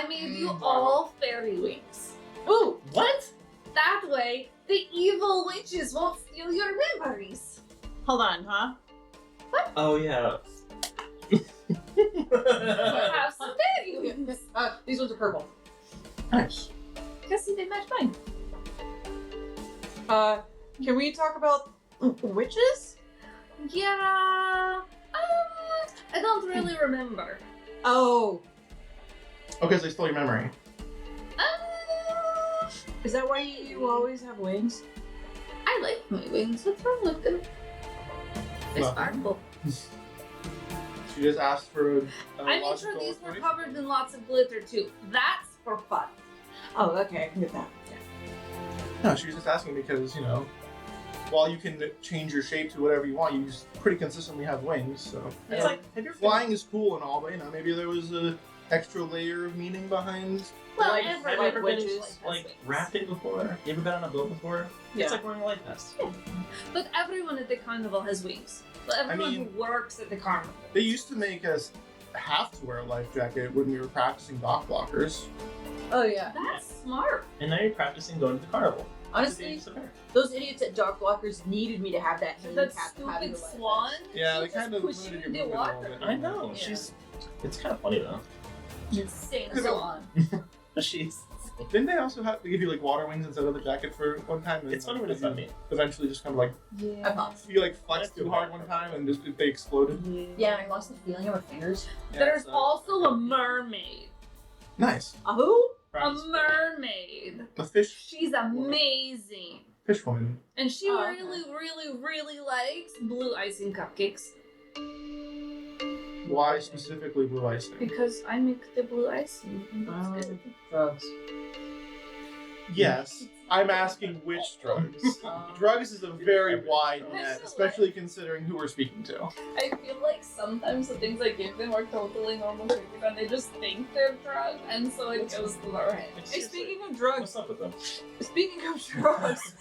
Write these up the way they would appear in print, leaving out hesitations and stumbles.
I made you all fairy wings. Ooh, what? That way, the evil witches won't steal your memories. Hold on, huh? Oh, yeah. Have some fairy wings. These ones are purple. Nice. Because they match mine. Can we talk about witches? Yeah. I don't really remember. Oh, Okay, so they stole your memory. is that why you always have wings? I like my wings. What's wrong with them? They're Nothing. sparkle. She just asked for a I made logical sure these were explanation. covered in lots of glitter too. That's for fun. Oh, okay, I can get that. No, she was just asking because, you know, while you can change your shape to whatever you want, you just pretty consistently have wings, so. It's like, have you ever Flying is cool and all, but, you know, maybe there was a extra layer of meaning behind. Well, Like, everyone have you ever been witches, like wings. rafting before? You ever been on a boat before? Yeah. It's like wearing a life vest. But everyone at the carnival has wings. But everyone mean- who works at the carnival. They used to make us have to wear a life jacket when we were practicing dock blockers. Oh yeah. That's smart. And now you're practicing going to the carnival. Honestly, those idiots at dock blockers needed me to have that That handicap of having stupid a life swan. Yeah, she they just kind of pushed limited you your in the movement a water. little bit. I know. Yeah. It's kind of funny though. Insane Could've- swan. She's. Didn't they also have to give you like water wings instead of the jacket for one time? And It's funny when it's not me. Eventually, just kind of like Yeah. you like flexed too hard one time and just they exploded. Yeah, I lost the feeling of my fingers. Yeah, There's so- also a mermaid. nice. A who? A mermaid. The fish She's amazing. fish woman. And she Oh, okay. really likes blue icing cupcakes. Why specifically blue icing? Because I make the blue icing. And that's good. Drugs. Yes, I'm asking which drugs. Drugs is a very wide net, especially considering who we're speaking to. I feel like sometimes the things I give them are totally normal to people and they just think they're drugs and so it goes to their head. Hey, speaking of drugs. What's up with them? Speaking of drugs.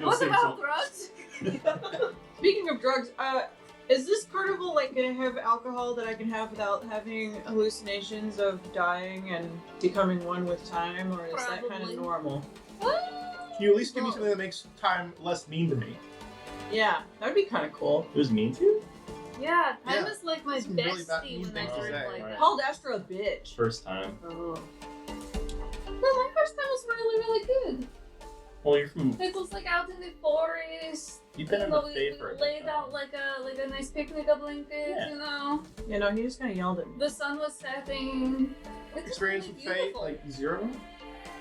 What about drugs? Speaking of drugs, is this carnival like gonna have alcohol that I can have without having hallucinations of dying and becoming one with time, or is that kind Probably. of normal? Can you at least give me something that makes time less mean to me? Yeah, that'd be kind of cool. It was mean to you? Yeah, time Yeah. is like my Some really bad bestie when I things to drink say. like Right. that. Called Astro a bitch. First time. Oh. Well, my first time was really good. Well, you're from. It was like out in the forest. You've been You in know, the we Fae for a laid good out time. like a nice picnic, a blanket, Yeah. you know. You know, he just kind of yelled at me. The sun was setting. It was Experience really with fate, beautiful. like zero?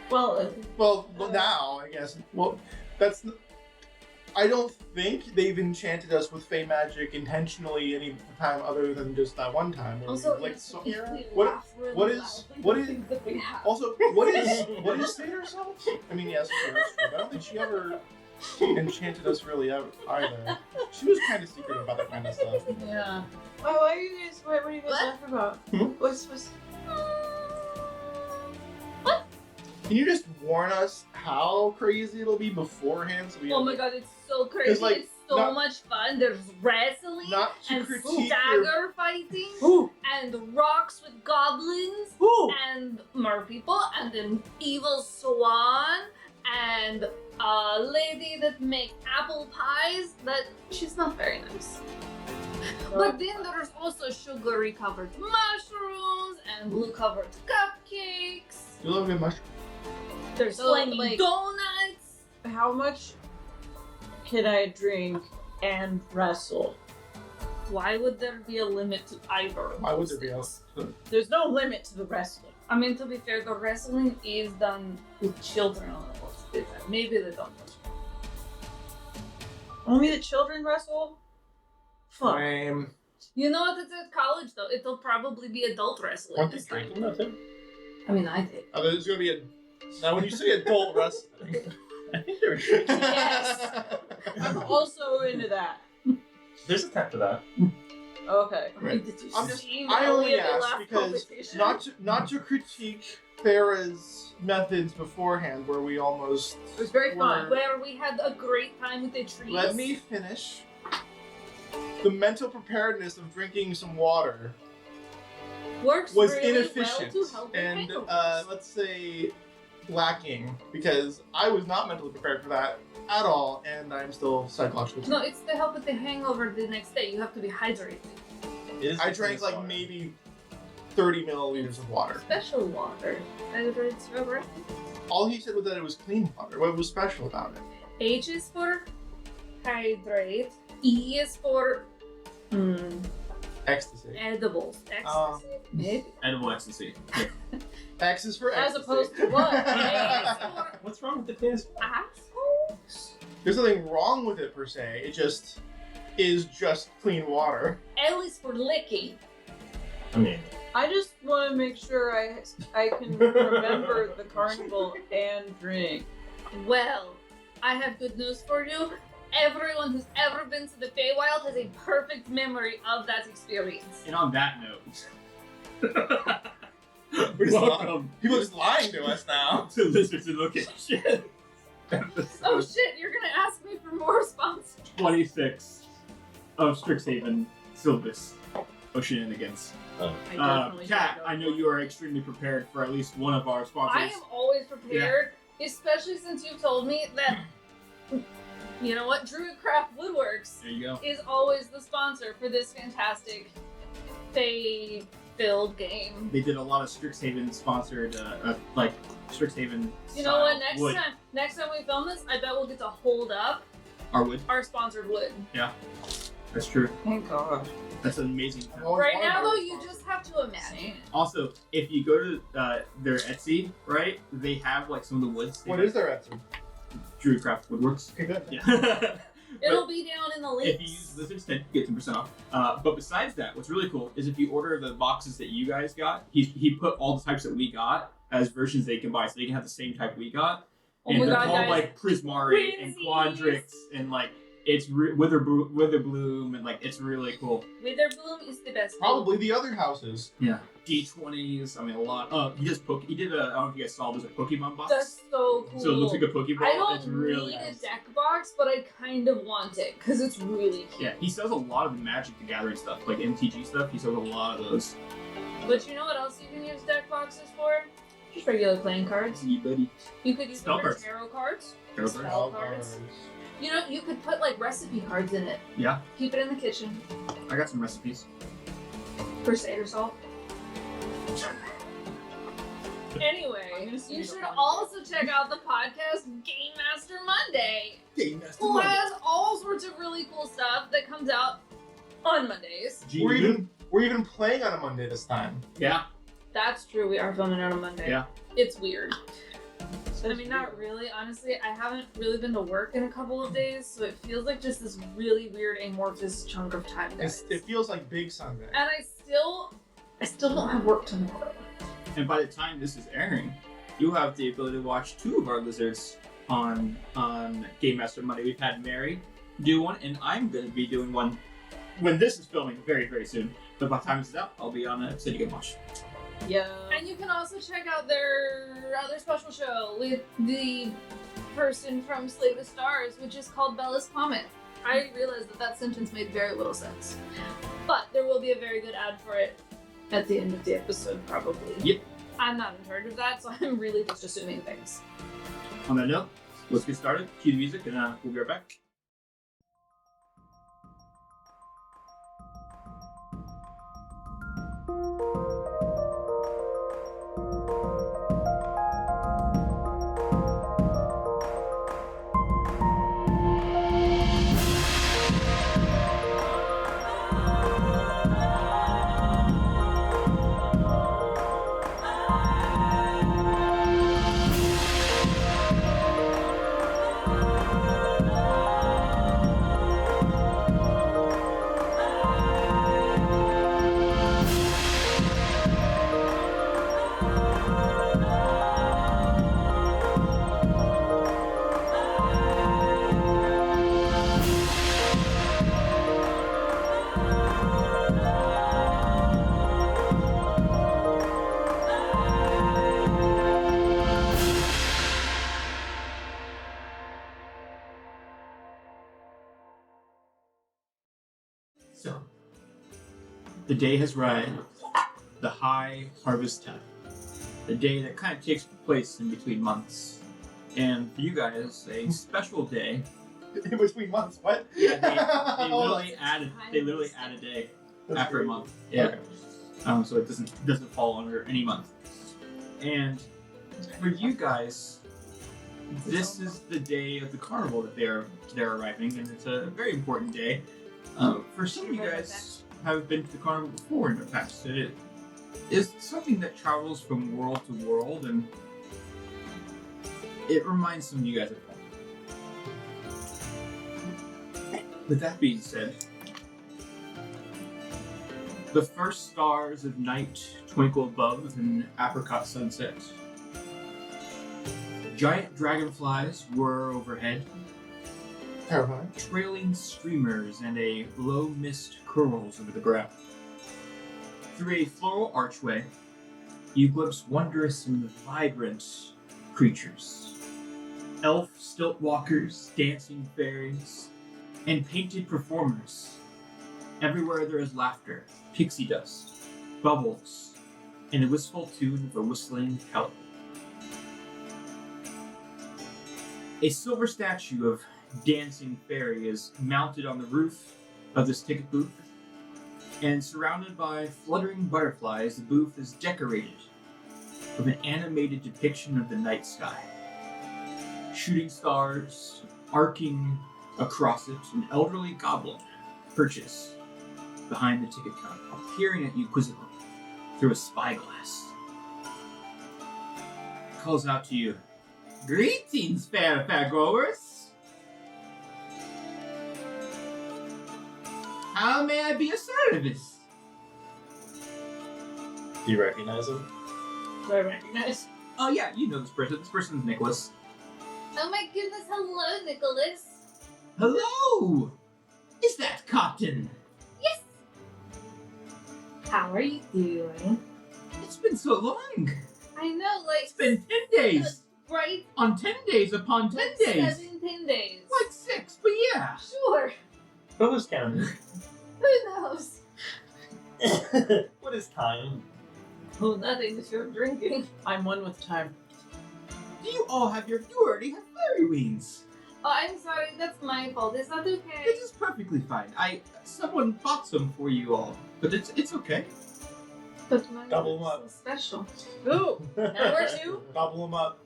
Well, Well, now, I guess. Well, that's. I don't think they've enchanted us with Fey magic intentionally any time other than just that one time. Where Also, we, like, it's so, if we what- laugh really what is- loudly, what the is- things that we have. Also, what is Fate herself? I mean, yes, of course, but I don't think she ever enchanted us really out either. She was kind of secretive about that kind of stuff. Yeah. oh, what are you guys? What are you guys What? laughing about? Hmm? What's? Can you just warn us how crazy it'll be beforehand? So we Oh my god, it's so crazy. like, It's so not- much fun. There's wrestling Not to and critique dagger your... fighting Ooh, and rocks with goblins ooh. and mer people and an evil swan and a lady that makes apple pies that she's not very nice. But then there's also sugary covered mushrooms and blue covered cupcakes. You love a good mushroom. There's So, flaming like- donuts. How much can I drink and wrestle? Why would there be a limit to either? of Why would those there be a... things? There's no limit to the wrestling. I mean, to be fair, the wrestling is done with children on the most. Maybe they don't. Only the children wrestle? Fuck. Lame. You know what? It's at college though. It'll probably be adult wrestling. Aren't they this time. drinking though too? I mean, I did. There's gonna be a... Now, when you say adult wrestling... I think they were drinking. Yes. I'm also into that. There's a type to that. Okay. Right. Did you I'm just, see I only Elliot ask laugh because competition? not to critique Farah's methods beforehand, where we almost It was very fun. Where we had a great time with the trees. let me finish. The mental preparedness of drinking some water Works was really inefficient well to help with and hangovers. let's say lacking because I was not mentally prepared for that at all, and I'm still psychologically. No, it's to help with the hangover the next day. You have to be hydrated. I drank like maybe 30 milliliters of water. Special water. Hydrated rubber. All he said was that it was clean water. What was special about it? H is for hydrate. E is for Ecstasy. edibles. Ecstasy? Maybe. Edible ecstasy. X is for As ecstasy. opposed to what? A is for What's wrong with the PS? assholes. There's nothing wrong with it per se. It just is just clean water. L is for licking. I mean, I just want to make sure I can remember the carnival and drink. Well, I have good news for you. Everyone who's ever been to the Feywild has a perfect memory of that experience. and on that note, We're just welcome People are just lying to us now. to Lizards in Location. Oh shit, you're gonna ask me for more sponsors. 26 of Strixhaven, Syllabus of Shenanigans. Kat, I know you are extremely prepared for at least one of our sponsors. I am always prepared, especially since you've told me that, you know what, Druidcraft Woodworks There you go. is always the sponsor for this fantastic Fey-filled game. They did a lot of Strixhaven sponsored, like Strixhaven. You know what, wood. next time we film this, I bet we'll get to hold up Our wood. our sponsored wood. That's true. Thank God. That's an amazing. I've always Right wanted now, to though, be you sponsored. just have to imagine. Also, if you go to their Etsy, right, they have like some of the woods. What is their Etsy? Druidcraft Woodworks. Okay, good. Yeah. It'll be down in the links. If you use Lizards 10, you get 10% off. But besides that, what's really cool is if you order the boxes that you guys got, he put all the types that we got as versions they can buy, so they can have the same type we got. Oh And my they're God, called guys. like Prismari and Crazy. Quandrix and like it's Witherbloom and like it's really cool. Witherbloom is the best. Probably the other houses. Yeah. D20s. I mean a lot. He does he did a. I don't know if you guys saw. There's a Pokemon box. That's so cool. So it looks like a Pokeball. I don't It's really need nice. a deck box, but I kind of want it because it's really cute. Yeah, he sells a lot of Magic the Gathering stuff, like MTG stuff. He sells a lot of those. But you know what else you can use deck boxes for? Just regular playing cards. You buddy. You could use Spell them for cards. tarot cards. Tarot Spell cards. cards. You know, you could put like recipe cards in it. Yeah. Keep it in the kitchen. I got some recipes. Crusader salt. Anyway, you should also check out the podcast Game Master Monday, who has all sorts of really cool stuff that comes out on Mondays. We're even playing on a Monday this time. Yeah. That's true, we are filming on a Monday. Yeah. It's weird. I mean, not really. Honestly, I haven't really been to work in a couple of days, so it feels like just this really weird amorphous chunk of time, guys. It feels like Big Sunday. And I still don't have work tomorrow. And by the time this is airing, you have the ability to watch 2 of our lizards on Game Master Monday. We've had Mary do one, and I'm going to be doing one when this is filming very, very soon. But by the time this is out, I'll be on an episode you can watch. Yeah. And you can also check out their other special show with the person from Slay the Stars, which is called Bella's Comet. I realized that sentence made very little sense. But there will be a very good ad for it at the end of the episode, probably. Yep. I'm not in charge of that, so I'm really just assuming things. On that note, let's get started. Cue the music, and we'll be right back. So, the day has arrived. the High Harvest Time, the day that kind of takes place in between months. And for you guys, a special day. In between months, what? Yeah, they literally add a day That's after great. a month. Yeah. Okay. So it doesn't fall under any month. And for you guys, this is the day of the carnival that they're arriving, and it's a very important day. For some of you guys have been to the carnival before in the past. It is something that travels from world to world, and it reminds some of you guys of home. With that being said, the first stars of night twinkle above an apricot sunset. Giant dragonflies whir overhead. Terrifying. Trailing streamers and a low mist curls over the ground. Through a floral archway, you glimpse wondrous and vibrant creatures. Elf stilt walkers, dancing fairies, and painted performers. Everywhere there is laughter, pixie dust, bubbles, and the wistful tune of a whistling calico. A silver statue of dancing fairy is mounted on the roof of this ticket booth, and surrounded by fluttering butterflies, the booth is decorated with an animated depiction of the night sky. Shooting stars arcing across it, an elderly goblin perches behind the ticket counter, peering at you quizzically through a spyglass. Calls out to you, "Greetings, fair goers. How may I be of service?" Do you recognize him? Do I recognize? Oh yeah, you know this person. This person's Nicholas. Oh my goodness, hello, Nicholas. Hello! Is that Cotton? Yes. How are you doing? It's been so long. I know, like It's been 10 days. right, On 10 days upon 10 like days. 17 days. Like 6, but yeah. Sure. Who was counting? Who knows? What is time? Oh, nothing if you're drinking. I'm one with time. Do you all have you already have fairy wings? Oh, I'm sorry, that's my fault. Is that okay? This is perfectly fine. Someone bought some for you all, but it's okay. But mine Double 'em is up. so special. Who? And where to? Gobble them up.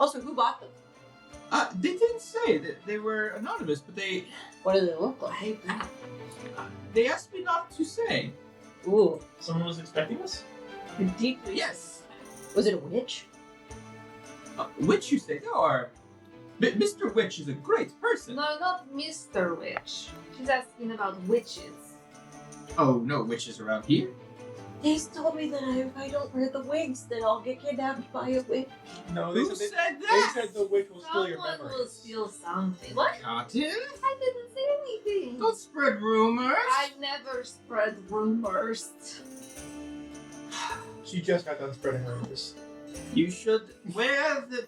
Also, who bought them? They didn't say that they were anonymous, but they What do they look like? they asked me not to say. Ooh. Someone was expecting us? Deeply. Yes. Was it a witch? Witch, you say? No, Mr. Witch is a great person. No, not Mr. Witch. She's asking about witches. Oh, no witches around here? They told me that if I don't wear the wigs, then I'll get kidnapped by a witch. No, Who they said said that? they said the witch will steal your Someone will memories. steal something. What? Cotton? I didn't say anything. Don't spread rumors. I never spread rumors. She just got done spreading rumors. You should wear the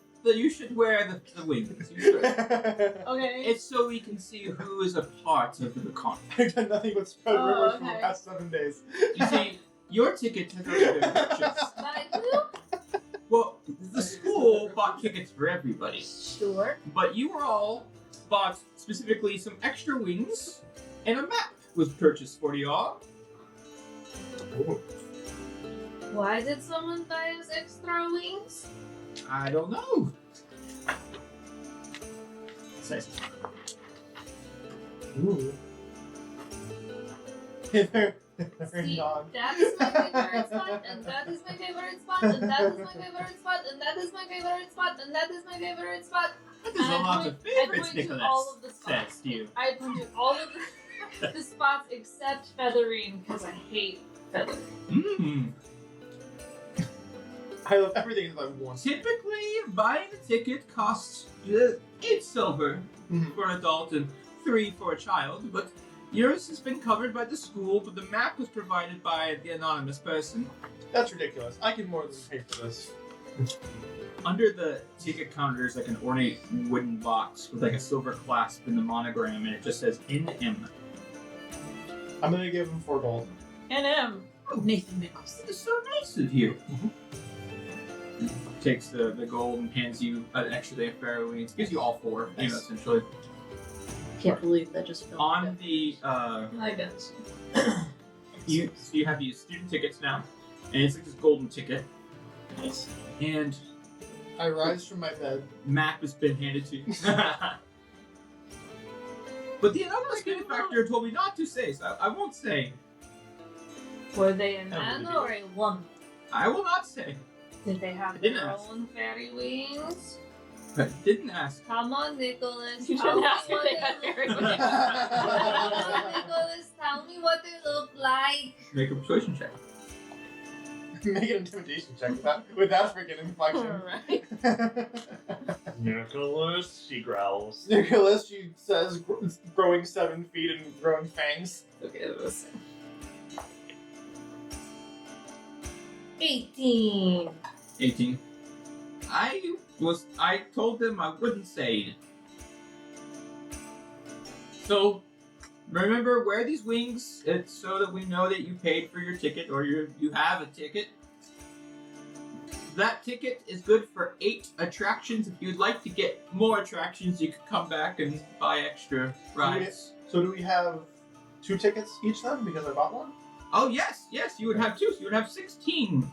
wings. You should. Okay. It's so we can see who is a part of the con. I've done nothing but spread Oh, rumors for the okay. past 7 days. You see, your ticket has already been purchased. By who? Well, the school bought tickets for everybody, Sure. but you were all bought specifically some extra wings, and a map was purchased for y'all. Why did someone buy us extra wings? I don't know. Says Ooh. They're See, not. that is my favorite spot, and that is my favorite spot, and that is my favorite spot, and that is my favorite spot, and that is my favorite spot. there's a I lot point- of favorites, I point to Nicholas all of the spots. says to you. I point to all of the spots except Featherine, because I hate Featherine. Mmm. I love everything that I've worn. Typically, buying a ticket costs 8 silver Mhm. for an adult and 3 for a child, but yours has been covered by the school, but the map was provided by the anonymous person. That's ridiculous. I can more than pay for this. Under the ticket counter, there's like an ornate wooden box with like a silver clasp and the monogram, and it just says NM. I'm gonna give him 4 gold. NM. Nathan Nichols. It's so nice of you. Takes the gold and hands you an extra day of Faerun wings. Gives you all 4, you know, essentially. Can't believe that just felt On the I guess. you have these student tickets now, and it's like this golden ticket, Nice. and I rise from my bed. map has been handed to you. But the unexpected factor told me not to say, so I won't say. Were they a I man believe or a woman? I will not say. Did they have Didn't their ask. own fairy wings? But didn't ask. Come on, Nicholas. You tell didn't me ask if what they had look fairy like. wings. Come on, Nicholas. Tell me what they look like. Make a persuasion check. Make an intimidation check with that freaking inflection. Right. Nicholas, she growls. Nicholas, she says, growing 7 feet and growing fangs. Okay, listen. 18. 18. I told them I wouldn't say it. So, remember, wear these wings. It's so that we know that you paid for your ticket or you have a ticket. That ticket is good for 8 attractions. If you'd like to get more attractions, you could come back and buy extra rides. So do we have 2 tickets each then? Because I bought one? Oh, yes, you would have 2. So you would have 16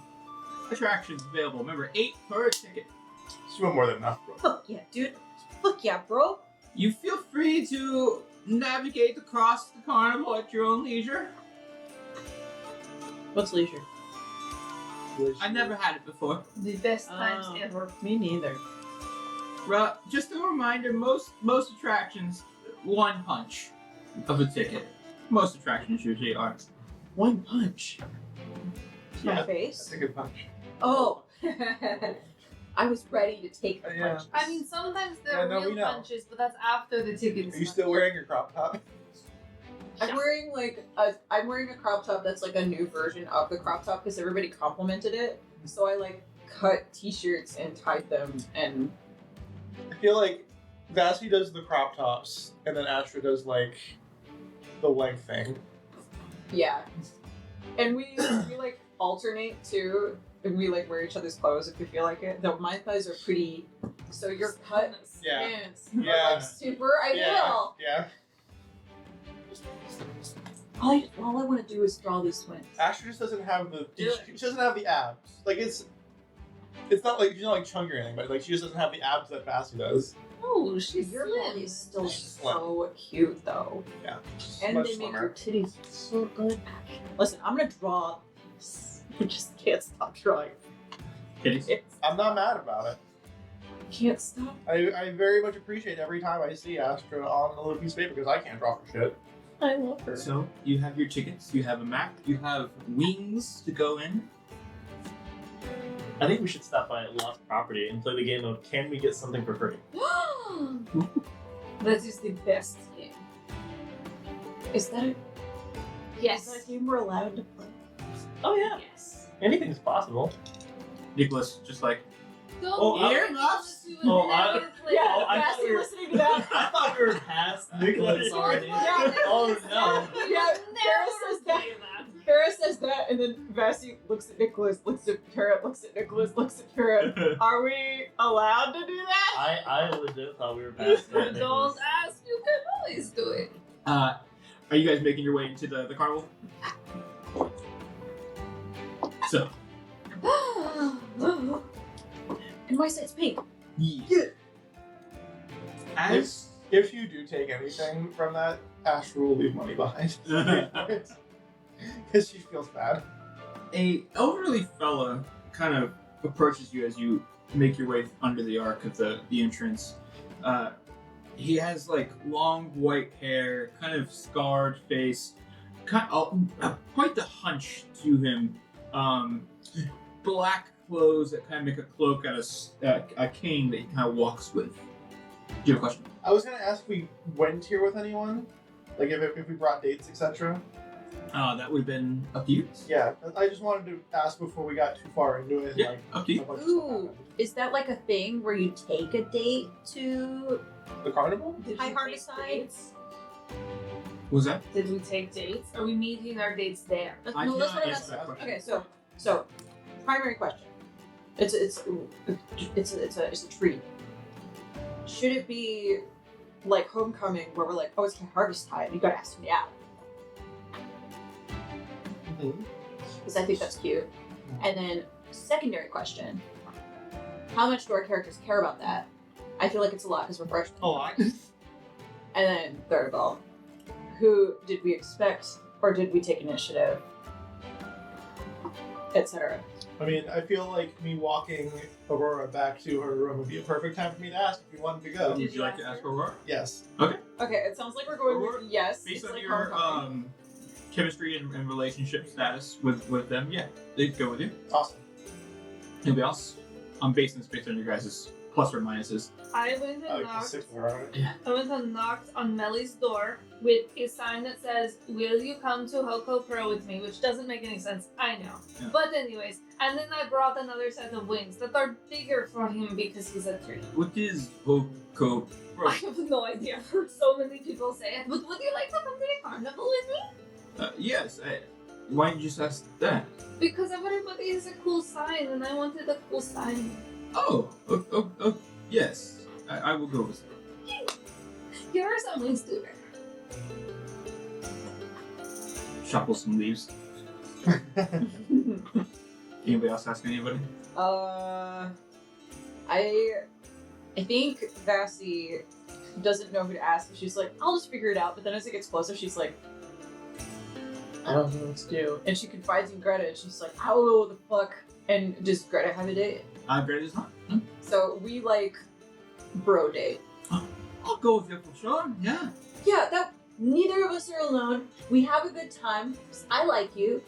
attractions available. Remember, 8 per ticket. It's one more than enough, bro. Fuck yeah, dude. Fuck yeah, bro. You feel free to navigate across the carnival at your own leisure. What's leisure? I never had it before. The best times Oh. ever. Me neither. Just a reminder, most attractions, 1 punch of a ticket. Most attractions usually are. 1 punch. Yeah, My face? That's a good punch. Oh. I was ready to take the Yeah. punch. I mean, sometimes there Yeah, are no, we real know. punches, but that's after the ticket. Are you still wearing your crop top? I'm wearing I'm wearing a crop top that's like a new version of the crop top because everybody complimented it. So I like cut t-shirts and tied them and I feel like Vassy does the crop tops, and then Astra does like the leg thing. yeah. And we like alternate too. And we like wear each other's clothes if we feel like it. Though my thighs are pretty so your cut Yeah. pants are Yeah. like super ideal. Yeah. All I want to do is draw these twins. Astra just doesn't have the Do she doesn't have the abs. Like it's not like she's not like chunky or anything, but like she just doesn't have the abs that Vassy does. Oh, she's Your slim. body's still She's slim. so cute though. Yeah. And Much they make slimmer. your titties so good. Listen, I'm gonna draw this. I just can't stop drawing. Kitties. I'm not mad about it. Can't stop. I very much appreciate every time I see Astra on a little piece of paper because I can't draw for shit. I love her. So, you have your tickets, you have a map, you have wings to go in. I think we should stop by Lost Property and play the game of can we get something for free? That is the best game. Is that a Yes. game we're allowed to play? Oh yeah, Yes. anything's possible. Nicholas, just like, Don't Oh, worry, earmuffs? Nicholas, you Oh, would I- never play Yeah, Oh, I that. thought Vassy we were- listening to that. I thought we were past Nicholas already. Yeah. Oh no. Yeah, Never Kara says that. play that. Kara says that, and then Vassy looks at Nicholas, looks at Kara, looks at Nicholas, looks at Kara. Are we allowed to do that? I legit thought we were past that. Don't Nicholas. ask, you can always do it. are you guys making your way into the carnival? So, And my side's pink. as If you do take anything from that, Astra will leave money behind. Because she feels bad. a elderly fella kind of approaches you as you make your way under the arc of the entrance. He has like long white hair, kind of scarred face, quite the hunch to him. Black clothes that kind of make a cloak out of a cane that he kind of walks with. Do you have a question? I was gonna ask if we went here with anyone, like if we brought dates, etc. That would have been up to you. Yeah, I just wanted to ask before we got too far into it. Yeah, Like, up to you. a bunch of stuff Ooh, happened. is that like a thing where you take a date to The carnival? High Hardest Side? Was that? Did we take dates? Are we meeting our dates there? I No, that's cannot what I'm answer asking. that question. Okay, so primary question. It's a treat. Should it be like homecoming where we're like, oh, it's harvest time, you gotta ask me out? Because I think that's cute. And then secondary question: how much do our characters care about that? I feel like it's a lot because we're freshmen. A lot. And then third of all, who did we expect or did we take initiative, etc. I mean, I feel like me walking Aurora back to her room would be a perfect time for me to ask if you wanted to go. Would you like to ask Aurora? Yes. Okay, it sounds like we're going with yes. Based it's on like your homecoming. chemistry and relationship status with them, yeah, they'd go with you. Awesome. Anybody else? I'm basing this based on your guys' plus or minuses. I went I and like the knocked. 6 alright. I went and knocked on Melly's door with a sign that says, "Will you come to Hoko Pro with me?" Which doesn't make any sense, I know. Yeah. But anyways, and then I brought another set of wings that are bigger for him because he's a tree. What is Hoko? I have no idea. I've heard so many people say it. But would you like to come to the carnival with me? Yes. Why didn't you just ask that? Because everybody has a cool sign, and I wanted a cool sign. Oh, yes. I will go with you. Here are some wings too. Shuffle some leaves. Anybody else ask anybody? I think Vassie doesn't know who to ask. She's like, I'll just figure it out. But then as it gets closer, she's like, I don't know what to do. And she confides in Greta, and she's like, I don't know what the fuck. And does Greta have a date? Greta is not. So we like bro date. I'll go with you for sure. Yeah. Yeah, that neither of us are alone. We have a good time. I like you.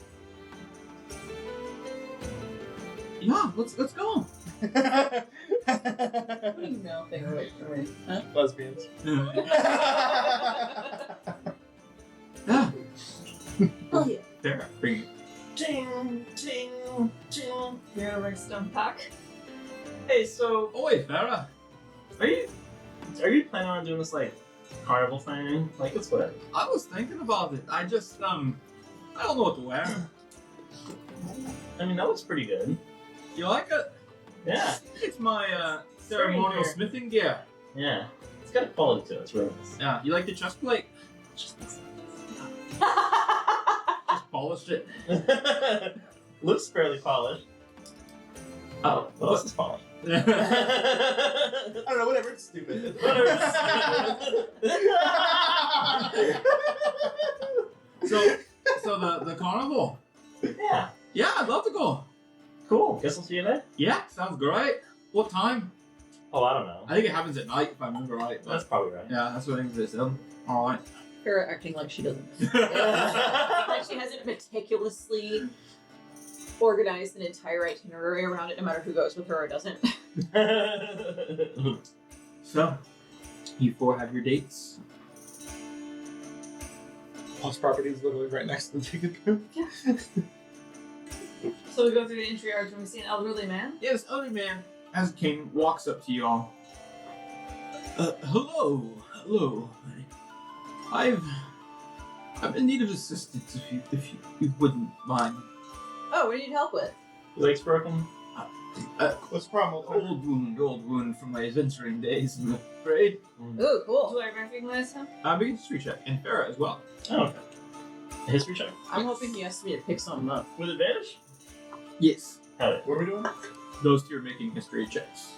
Yeah. Let's go. What are you mouthing away from me? Huh? Lesbians. Yeah. Oh yeah. There. Bring it. Ding, ding, ding. You're a very stone pack. Hey, so Oi, Farah. are you planning on doing this like carnival thing? Like it's what? I was thinking about it. I just I don't know what to wear. I mean that looks pretty good. You like it? Yeah, It's my ceremonial here. smithing gear. yeah. It's got a quality to it. It's really nice. Yeah. You like the chest plate? Just Just polished it. looks fairly polished. Oh, what else is polished? I don't know, whatever, it's stupid. So the carnival. Yeah, Yeah, I'd love to go. cool. Guess we'll see you there. Yeah, sounds great. What time? Oh, I don't know. I think it happens at night if I remember right. That's But probably right. yeah, that's what I think it is. All right. Farah acting like she doesn't. Like she hasn't meticulously organized an entire itinerary around it, no matter who goes with her or doesn't. So, you four have your dates. Lost property is literally right next to the ticket booth. So we go through the entry arch and we see an elderly man. Yeah, this other man, as king, walks up to you all. Hello. I'm in need of assistance if you wouldn't mind. Oh, what do you need help with? Legs broken. What's the problem? Old wound from my adventuring days, I'm afraid. Ooh, cool. Do I recognize him? Make a history check, and Farah as well. Oh, okay. A history check I'm hoping he asks me to pick something up. with advantage. Yes. Have it. What are we doing? Those two are making history checks.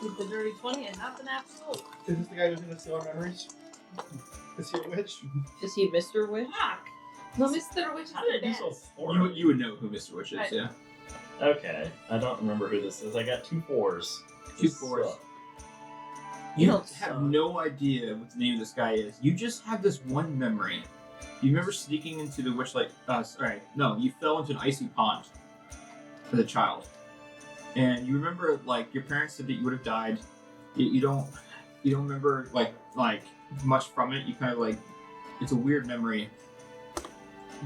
With the dirty 20 and not the natural. Is this the guy who's gonna steal our memories? Is he a witch? Is he Mr. Witch? Fuck. No, Mr. Witch is How did I the do so best. poorly? You would know who Mr. Witch is, Right. yeah. Okay, I don't remember who this is. I got 2 4s. Two This 4s. sucks. You don't have suck. no idea what the name of this guy is. You just have this one memory. You remember sneaking into the Witchlight... you fell into an icy pond as a child. And you remember, like, your parents said that you would have died. You don't remember, like much from it. You kind of, like... It's a weird memory.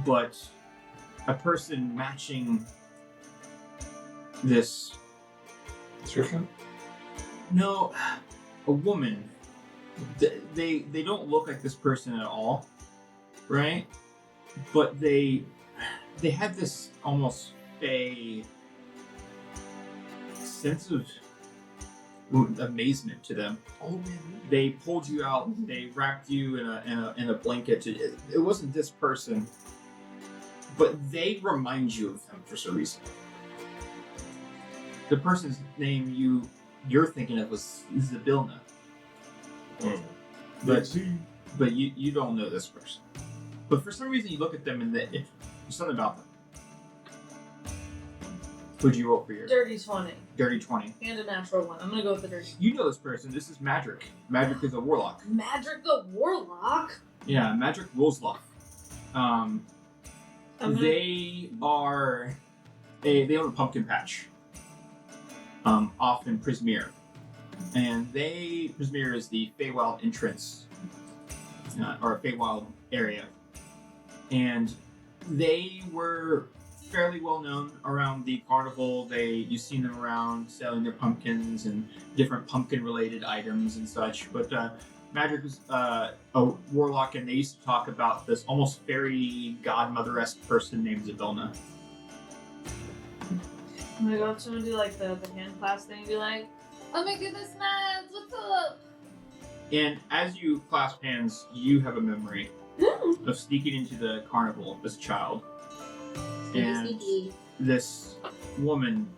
But a person matching this... Description? No, a woman. They don't look like this person at all. right? But they had this almost a sense of amazement to them. Oh man. They pulled you out. They wrapped you in a blanket. It wasn't this person, but they remind you of them for some reason. The person's name you're thinking of was Zabilna, but you don't know this person. But for some reason, you look at them and there's something about them. Who'd you roll for your Dirty 20. dirty 20? And a natural 1. I'm gonna go with the dirty. You know this person. This is Madrick. Madrick is a warlock. Madrick the Warlock? Yeah, Madrick Wolfsloff. I'm gonna- They own a pumpkin patch. Off in Prismere. And Prismere is the Feywild entrance. Or Feywild area. And they were fairly well known around the carnival. You've seen them around selling their pumpkins and different pumpkin related items and such. But Madrick was a warlock, and they used to talk about this almost fairy godmother-esque person named Zabilna. I'm gonna go up to him and do like the hand clasp thing and be like, oh my goodness, Mads, what's up? And as you clasp hands, you have a memory of sneaking into the carnival as a child. And Sneaky. this woman,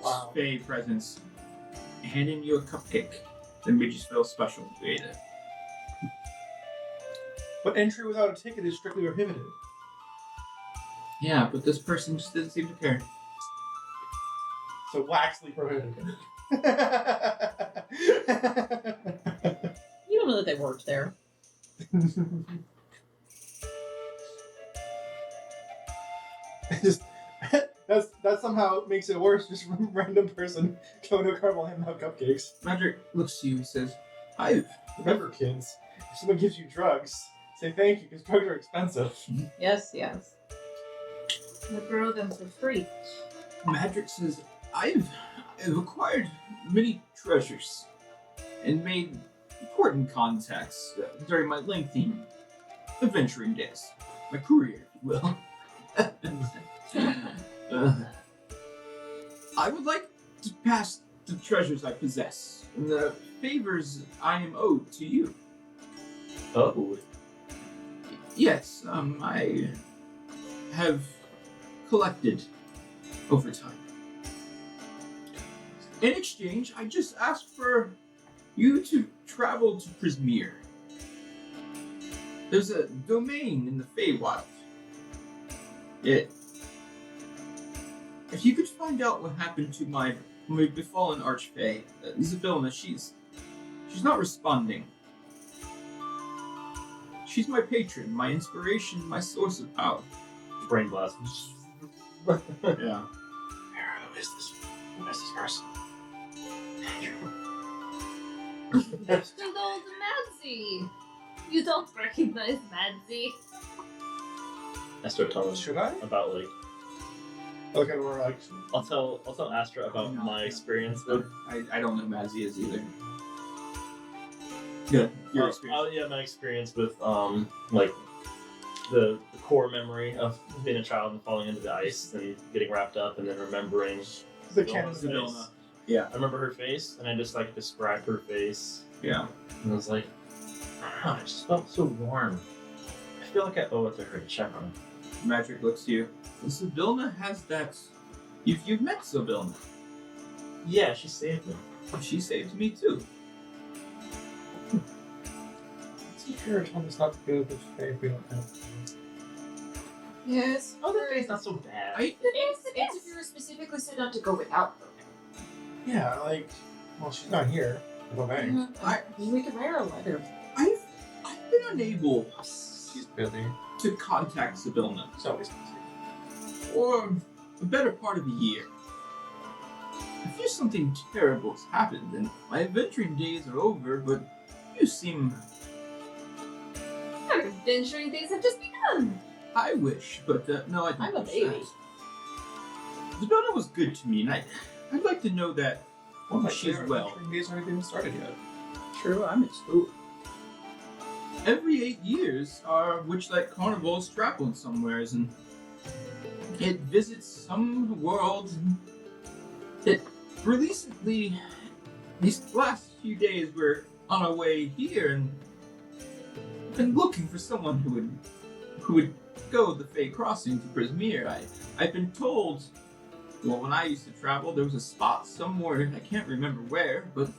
Wow. Fae presence, handing you a cupcake that made you feel special when you ate it. But entry without a ticket is strictly prohibited. Yeah, but this person just didn't seem to care. So waxly prohibited. You don't know that they worked there. Just that somehow makes it worse. Just a random person going to a carnival handing out cupcakes. Madrick looks to you and says, I've Remember, kids, if someone gives you drugs, say thank you because drugs are expensive. Yes, yes. I throw them for free. Madrick says, I've acquired many treasures and made important contacts during my lengthy adventuring days. My career, if you will. I would like to pass the treasures I possess and the favors I am owed to you. Oh. Yes, I have collected over time. In exchange, I just asked for you to travel to Prismere. There's a domain in the Feywild. If you could find out what happened to my befallen archfey, Zabilna, she's not responding. She's my patron, my inspiration, my source of power. Brain blast. Yeah. Who is this person? Good old Madsy. You don't recognize Madsy. I start telling Should I? about like Look at her like. I'll tell Astra about my experience with I don't know who Mazzy is either. Good. Your experience. yeah, my experience with like the core memory of being a child and falling into the ice and getting wrapped up and then remembering The Zabilna's canon. face. Yeah. I remember her face and I just like described her face Yeah. and I was like, oh, it just felt so warm. I feel like I owe it to her to check on it. Magic looks to you. Zabilna has that. You've met Zabilna. Yeah, she saved me. She saved me too. It's if you're telling us not to go to the fair if we don't have. Yes. Oh, that face not so bad. It's if you were specifically set up to go without them. Yeah, like. Well, she's not here. Go back. We could write her a letter. I've been unable She's busy. to contact Zabilna She's always busy. for a better part of a year. I feel something terrible has happened, and my adventuring days are over. But you seem. Our adventuring days have just begun. I wish, but no, I don't. I'm a wish baby. that. Zabilna was good to me, and I'd like to know that. Well, my She's well. Days aren't even started yet. True, I'm in school. every 8 years, our Witchlight Carnival is traveling somewheres, and it visits some world. It recently, these last few days, we're on our way here, and been looking for someone who would go the Fey Crossing to Prismere. I've been told, well, when I used to travel, there was a spot somewhere, I can't remember where, but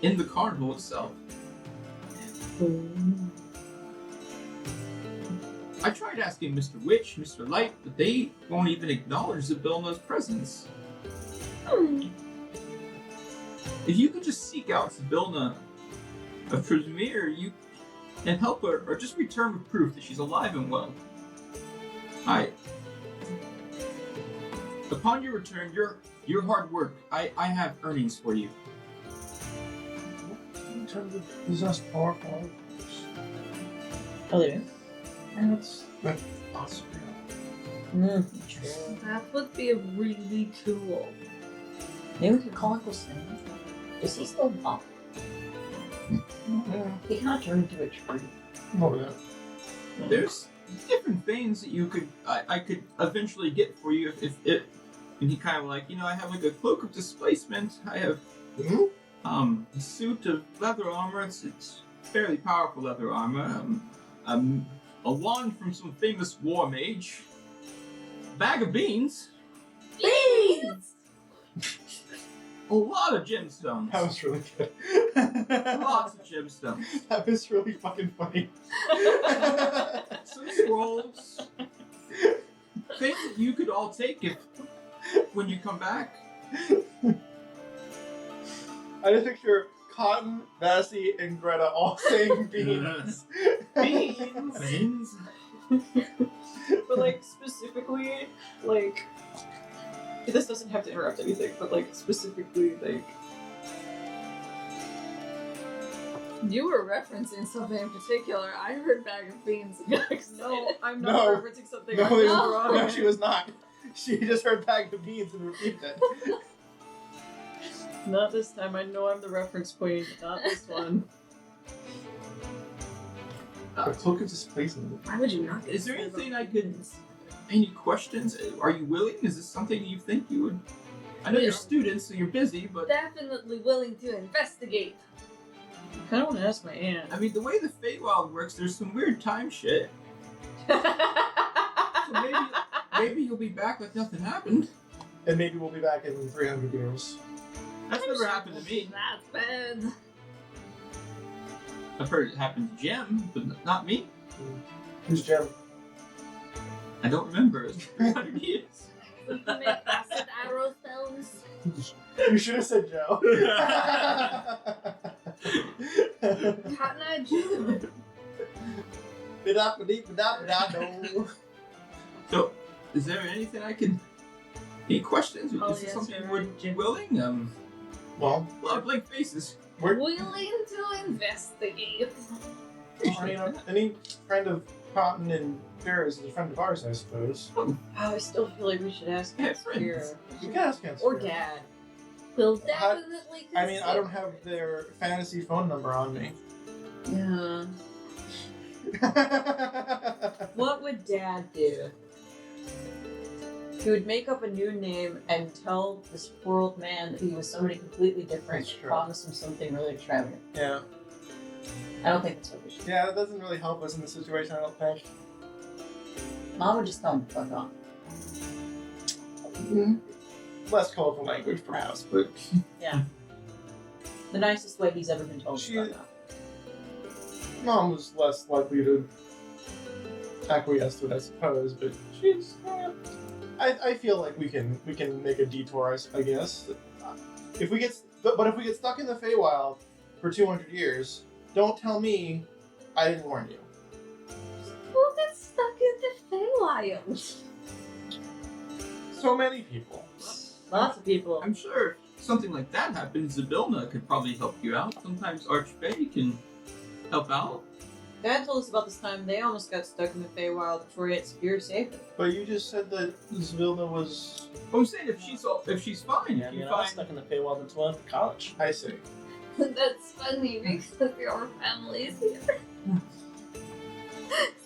in the carnival itself. I tried asking Mr. Witch, Mr. Light, but they won't even acknowledge Zabilna's presence. If you could just seek out Zabilna of Prismere, you and help her, or just return with proof that she's alive and well. Upon your return, your hard work, I have earnings for you. In terms of possessed powerful. Oh, they do? That's awesome. True. That would be really cool. Maybe we could call Uncle Sam. Is he still up? Yeah. He can't turn into a tree. Over that. There's different things that I could eventually get for you if it. And he kind of like, I have like a cloak of displacement. I have a suit of leather armor. It's fairly powerful leather armor. A wand from some famous war mage. Bag of beans. Beans! A lot of gemstones. That was really good. Lots of gemstones. That was really fucking funny. Some scrolls. Things that you could all take when you come back. I just picture Cotton, Vassy, and Greta all saying beans. Beans. Beans. But like specifically, like this doesn't have to interrupt anything, but like specifically, like You were referencing something in particular. I heard bag of beans and got excited. no, I'm not No. referencing something. No, I'm it not was- wrong. no, she was not. She just heard bag of beans and repeated it. Not this time. I know I'm the reference queen. Not this one. A cloak of displacement. Why would you not get Is there excited anything about I could- beans? Any questions? Are you willing? Is this something you think you would? I know you're students, so you're busy, but Definitely willing to investigate. I kind of want to ask my aunt. I mean, the way the Feywild works, there's some weird time shit. So maybe you'll be back like nothing happened. And maybe we'll be back in 300 years. That's never happened to me. That's bad. I've heard it happened to Jem, but not me. Who's Jem? I don't remember. It's 300 years. Does he make acid arrow stones? You should have said Joe. Cotton Eye Jim. Ba-da-ba-dee-ba-da-ba-da-do. So, is there anything I can? Any questions? Oh, Is this yes, something you sir. would be willing? Well, A lot of blank faces. we're Willing to investigate. any friend of Cotton and Ferris is a friend of ours, I suppose. Oh, I still feel like we should ask Yeah, Aunt Spear. friends. You can ask Aunt Or Spear. Dad. We'll definitely I mean, I don't have their fantasy phone number on me. Yeah. What would Dad do? He would make up a new name and tell this poor old man that he was somebody completely different. That's true. Promise him something really extravagant. Yeah. I don't think that's what we should do. Yeah, that doesn't really help us in this situation, I don't think. Mom would just tell him to fuck off. Less colorful language, perhaps, but Yeah. The nicest way he's ever been told She- to fuck off. Mom was less likely to acquiesce to it, I suppose. But she's. I feel like we can make a detour, I guess. If we get stuck in the Feywild for 200 years, don't tell me I didn't warn you. Who gets stuck in the Feywild? So many people. Lots of people. I'm sure if something like that happens, Zabilna could probably help you out. Sometimes Archfey can help out. Dad told us about this time they almost got stuck in the Feywild before Aunt Spear saved them. But you just said that Zvilna was. I'm saying if she's fine, Yeah, I if you mean, I was find stuck in the Feywild until I went to college. I see. That's funny because your family's here.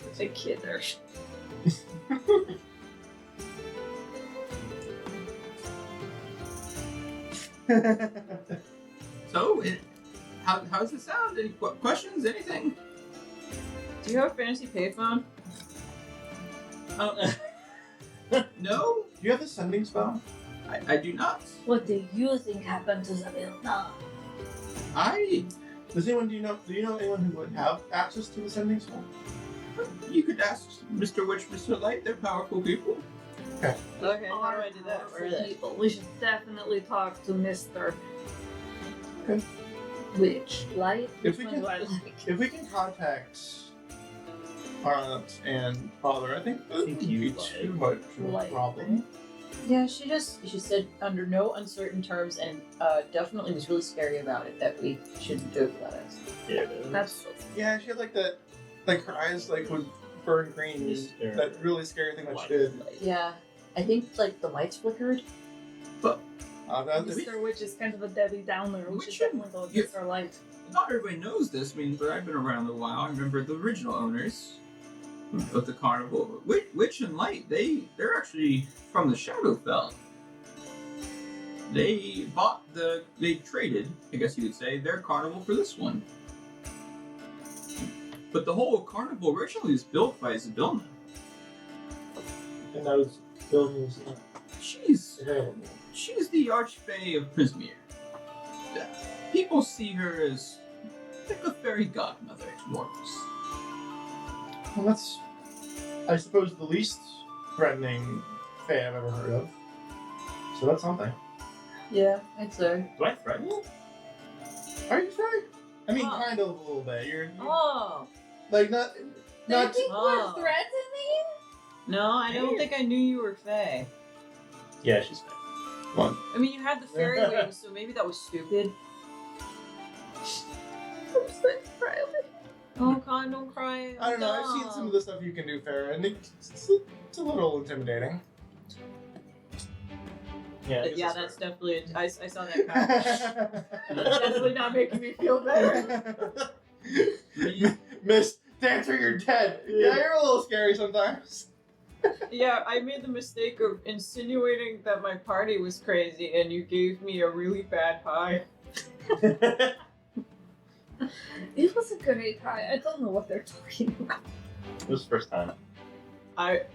Such a kidder. So, how's it sound? Any questions? Anything? Do you have a fantasy payphone? No, Do you have the sending spell? I do not. What do you think happened to the Vilna? Do you know anyone who would have access to the sending spell? You could ask Mr. Witch, Mr. Light. They're powerful people. Okay, how do I do that? Where are they? People. We should definitely talk to Mr. Okay. Witchlight. If Which we one can- do I like? If we can contact our aunt and father, I think that wouldn't be too much of a Light, problem. Yeah, she said under no uncertain terms and definitely was really scary about it that we shouldn't do it without us. Yeah, it is. That's so Yeah, she had like that, like her eyes like would burn green. Just stare. That really scary thing that she did. Yeah, I think like the lights flickered. Mr. Witch is kind of a Debbie Downer. We Witch should definitely go you- against our light. Not everybody knows this, but I've been around a while. I remember the original owners of the carnival, Witch and Light. They're actually from the Shadowfell. They traded, I guess you would say, their carnival for this one. But the whole carnival originally was built by Zybilna. And that was films She's available. She's the Archfey of Prismere. People see her as like a fairy godmother to mortals. Well, that's, I suppose, the least threatening fae I've ever heard of. So that's something. Yeah, I'd say. Do I threaten you? Are you fae? I mean, Oh. kind of a little bit. You're Oh like not. They Not. think Oh. we're threatening? no, I don't think I knew you were Fae. Yeah, she's fine. One. I mean, you had the fairy wings, so maybe that was stupid. I'm so proud. Oh God, don't cry. I don't know. I've seen some of the stuff you can do, Faerun, and it's a little intimidating. Yeah, I guess Yeah, fair. that's definitely. I saw that comment. That's definitely not making me feel better. Miss, Dancer, you're dead. Yeah, you're a little scary sometimes. Yeah, I made the mistake of insinuating that my party was crazy, and you gave me a really bad high. It was a great high. I don't know what they're talking about. It was the first time. I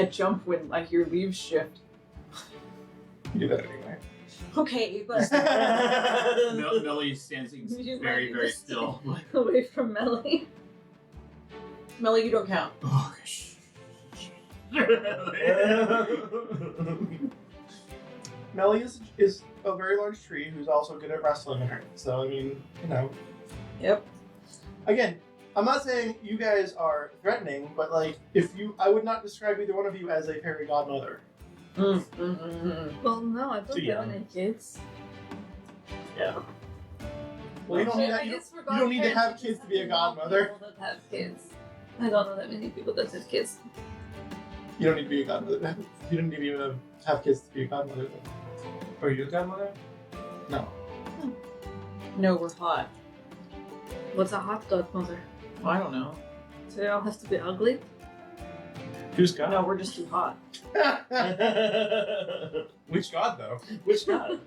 jump when I hear leaves shift. You do that anyway. Okay, but Millie stands You very, might very just- still. Away from Melly. Melly, you don't count. Oh, gosh. Melly is a very large tree who's also good at wrestling her. So, I mean, you know. Yep. Again, I'm not saying you guys are threatening, but like, I would not describe either one of you as a fairy godmother. Well, no, I don't Too have young. any kids. Yeah. Well, you don't need that. You don't need to have kids to be a godmother. People that have kids. I don't know that many people that have kids. You don't need to be a godmother. You don't need to have kids to be a godmother. Are you a godmother? No. No, we're hot. What's a hot godmother? I don't know. So they all have to be ugly? Who's God? No, we're just too hot. Which god though? Which God?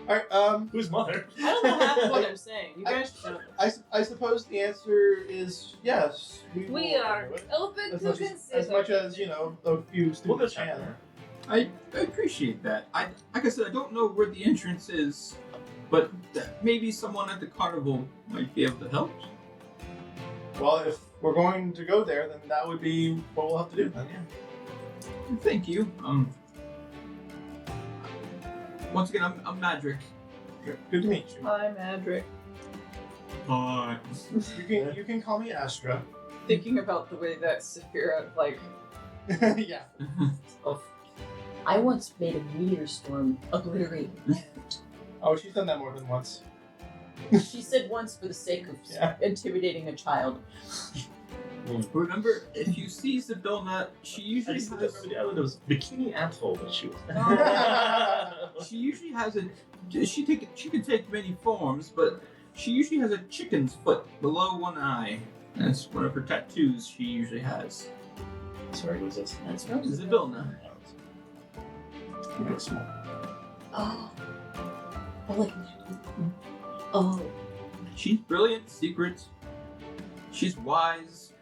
Alright, Whose mother? I don't know half of what I'm saying. You guys should. I suppose the answer is yes. We will are do it. open As to much consider. as much as, you know, a few We'll students go check can. her. I appreciate that. Like I said, I don't know where the entrance is, but maybe someone at the carnival might be able to help. Well, if we're going to go there, then that would be what we'll have to do then, yeah. Thank you. Once again, I'm Madrick. Good to meet you. Hi, Madrick. Bye. You can call me Astra. Thinking about the way that Saphira, like, Yeah. I once made a meteor storm obliterate. Oh, she's done that more than once. She said once for the sake of Yeah. intimidating a child. Remember, if you see Zybilna, she I usually just has. remember the island was Bikini Atoll when she was She usually has a. She can take many forms, but she usually has a chicken's foot below one eye. That's one of her tattoos she usually has. Sorry, was this? That's right. Zybilna. It's small. Oh. Oh, like. Oh. She's brilliant, secret. She's wise.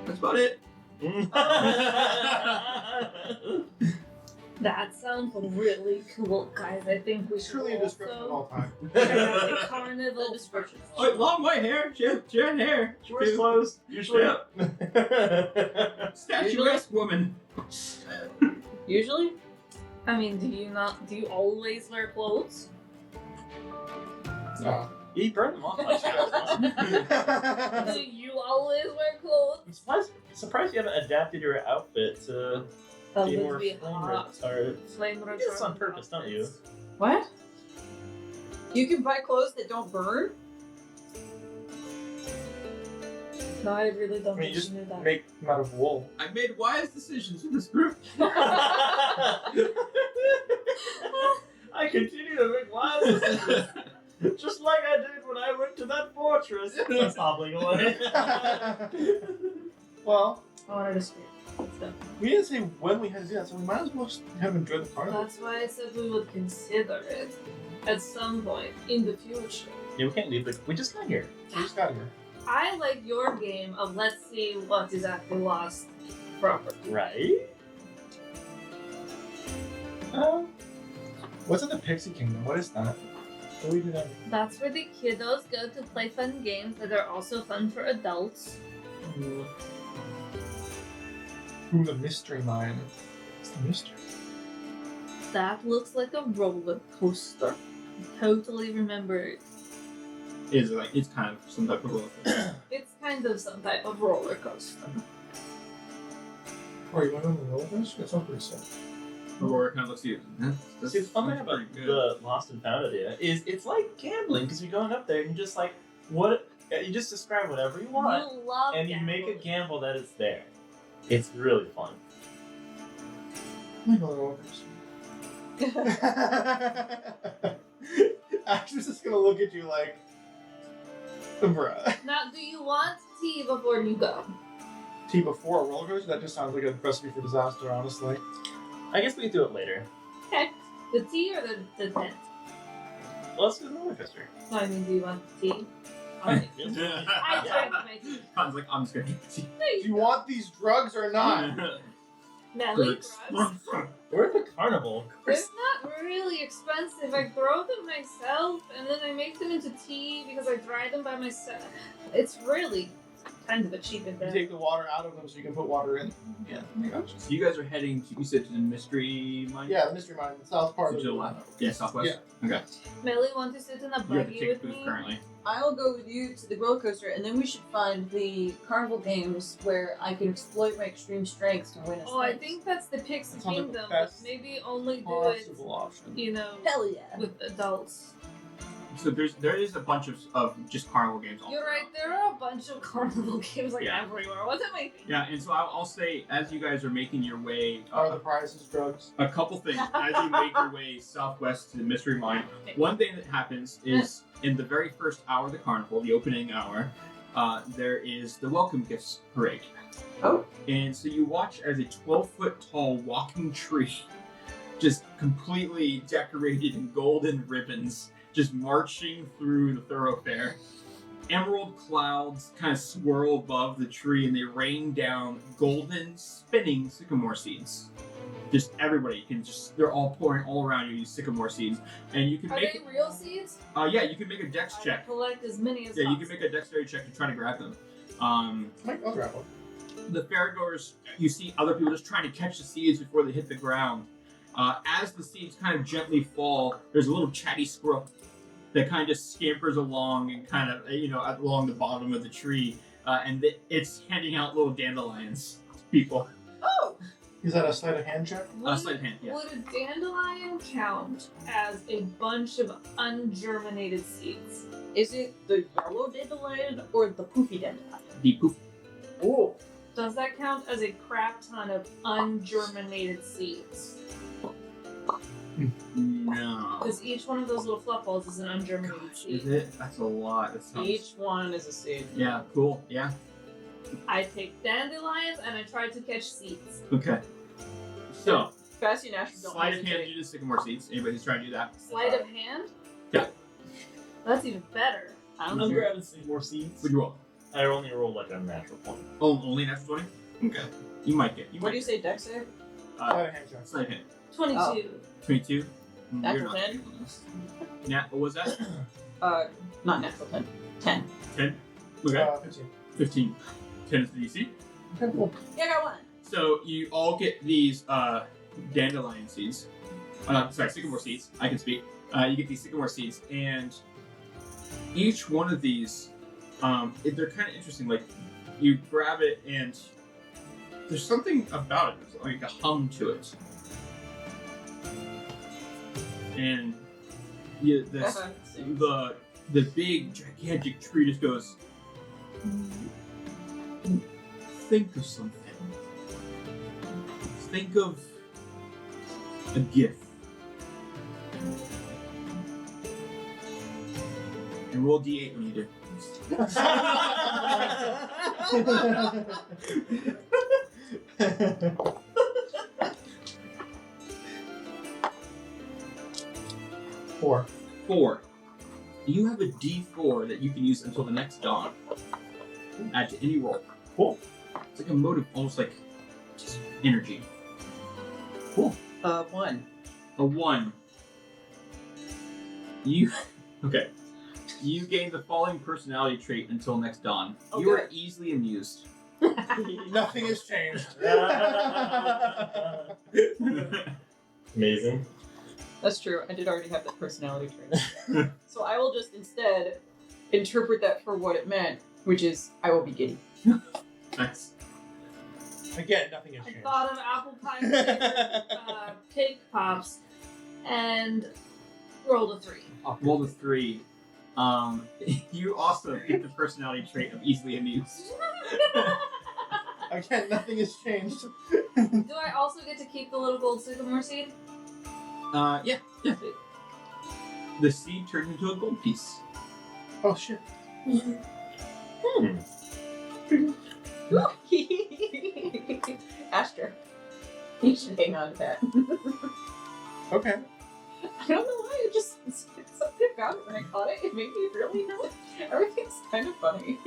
That's about it. That sounds really cool, guys. I think we It's should truly a description of also all time. check out the carnival description. Oh, long white hair. She had hair. She wears clothes, usually. Yep. Statuesque woman. Usually? I mean, do you always wear clothes? No. He burned them off like Do you always wear clothes? I'm surprised you haven't adapted your outfit to That be would more be flame hot. retardant. You do this on purpose, don't you? What? You can buy clothes that don't burn? No, I really don't I mean, think you just you knew that. make them out of wool. I made wise decisions with this group. I continue to make wise decisions. Just like I did when I went to that fortress. That's hobbling away. Well, I wanted to scream. Let's go. we didn't say when we had to do that, so we might as well just have enjoyed the carnival. That's why I said we would consider it at some point in the future. Yeah, we can't leave. We just got here. We just got here. I like your game of let's see what is actually lost property. Right? What's in the Pixie Kingdom? What is that? What do we do that? That's where the kiddos go to play fun games that are also fun for adults. Ooh, the mystery mine. What's the mystery? That looks like a roller coaster. Totally remember it. It's kind of some type of roller coaster. It's kind of some type of roller coaster. Or you went on the roller coaster? That sounds pretty sick. Aurora kind of looks at you. See, the fun thing about the Lost and Found idea is it's like gambling because you're going up there and you're just like, you just describe whatever you want You love and you make a gambling. gamble that it's there. It's really fun. I'm gonna go on the roller coaster. Ash was just gonna look at you like, bruh. Now, do you want tea before you go? Tea before a roller coaster? That just sounds like a recipe for disaster, honestly. I guess we can do it later. Okay. The tea or the tent? Well, let's do the roller coaster. No, I mean, do you want tea? I drank my tea. Con's like, I'm just gonna get the Do you want these drugs or not? Melly drugs. We're at the carnival. They're not really expensive. I grow them myself, and then I make them into tea because I dry them by myself. It's really kind of a cheap You investment. take the water out of them so you can put water in. Yeah, I gotcha. So you guys are heading to, you said, to the mystery mine? Yeah, the mystery mine, the south part To of the the left. Yeah, southwest. Okay. Melly, want to sit in a You have to buggy take with booth me? currently. I'll go with you to the roller coaster, and then we should find the carnival games where I can exploit my extreme strengths to win. Oh, I think that's the Pixie That sounds like the Kingdom, but best maybe only do it, possible option. you know, Hell yeah! with adults. So there is a bunch of just carnival games all You're right, around. there are a bunch of carnival games like Yeah. everywhere. What am I thinking? Yeah, and so I'll say, as you guys are making your way, Are the prizes drugs? a couple things as you make your way southwest to the mystery mine. One thing that happens is in the very first hour of the carnival, the opening hour, there is the welcome gifts parade. Oh. And so you watch as a 12-foot tall walking tree, just completely decorated in golden ribbons, just marching through the thoroughfare. Emerald clouds kind of swirl above the tree and they rain down golden spinning sycamore seeds. Just everybody they're all pouring all around you, these sycamore seeds. And you can Are make they real seeds? yeah, you can make a dex I check. collect as many as Yeah, you possible. can make a dexterity check to try to grab them. Mike, I'll grab one. The fairgoers, you see other people just trying to catch the seeds before they hit the ground. As the seeds kind of gently fall, there's a little chatty squirrel that kind of just scampers along and kind of, along the bottom of the tree. And it's handing out little dandelions to people. Oh! Is that a sleight of hand check? Sleight of hand, yeah. Would a dandelion count as a bunch of ungerminated seeds? Is it the yellow dandelion or the poofy dandelion? The poof. Oh. Does that count as a crap ton of ungerminated seeds? No. Because each one of those little fluff balls is an ungerminated seed. Is it? That's a lot. That sounds... Each one is a seed. Yeah, cool. Yeah. I take dandelions and I try to catch seeds. Okay. So, Fasty and Asher don't sleight of hand, hesitate. you do sycamore seeds. Anybody who's trying to do that? Sleight of hand? Yeah. That's even better. I I'm don't care. grabbing some more seeds. Would you roll? I only roll like a natural one. Oh, only an extra 20? Okay. You might get. What do you say, Dex save? Sleight of hand check. Sleight of hand. 22. 22? Natural 10? What was that? Not natural 10. 10. 10? Okay. 15. 15. 10 is the DC. Okay, cool. Yeah, I got one. So you all get these dandelion seeds. Sorry, sycamore seeds. I can speak. You get these sycamore seeds, and each one of these, they're kind of interesting. Like, you grab it, and there's something about it. There's like a hum to it. And the big gigantic tree just goes, think of something. Think of a gift. And roll D8 when you do. Four. 4. You have a D4 that you can use until the next dawn. Add to any roll. Cool. It's like a mode of almost like just energy. Cool. 1. A 1. You okay. You gain the following personality trait until next dawn. Oh, You are good. easily amused. Nothing has changed. Amazing. That's true. I did already have that personality trait. So I will just instead interpret that for what it meant, which is I will be giddy. Nice. Again, nothing has I changed. thought of apple pie flavored cake pops and rolled a 3. Roll the 3. You also get the personality trait of easily amused. Again, nothing has changed. Do I also get to keep the little gold sycamore seed? Yeah. The seed turns into a gold piece. Oh shit. Astra. You should hang on to that. Okay. I don't know why, it just something about it when I caught it. It made me really everything's kind of funny.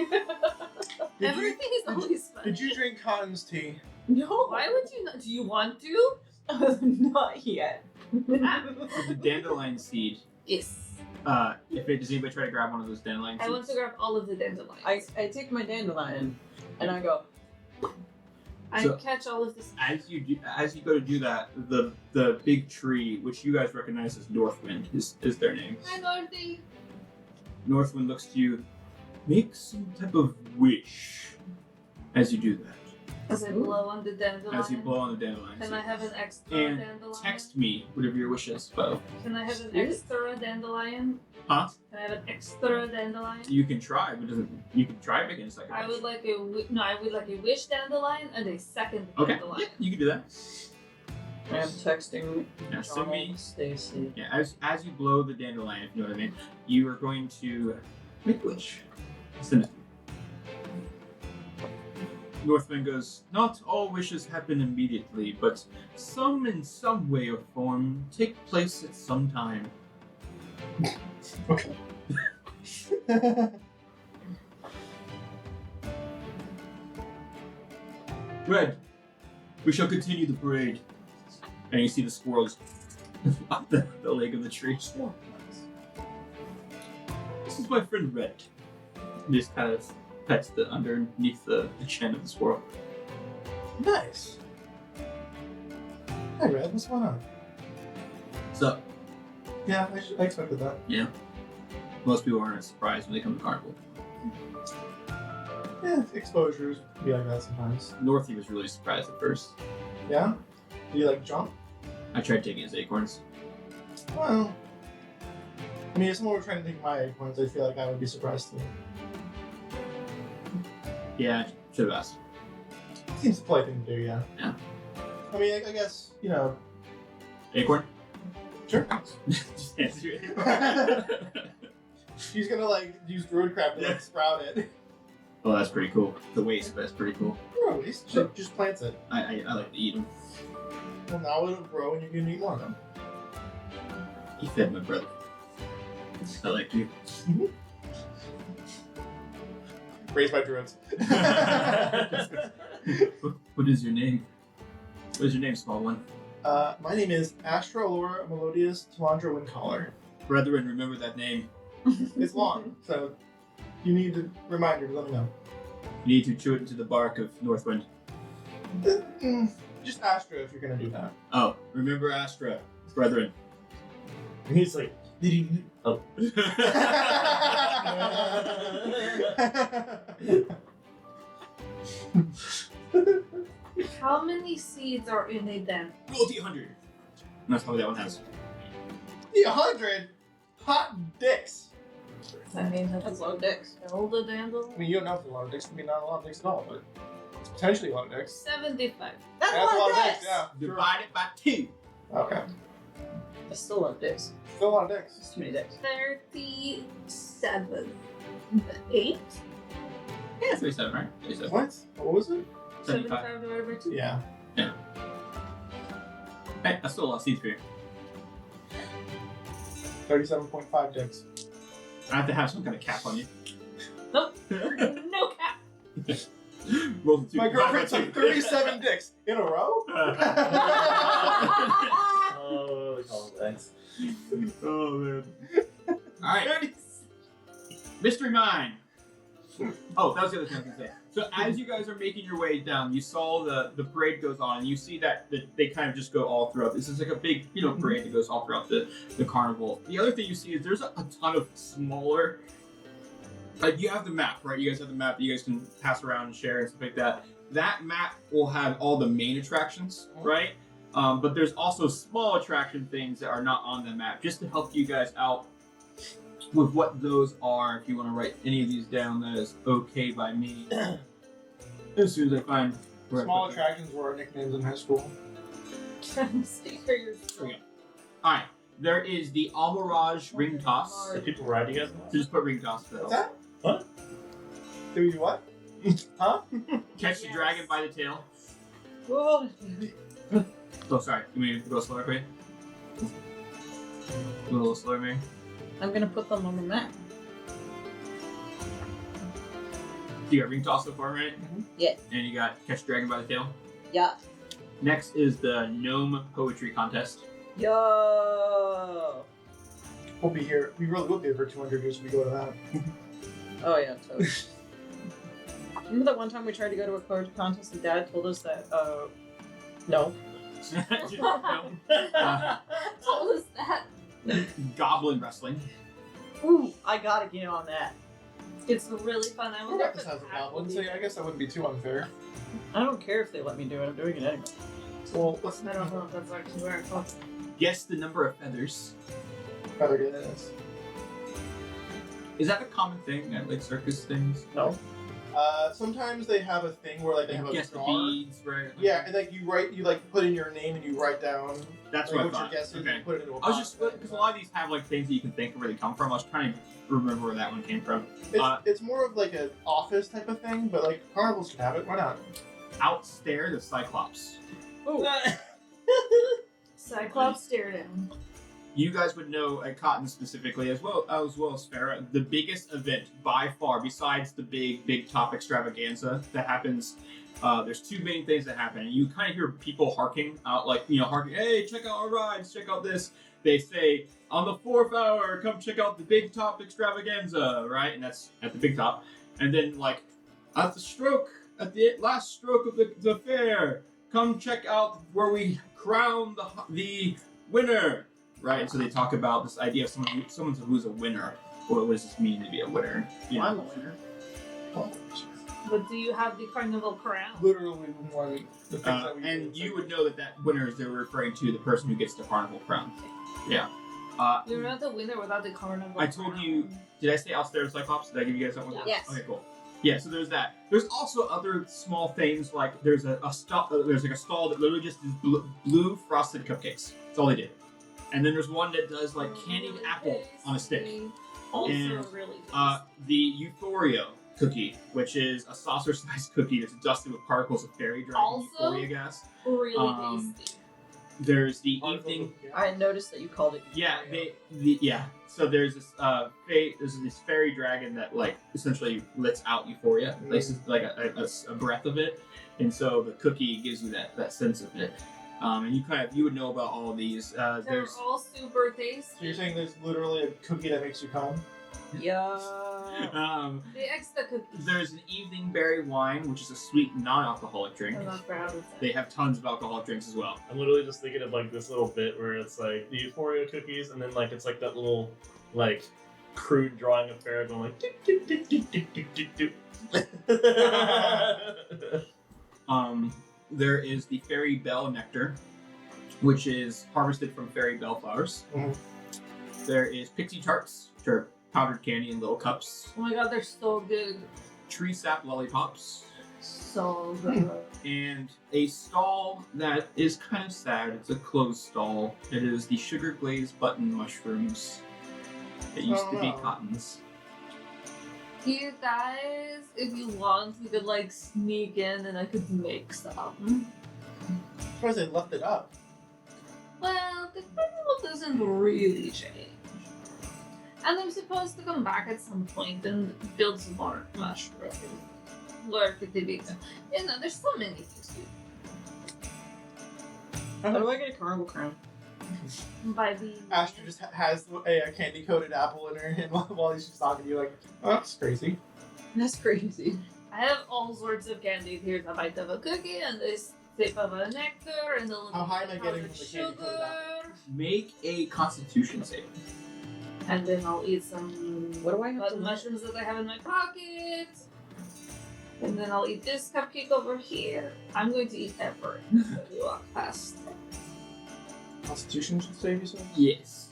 Everything is always fun. Did you drink Cotton's tea? No, Why would you not? Do you want to? not yet. With the dandelion seed, Yes. does anybody try to grab one of those dandelion seeds? I want to grab all of the dandelions. I take my dandelion and I go, I So- catch all of this. As you go to do that, the big tree, which you guys recognize as Northwind, is their name. Hi, Dorothy. Northwind looks to you, make some type of wish as you do that. As I blow on the dandelion. As you blow on the dandelion Can seed. I have an extra And dandelion? text me whatever your wish is, Bo. Can I have an extra dandelion? Huh? Can I have an extra dandelion? You can try, but you can try making a second I wish. would like I would like a wish dandelion and a second Okay, dandelion. yeah, you can do that. I am texting Yeah, send me. Stacy. Yeah, as you blow the dandelion, if you know what I mean, you are going to make a wish. Send it. Northwind goes, not all wishes happen immediately, but some in some way or form take place at some time. Okay. Red, we shall continue the parade. And you see the squirrels up the leg of the tree. This is my friend Red. He just kind of pets underneath the chin of the squirrel. Nice. Hi, Red. What's going on? So, Yeah, I expected that. yeah. Most people aren't surprised when they come to Carnival. Yeah, exposures be like that sometimes. Northy was really surprised at first. Yeah? Do you like jump? I tried taking his acorns. Well, I mean, if someone were trying to take my acorns, I feel like I would be surprised too. Yeah, should have asked. Seems the polite thing to do, yeah. Yeah. I mean, I guess, you know. Acorn? Sure. Just answer it. She's gonna like use druid crap to like sprout it. Well, that's pretty cool. The waste, but that's pretty cool. No, at least she just plants it. I like to eat them. Well, now it'll grow and you can eat more of them. He fed my brother. I like you. Raised by druids. What is your name? What is your name, small one? My name is Astra Allura Melodious Talandra Windcaller. Brethren, remember that name. It's long, so you need a reminder to let me know. You need to chew it into the bark of Northwind. Just Astra if you're gonna do that. Oh, remember Astra, brethren. And he's like, oh. How many seeds are in a den? Roll D100. That's how that one has. 100 hot dicks. I mean, That's a lot of dicks. All the dandelion. I mean, you don't know if it's a lot of dicks. It could be not a lot of dicks at all, but it's potentially a lot of dicks. 75. That's Yeah, a lot of dicks! Yeah. Sure. Divide it by 2. Okay. That's still a lot of dicks. Still a lot of dicks. It's too many dicks. 37. 8? Yeah, 37, right? 37. What was it? 75. divided by 2. Yeah. Hey, that's still a lot of seeds for you. 37.5 dicks. I have to have some kind of cap on you. Nope. No cap. Roll the 2. My girlfriend took 37 dicks in a row? Oh, we call it thanks. Oh, man. Alright. Mystery Mine. Oh, that was the other thing I was going to say. So as you guys are making your way down, you saw the parade goes on, and you see that they kind of just go all throughout. This is like a big, parade that goes all throughout the carnival. The other thing you see is there's a ton of smaller, like you have the map, right? You guys have the map that you guys can pass around and share and stuff like that. That map will have all the main attractions, right? But there's also small attraction things that are not on the map, just to help you guys out with what those are. If you want to write any of these down, that is okay by me. As soon as I find where Small I put them. attractions were our nicknames in high school. Speak for yourself. There we go. Alright, there is the Almirage ring toss. Do people ride you guys? So just put ring toss to What's that. that? What? Do you what? Huh? Catch the dragon by the tail. Oh, Oh, sorry. You mean to go slower for you? Go a little slower, Mary. I'm gonna put them on the map. You got ring toss so far, right? Yeah. And you got catch the dragon by the tail. Yeah. Next is the gnome poetry contest. Yo! We'll be here. We really will be here for 200 years if we go to that. Oh yeah, totally. Remember that one time we tried to go to a poetry contest and Dad told us that, no. Told us that. Goblin wrestling. Ooh, I gotta get on that. It's really fun. I Who was got this as a goblin? So yeah, I guess that wouldn't be too unfair. I don't care if they let me do it, I'm doing it anyway. Well, let's I don't know if that's actually where it comes. Guess the number of feathers. better get this. Is that a common thing at like circus things? No. Sometimes they have a thing where like they have a Guess the jar. beads, right? Yeah, and like you put in your name and you write down That's like, what I what thought. your guess is. Okay. And you put it into a I was box. just because a lot of these have like things that you can think of where they come from. I was trying to remember where that one came from. It's more of like an office type of thing, but like carnivals could have it. Why not? Outstare the Cyclops. Ooh. Cyclops stared at him. You guys would know at Cotton specifically, as well as Faerun, the biggest event by far, besides the big top extravaganza that happens. There's two main things that happen, and you kind of hear people harking out, like harking. Hey, check out our rides! Check out this. They say on the 4th hour, come check out the big top extravaganza, right? And that's at the big top. And then like at the last stroke of the fair, come check out where we crown the winner. Right, and so they talk about this idea of someone who's a winner. What does this mean to be a winner? I'm a winner. But do you have the carnival crown? Literally one. The things that we And do, you like- would know that winner is they're referring to the person who gets the carnival crown. Yeah. You're not the winner without the carnival I told you. Did I say Alstera Cyclops? Did I give you guys that one? Yeah. Yes. Okay, cool. Yeah, so there's that. There's also other small things like there's a stall. There's like a stall that literally just is blue frosted cupcakes. That's all they did. And then there's one that does like candied Really apple on a stick. tasty. Also And, really tasty. The Euphoria cookie, which is a saucer-sized cookie that's dusted with particles of fairy dragon Also- euphoria gas. Really tasty. There's the Articles evening. of- I noticed that you called it. Yeah, Euphoria. So there's this there's this fairy dragon that like essentially lets out euphoria, like a breath of it, and so the cookie gives you that sense of it. And you would know about all of these. They're There's all super So you're tasty. saying there's literally a cookie that makes you come? Yeah. The extra cookies. there's an evening berry wine, which is a sweet non-alcoholic drink. I'm not proud of that. They have tons of alcoholic drinks as well. I'm literally just thinking of like this little bit where it's like the Euphoria cookies, and then like it's like that little like crude drawing of Faerun going like doot, doot, doot, doot, doot, doot, doot, doot. There is the fairy bell nectar, which is harvested from fairy bell flowers. Mhm. There is pixie tarts, which are powdered candy in little cups. Oh my god, they're so good. Tree sap lollipops, So good. and a stall that is kind of sad. It's a closed stall. It is the sugar glazed button mushrooms. It used to be Oh. cottons. You guys, if you want, we could like sneak in and I could make some. Suppose they left it up. Well, the carnival doesn't really change. And I'm supposed to come back at some point and build some more mushrooms. Work at the big time. You know, there's so many things to do. How do I get a carnival crown? By the Astra just has a candy coated apple in her hand while she's talking to you, like, oh, that's crazy. That's crazy. I have all sorts of candy. Here's a bite of a cookie and a sip of a nectar and a little How high am I bit getting of from the candy coated sugar. Make a Constitution save. And then I'll eat some What do I have to button do? mushrooms that I have in my pocket. And then I'll eat this cupcake over here. I'm going to eat everything as we walk past. Constitution should save you some? Yes.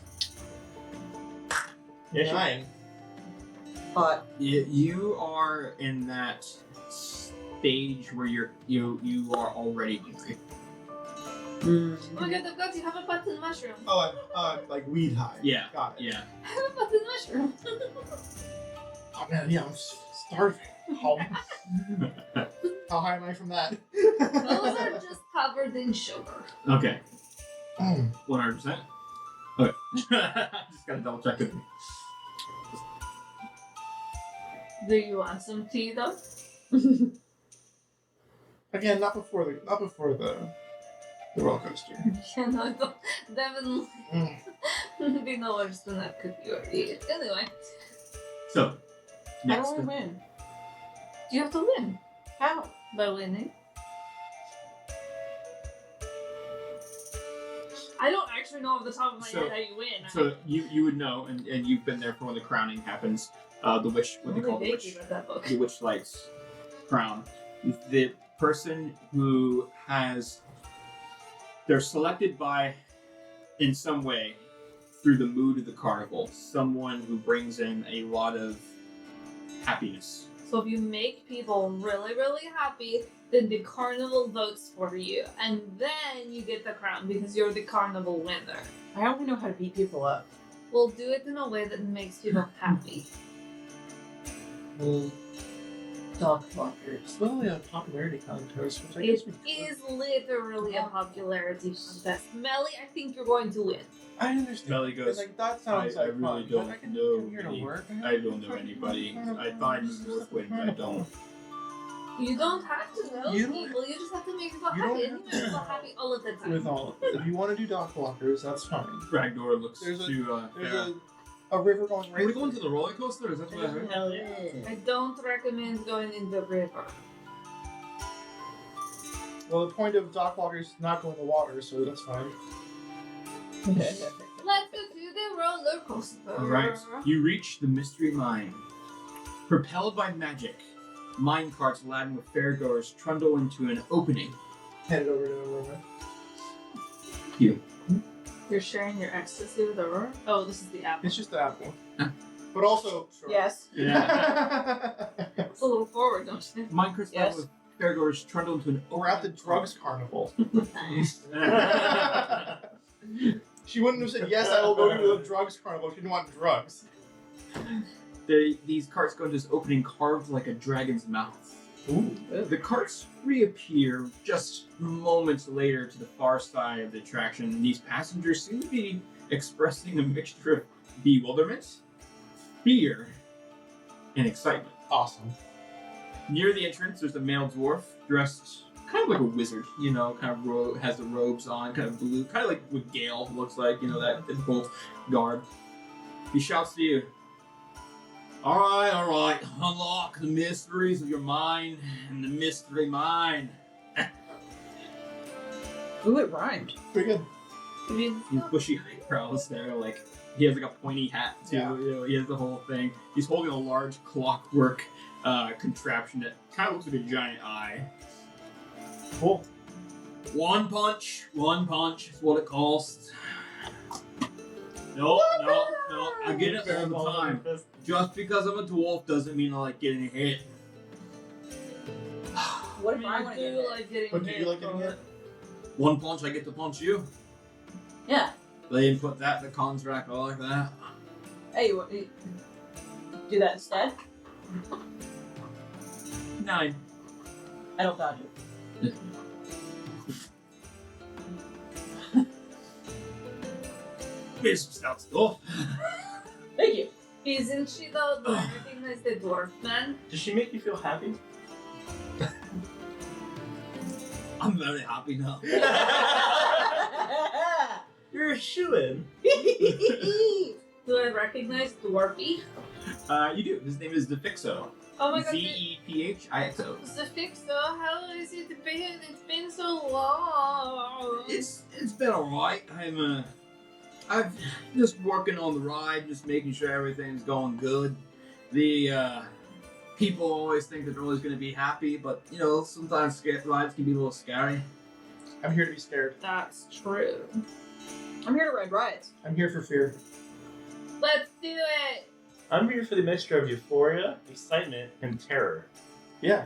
Yeah, 9. But You are in that stage where you are already hungry. Oh my god, I've got to have a button mushroom. Oh, like weed high. Yeah. Got it. Yeah. I have a button mushroom. Oh man, yeah, I'm starving. How high am I from that? Those are just covered in sugar. Okay. Mm. 100%. Okay. Just gotta double check it. Do you want some tea though? Again, not before the roller coaster. Yeah, no, I don't. Definitely Mm. be no worse than that cookie or eat. Anyway, So, how next. do I win? you have to win. How? By winning. I don't actually know off the top of my So- head how you win. So you would know, and you've been there for when the crowning happens. The witch, what they call the witch, read that book. the Witchlight's crown. The person who has, they're selected by, in some way, through the mood of the carnival. Someone who brings in a lot of happiness. So if you make people really, really happy, then the carnival votes for you, and then you get the crown because you're the carnival winner. I only know how to beat people up. We'll do it in a way that makes people happy. Dog walkers. It's literally a popularity contest, which I It guess we could. is literally a popularity contest. Melly, I think you're going to win. I understand. Melly goes, Like that sounds I like really fun, don't but I can know come here to any- work. I don't know anybody. I thought you would win, but I don't. You don't have to know You don't- people, you just have to make people you happy. don't And you make people happy all of the time. With all, if you want to do dock walkers, that's fine. Ragnar looks There's a- to There's Farah. a river going right. Are we going to the roller coaster? Is that what I heard? Hell yeah. I don't recommend going in the river. Well, the point of dock walkers is not going to the water, so that's fine. Let's go to the roller coaster. Alright, you reach the mystery mine. Propelled by magic, mine carts laden with fairgoers trundle into an opening. Hand it over to Aurora. You're sharing your ecstasy with Aurora? Oh, this is the apple. It's just the apple. But also... Yes. Yeah. It's a little forward, don't you think? Mine carts Yes. laden with fairgoers trundle into an We're opening. at the drugs carnival. Nice. She wouldn't have said, yes, I will go to the drugs carnival if she didn't want drugs. These carts go into this opening carved like a dragon's mouth. Ooh. The carts reappear just moments later to the far side of the attraction, and these passengers seem to be expressing a mixture of bewilderment, fear, and excitement. Awesome. Near the entrance, there's a male dwarf dressed kind of like a wizard, you know, kind of has the robes on, kind of blue, kind of like what Gale looks like, you know, that typical garb. He shouts to you, all right, unlock the mysteries of your mind and the mystery mind. Ooh, it rhymed. Pretty good. His bushy eyebrows there, like, he has like a pointy hat too, Yeah. you know, he has the whole thing. He's holding a large clockwork contraption that kind of looks like a giant eye. Cool. One punch is what it costs. No, I get it all the time. Just because I'm a dwarf doesn't mean I like getting hit. What if I want to do get it? like getting But do you hit like getting from hit? it. One punch, I get to punch you. Yeah. They didn't put that in the contract. I like that. Hey, you do that instead? 9. I don't dodge it. Here's some stout stuff. Thank you. Isn't she though? Do you recognize the dwarf man? Does she make you feel happy? I'm very happy now. You're a shoo-in. Do I recognize Dwarfy? You do. His name is Defixo. Oh my god, Zepphixo. Zephyxo, how is it been? It's been so long. It's been alright. I've just working on the ride, just making sure everything's going good. The people always think that they're always going to be happy, but you know sometimes rides can be a little scary. I'm here to be scared. That's true. I'm here to ride rides. I'm here for fear. Let's do it. I'm here for the mixture of euphoria, excitement, and terror. Yeah.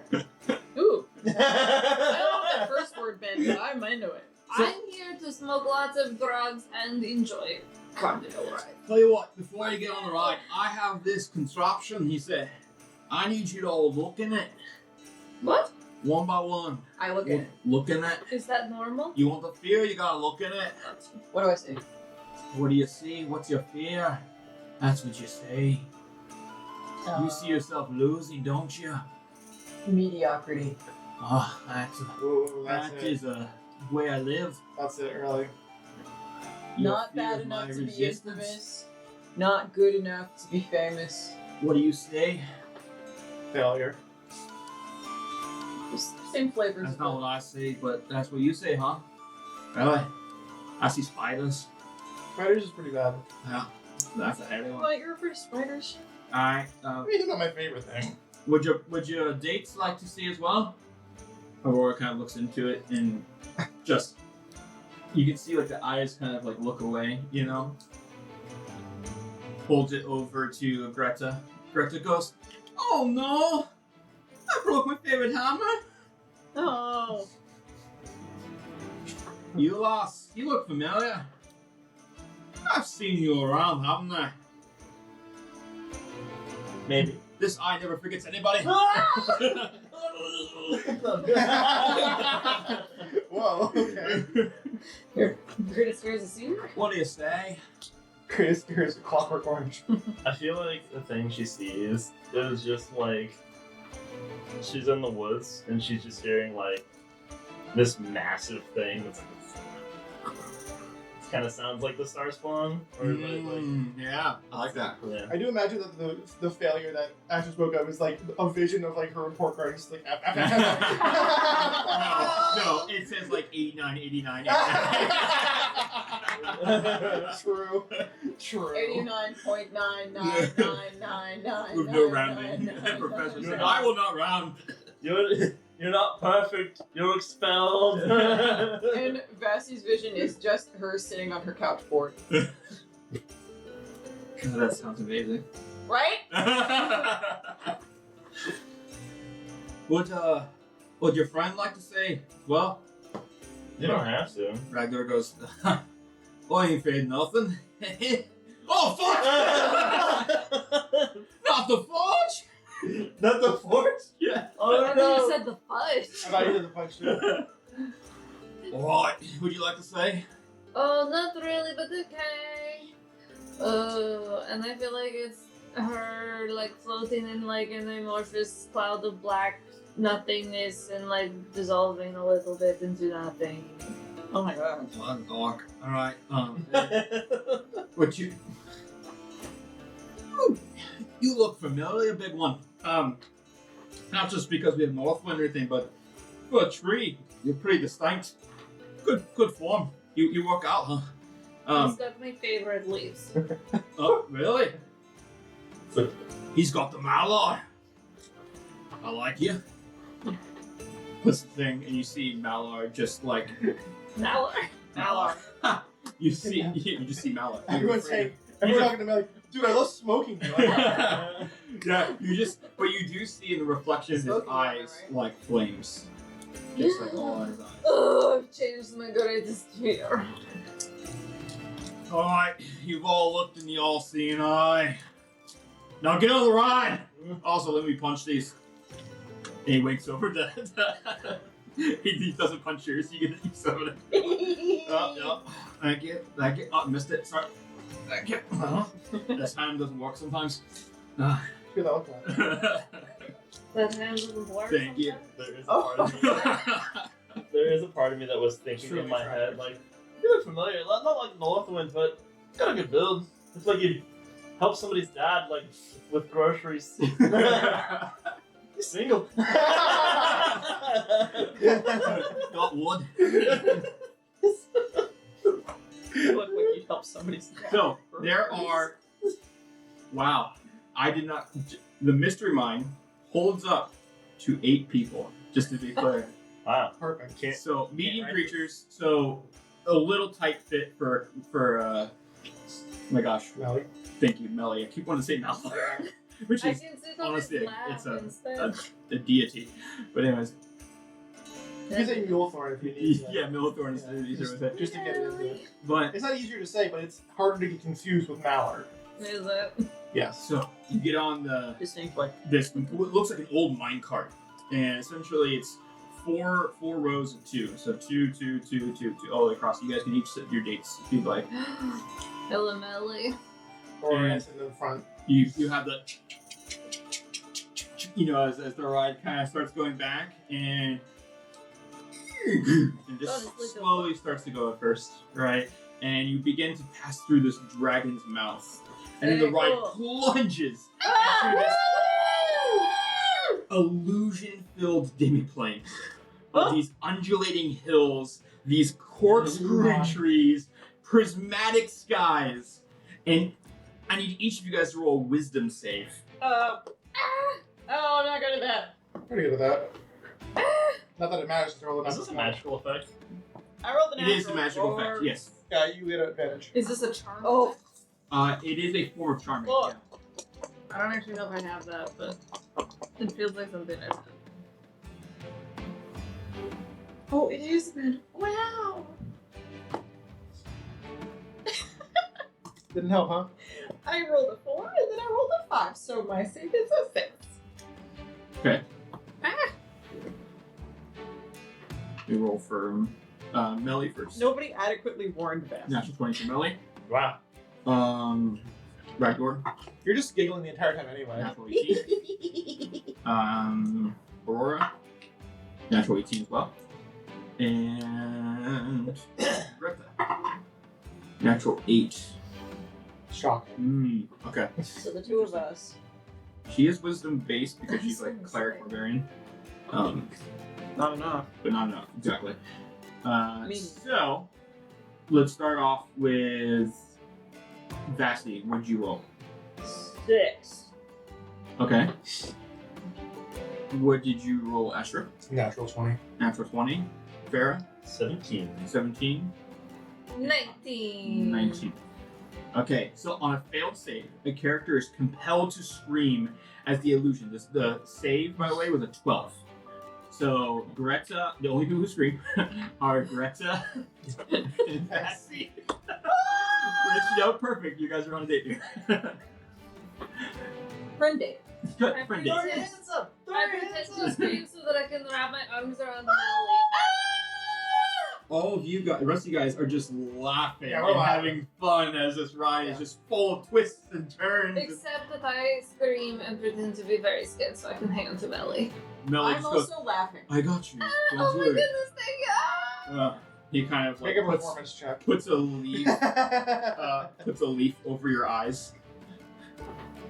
Ooh. I don't know what that first word meant, but I'm into it. I'm here to smoke lots of drugs and enjoy carnival ride. Tell you what, before you get on the ride, I have this contraption. He said, I need you to all look in it. What? One by one. I look at it. Look in it. Is that normal? You want the fear, you gotta look in it. What do I say? What do you see? What's your fear? That's what you say. You see yourself losing, don't you? Mediocrity. Oh, Ooh, that's that it. is a way I live. That's it, really. Your Not fear bad is my enough to be resistance. infamous. Not good enough to be famous. What do you say? Failure. Same flavors. That's not what I say, but that's what you say, huh? Really? I see spiders. Spiders is pretty bad. Yeah, that's a heavy one. What, you're afraid of spiders? Alright, It's not my favorite thing. would your dates like to see as well? Aurora kind of looks into it and just, you can see like the eyes kind of like look away, you know? Holds it over to Greta. Greta goes, oh no! I broke my favorite hammer! Oh. You lost. You look familiar. I've seen you around, haven't I? Maybe. This eye never forgets anybody. Whoa, okay. Your greatest fear is a secret? What do you say? Greatest fear is Clockwork Orange. I feel like the thing she sees is just like she's in the woods and she's just hearing like this massive thing that's kind of sounds like the Star Spawn, or Yeah, I like that. yeah. I do imagine that the failure that Asher spoke of is like a vision of like her report card. Just like, No, it says like 89, 89, 89. True. 89.99999. With no rounding. Professor said, I will not round. You're not perfect. You're expelled. And Vassie's vision is just her sitting on her couch board. That sounds amazing. Right? Would your friend like to say? Well, You don't have to. Ragnar goes, I ain't afraid of nothing. Oh, fuck! Not the fudge! Not the force? Yeah. Oh I thought no. you said the fudge. I thought you did the punch too. What would you like to say? Oh, not really, but okay. And I feel like it's her like floating in like an amorphous cloud of black nothingness and like dissolving a little bit into nothing. Oh my god. One dark. Alright, what you look familiar, big one. Not just because we have Northwind or anything, but for a tree, you're pretty distinct. Good form. You work out, huh? He's got my favorite leaves. Oh, really? He's got the Malar. I like you. Puts the thing, and you see Malar just like Malar. you just see Malar. Everyone's talking to me like, dude, I love smoking. Dude. Yeah, but you do see in the reflection of his Smoking eyes armor, right? like flames, just like all in his eyes. Oh, I've changed my greatest fear. All right, you've all looked in the all-seeing eye. Now get on the ride. Also, let me punch these. And he winks over to. He doesn't punch yours. You get use of it. Oh, thank you. Oh, missed it. Sorry. Thank you. This hand doesn't work sometimes. Good luck, man. That hand doesn't work. Thank you. There is a part of me. There is a part of me that was thinking Truly in my tried. head, like, you look familiar. Not like Northwind, but you got a good build. It's like you help somebody's dad, like, with groceries. You're single. Got wood. You look like you'd help somebody. So there are. Wow, I did not. The mystery mine holds up to 8 people. Just to be clear. Wow. Perfect. So medium write creatures. So a little tight fit for. Oh my gosh, Melly. thank you, Melly. I keep wanting to say Melly, which I is can sit on honestly, his lap it's instead. a deity. But anyways, You can say Mulethorn if you need to. yeah, Milithorn is easier with it. Just to get into it. But It's not easier to say, but it's harder to get confused with Mallard. Is it? Yes. so you get on the Distinctly. this what looks like an old mine cart, and essentially it's four rows of 2. So 2, 2, 2, 2, 2 all the way across. You guys can each set your dates if you'd like. Hello, Melly. Or And- as in the front. You have the as the ride kind of starts going back and just slowly starts to go at first, right? And you begin to pass through this dragon's mouth, and then the Very ride cool. plunges into this illusion-filled demiplane with these undulating hills, these corkscrew trees, prismatic skies, and I need each of you guys to roll a wisdom save. Oh, I'm not good at that. Pretty good at that. Not that it matters to roll the Is this a magical effect? I rolled the It natural. is a magical Or- effect, yes. Yeah, you get an advantage. Is this a charm? Oh. It is a form of charming. Look. Yeah. I don't actually know if I have that, but it feels like something I have. Oh, it is man. Wow. Didn't help, huh? I rolled a 4 and then I rolled a 5, so my save is a 6. Okay. Ah. We roll for Melly first. Nobody adequately warned Beth. Natural 20 for Melly. Wow. Ragdor. You're just giggling the entire time anyway. Natural 18. Aurora. Natural 18 as well. And Greta. Natural 8. Shocking. Okay. So the two of us. She is wisdom based because she's like cleric barbarian. Not enough. But not enough, exactly. mean- So let's start off with Vasty. What did you roll? 6. Okay. What did you roll, Astra? Natural 20. Natural 20. Farah? 17. 17. 19. 19. Okay, so on a failed save, a character is compelled to scream as the illusion. The save, by the way, was a 12. So Greta, the only people who scream are Greta and Vasty. Which, no, perfect. You guys are on a date here. Friend date. Good, I friend pretend- date. I pretend to scream so that I can wrap my arms around Melly. All of you guys, the rest of you guys are just laughing Yeah, we're and laughing. having fun as this ride is just full of twists and turns. Except that I scream and pretend to be very scared so I can hang on to Melly. Melly I'm just goes, also laughing. I got you. Don't Oh my worry. goodness, thank you! He kind of Make like a performance check. puts a leaf over your eyes.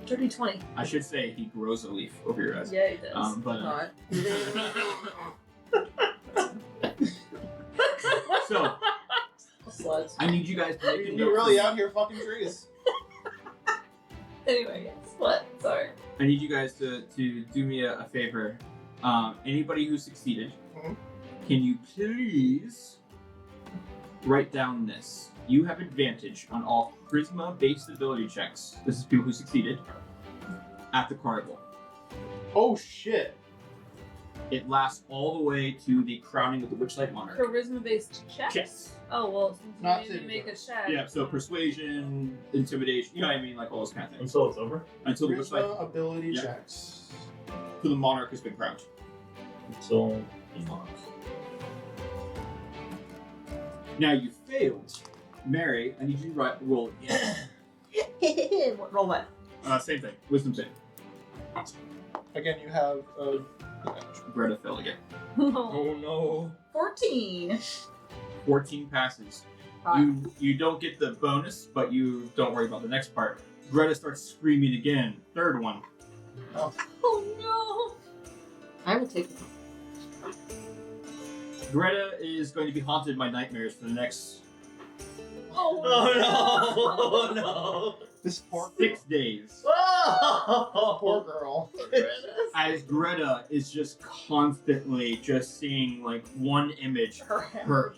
Dirty 20. I should say he grows a leaf over your eyes. Yeah, it does. But Not. so Sluts. I need you guys to make a note. You're really out here fucking trees. Anyway, yes. What? Sorry. I need you guys to do me a favor. Anybody who succeeded, Mhm. can you please write down this? You have advantage on all charisma-based ability checks. This is people who succeeded at the carnival. Oh shit. It lasts all the way to the crowning of the Witchlight Monarch. Charisma-based checks? Checks. Oh, well, since Not you made me make a check. Yeah, so persuasion, intimidation, you know what I mean, like all those kind of things. Until it's over. Until the Witchlight, Charisma ability Yeah. checks. till the Monarch has been crowned. Until he knocks. Now you failed. Mary, I need you to roll again. Roll what? Same thing. Wisdom save. Again, you have Greta failed again. Oh no. 14. 14 passes. You don't get the bonus, but you don't worry about the next part. Greta starts screaming again. Third one. Oh no. I will take it. Greta is going to be haunted by nightmares for the next Oh no. No. this poor 6 days. poor girl. As Greta is just constantly just seeing like one image, her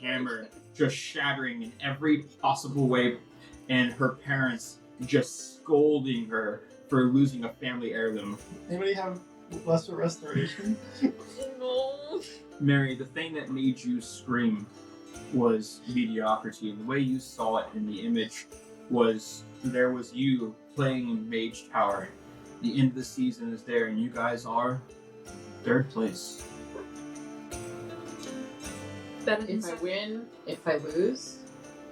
hammer just shattering in every possible way, and her parents just scolding her for losing a family heirloom. Anybody have lesser restoration? No. Mary, the thing that made you scream was mediocrity, and the way you saw it in the image was there was you playing in Mage Tower. The end of the season is there, and you guys are third place. Better than If I win, if I lose,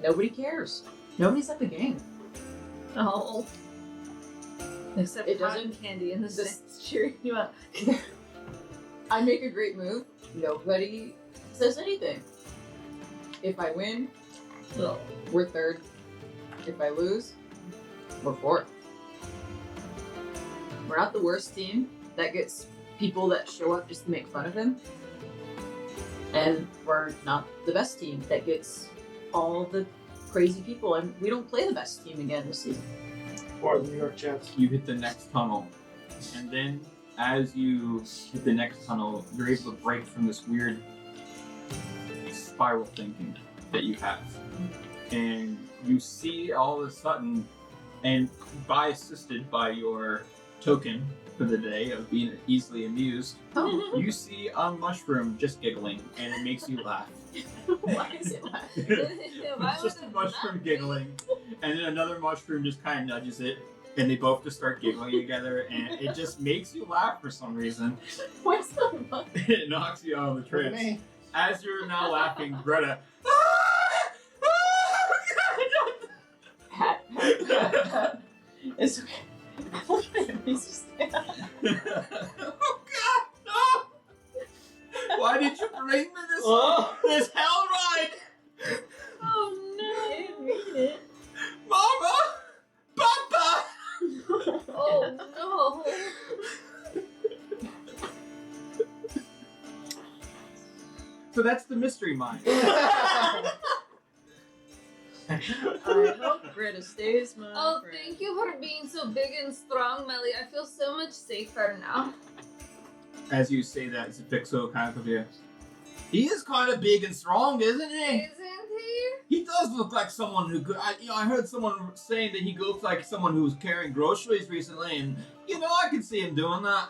nobody cares. Nobody's at the game. Oh. Except It cotton doesn't- candy and the this- Saints cheering you up. I make a great move. Nobody says anything. If I win, Oh. we're third. If I lose, we're fourth. We're not the worst team that gets people that show up just to make fun of him. And we're not the best team that gets all the crazy people. And we don't play the best team again this season. Or the New York Jets. You hit the next tunnel, and then as you hit the next tunnel, you're able to break from this weird spiral thinking that you have. And you see all of a sudden, and assisted by your token for the day of being easily amused, you see a mushroom just giggling, and it makes you laugh. Why is it laughing? Why It's just a would it mushroom not? giggling, and then another mushroom just kind of nudges it, and they both just start giggling together, and it just makes you laugh for some reason. What's the fuck? It knocks you out of the Look at trance. me. As you're now laughing, Greta. Pat, pat, pat, pat. It's okay. He's just Oh God, no! Why did you bring me this Oh. this hell ride, Oh no! I didn't read it. Mama, Papa? Oh no! So that's the mystery mine. I hope Greta stays my Oh, friend. thank you for being so big and strong, Melly. I feel so much safer now. As you say that, Zipixo kind of appears. He is kind of big and strong, isn't he? Isn't he? He does look like someone who could. I heard someone saying that he looks like someone who was carrying groceries recently, and I can see him doing that.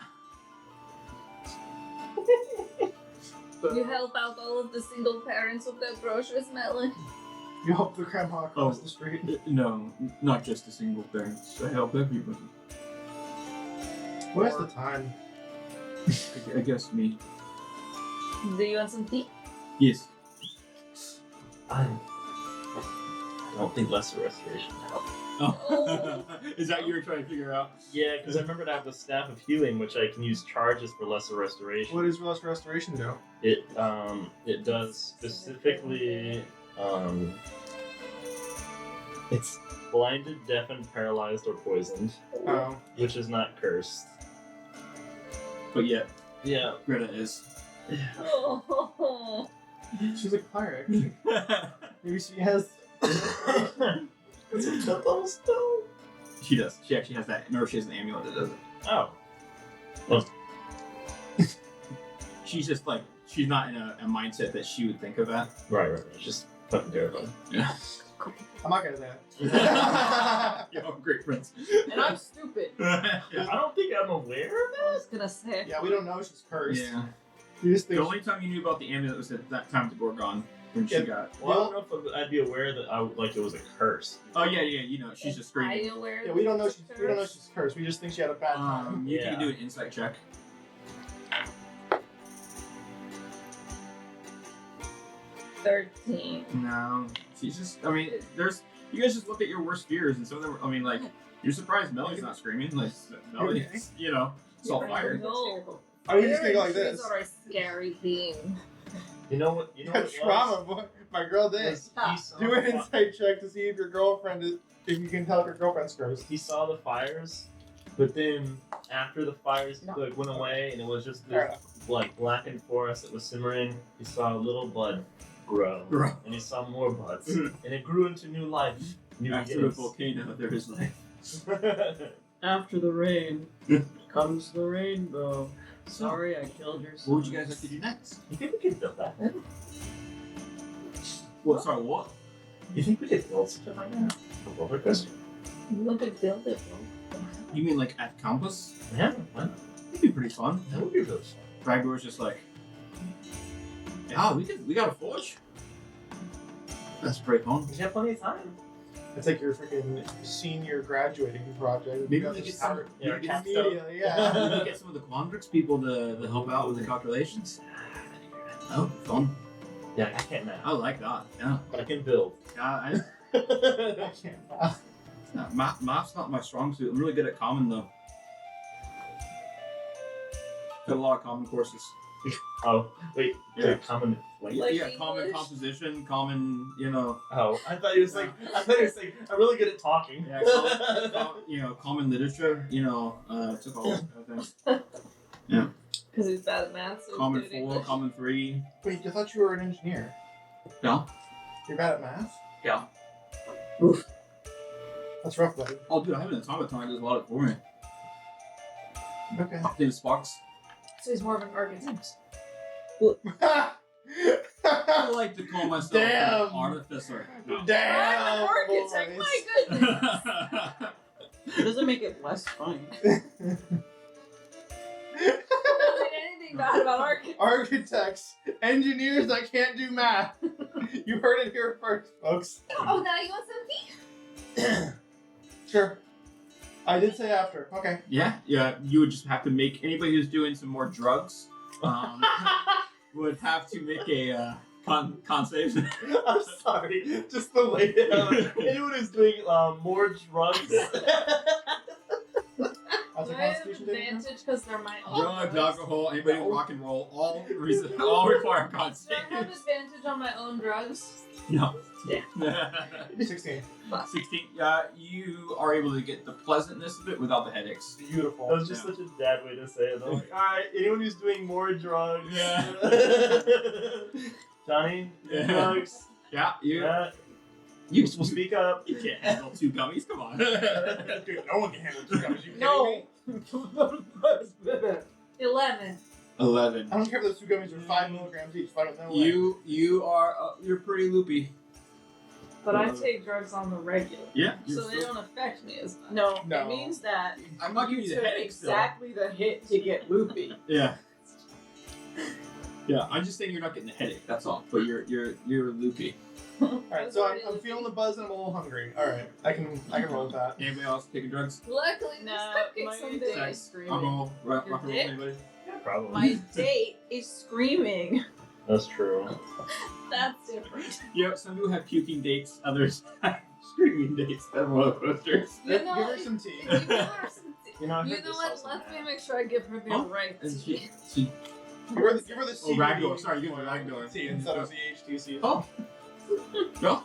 You help out all of the single parents with their groceries, Melly. You help the grandma across the street. No, not just the single parents. I help everybody. Where's the time? I guess me. Do you want some tea? Yes. I don't think lesser restoration helps. Oh. Is that what you were trying to figure out? Yeah, because I remembered I have the Staff of Healing, which I can use charges for lesser restoration. What does lesser restoration do? It does specifically it's blinded, deafened, paralyzed, or poisoned, Oh. which is not cursed. But yet, Yeah. Greta is. Oh. She's a cleric. Maybe she has. She does. She actually has that. Remember, she has an amulet that does it. Oh. She's just like, she's not in a mindset that she would think of that. Right. It's just fucking terrifying. Yeah. I'm not gonna say that. Yo, great prince. And I'm stupid. I don't think I'm aware of I was gonna say. Yeah, we don't know she's cursed. Yeah. You just think The only time you knew about the amulet was at that time to Gorgon when she Yeah. got. Well, I don't know if I'd be aware that it was a curse. Oh yeah, she's just screaming. Aware Yeah, we don't know she's cursed. We just think she had a bad time. You Yeah. can do an insight check. 13. No, she's just. I mean, you guys just look at your worst fears, and some of them. I mean, like, you're surprised Melly's not screaming. Like, Melly's, it's all fire. No. Are you just gonna go like Fairy trees this? are a scary thing. You know what? You know what it Trauma, boy. My girl did. was? He saw Do the an fi- insight check to see if your girlfriend is, if you can tell if your girlfriend's cursed. He saw the fires, but then after the fires like went away and it was just Fair this enough. like blackened forest that was simmering, he saw a little bud grow, Grow. and he saw more buds, and it grew into new life, new After the volcano, there is life. beginnings. After the rain comes the rainbow. Sorry, I killed your son. What would you guys like to do next? You think we could build that? Then? What? Sorry, what? You think we could build something like that? Over question. Look at build it, bro. You mean like at campus? Yeah, why not? That'd be pretty fun. That would be really fun. Ragor's just like, yeah, we got a forge. That's pretty fun. We have plenty of time. It's like your freaking senior graduating project. Maybe You we guys get just some. start Yeah, Maybe cast immediately, we yeah. get some of the Quandrix people to help out with the calculations. Oh, fun. Yeah, I can't I now, like that. Yeah. but I can build. Yeah. I can't. Math's not my strong suit. I'm really good at common though. Got a lot of common courses. Oh, wait, Yeah. common Like yeah, common English? composition, common, Oh, I thought he was like, I'm really good at talking. yeah, common literature, took all those kind of things. Because he's bad at math. So Common he's good at 4, English. common 3. Wait, I thought you were an engineer. Yeah. You're bad at math? Yeah. That's rough, buddy. Oh, dude, I have an automaton that does a lot of it for me. Okay. Name is Sparks. So he's more of an architect. I like to call myself Damn. an artificer. No. Damn! I'm an architect, boys. my goodness. It doesn't make it less funny. Doesn't anything bad about architects. Architects, engineers that can't do math. You heard it here first, folks. Oh, now you want some tea? Sure. I did say after. Okay. Yeah, you would just have to make anybody who's doing some more drugs would have to make a con save. I'm sorry, just the way anyone who's doing more drugs. That's a Do I have constitution saving advantage because they're my own Drugs, drugs? alcohol, anybody with rock and roll, all require con Do save. I have advantage on my own drugs? No. Yeah. throw? 16. 16. You are able to get the pleasantness of it without the headaches. Beautiful. That was just such a dad way to say it. I'm like, alright, anyone who's doing more drugs. Yeah. Johnny, Yeah. drugs. Yeah, you. Yeah. You Speak up. You can't handle 2 gummies. Come on. Dude, no one can handle 2 gummies. You kidding No. me? 11. 11. I don't care if those 2 gummies are 5 milligrams each. I don't know. You are you're pretty loopy. But I take drugs on the regular. Yeah. So they don't affect me as much. No, No. it means that I'm not you giving you took the headache still. exactly the hit to get loopy. Yeah. Yeah, I'm just saying you're not getting the headache. That's all. But you're loopy. Alright, so I'm feeling the buzz and I'm a little hungry. Alright, I can roll with that. Anybody else taking drugs? Luckily, No, there's my cupcakes someday. date- Sex, screaming. alcohol, rock and roll, dick? anybody? Yeah, probably. My date is screaming. That's true. That's different. Yeah, some people have puking dates, others have screaming dates at roller coasters. You Give know, her some tea. if you give her some tea. You know, I You heard know this what? also Let me now. make sure I give her the Oh, right And tea. she Give her the Oh, CBD Ragdoll. Sorry, give her Ragdoll. tea instead of the HTC. Oh. Go.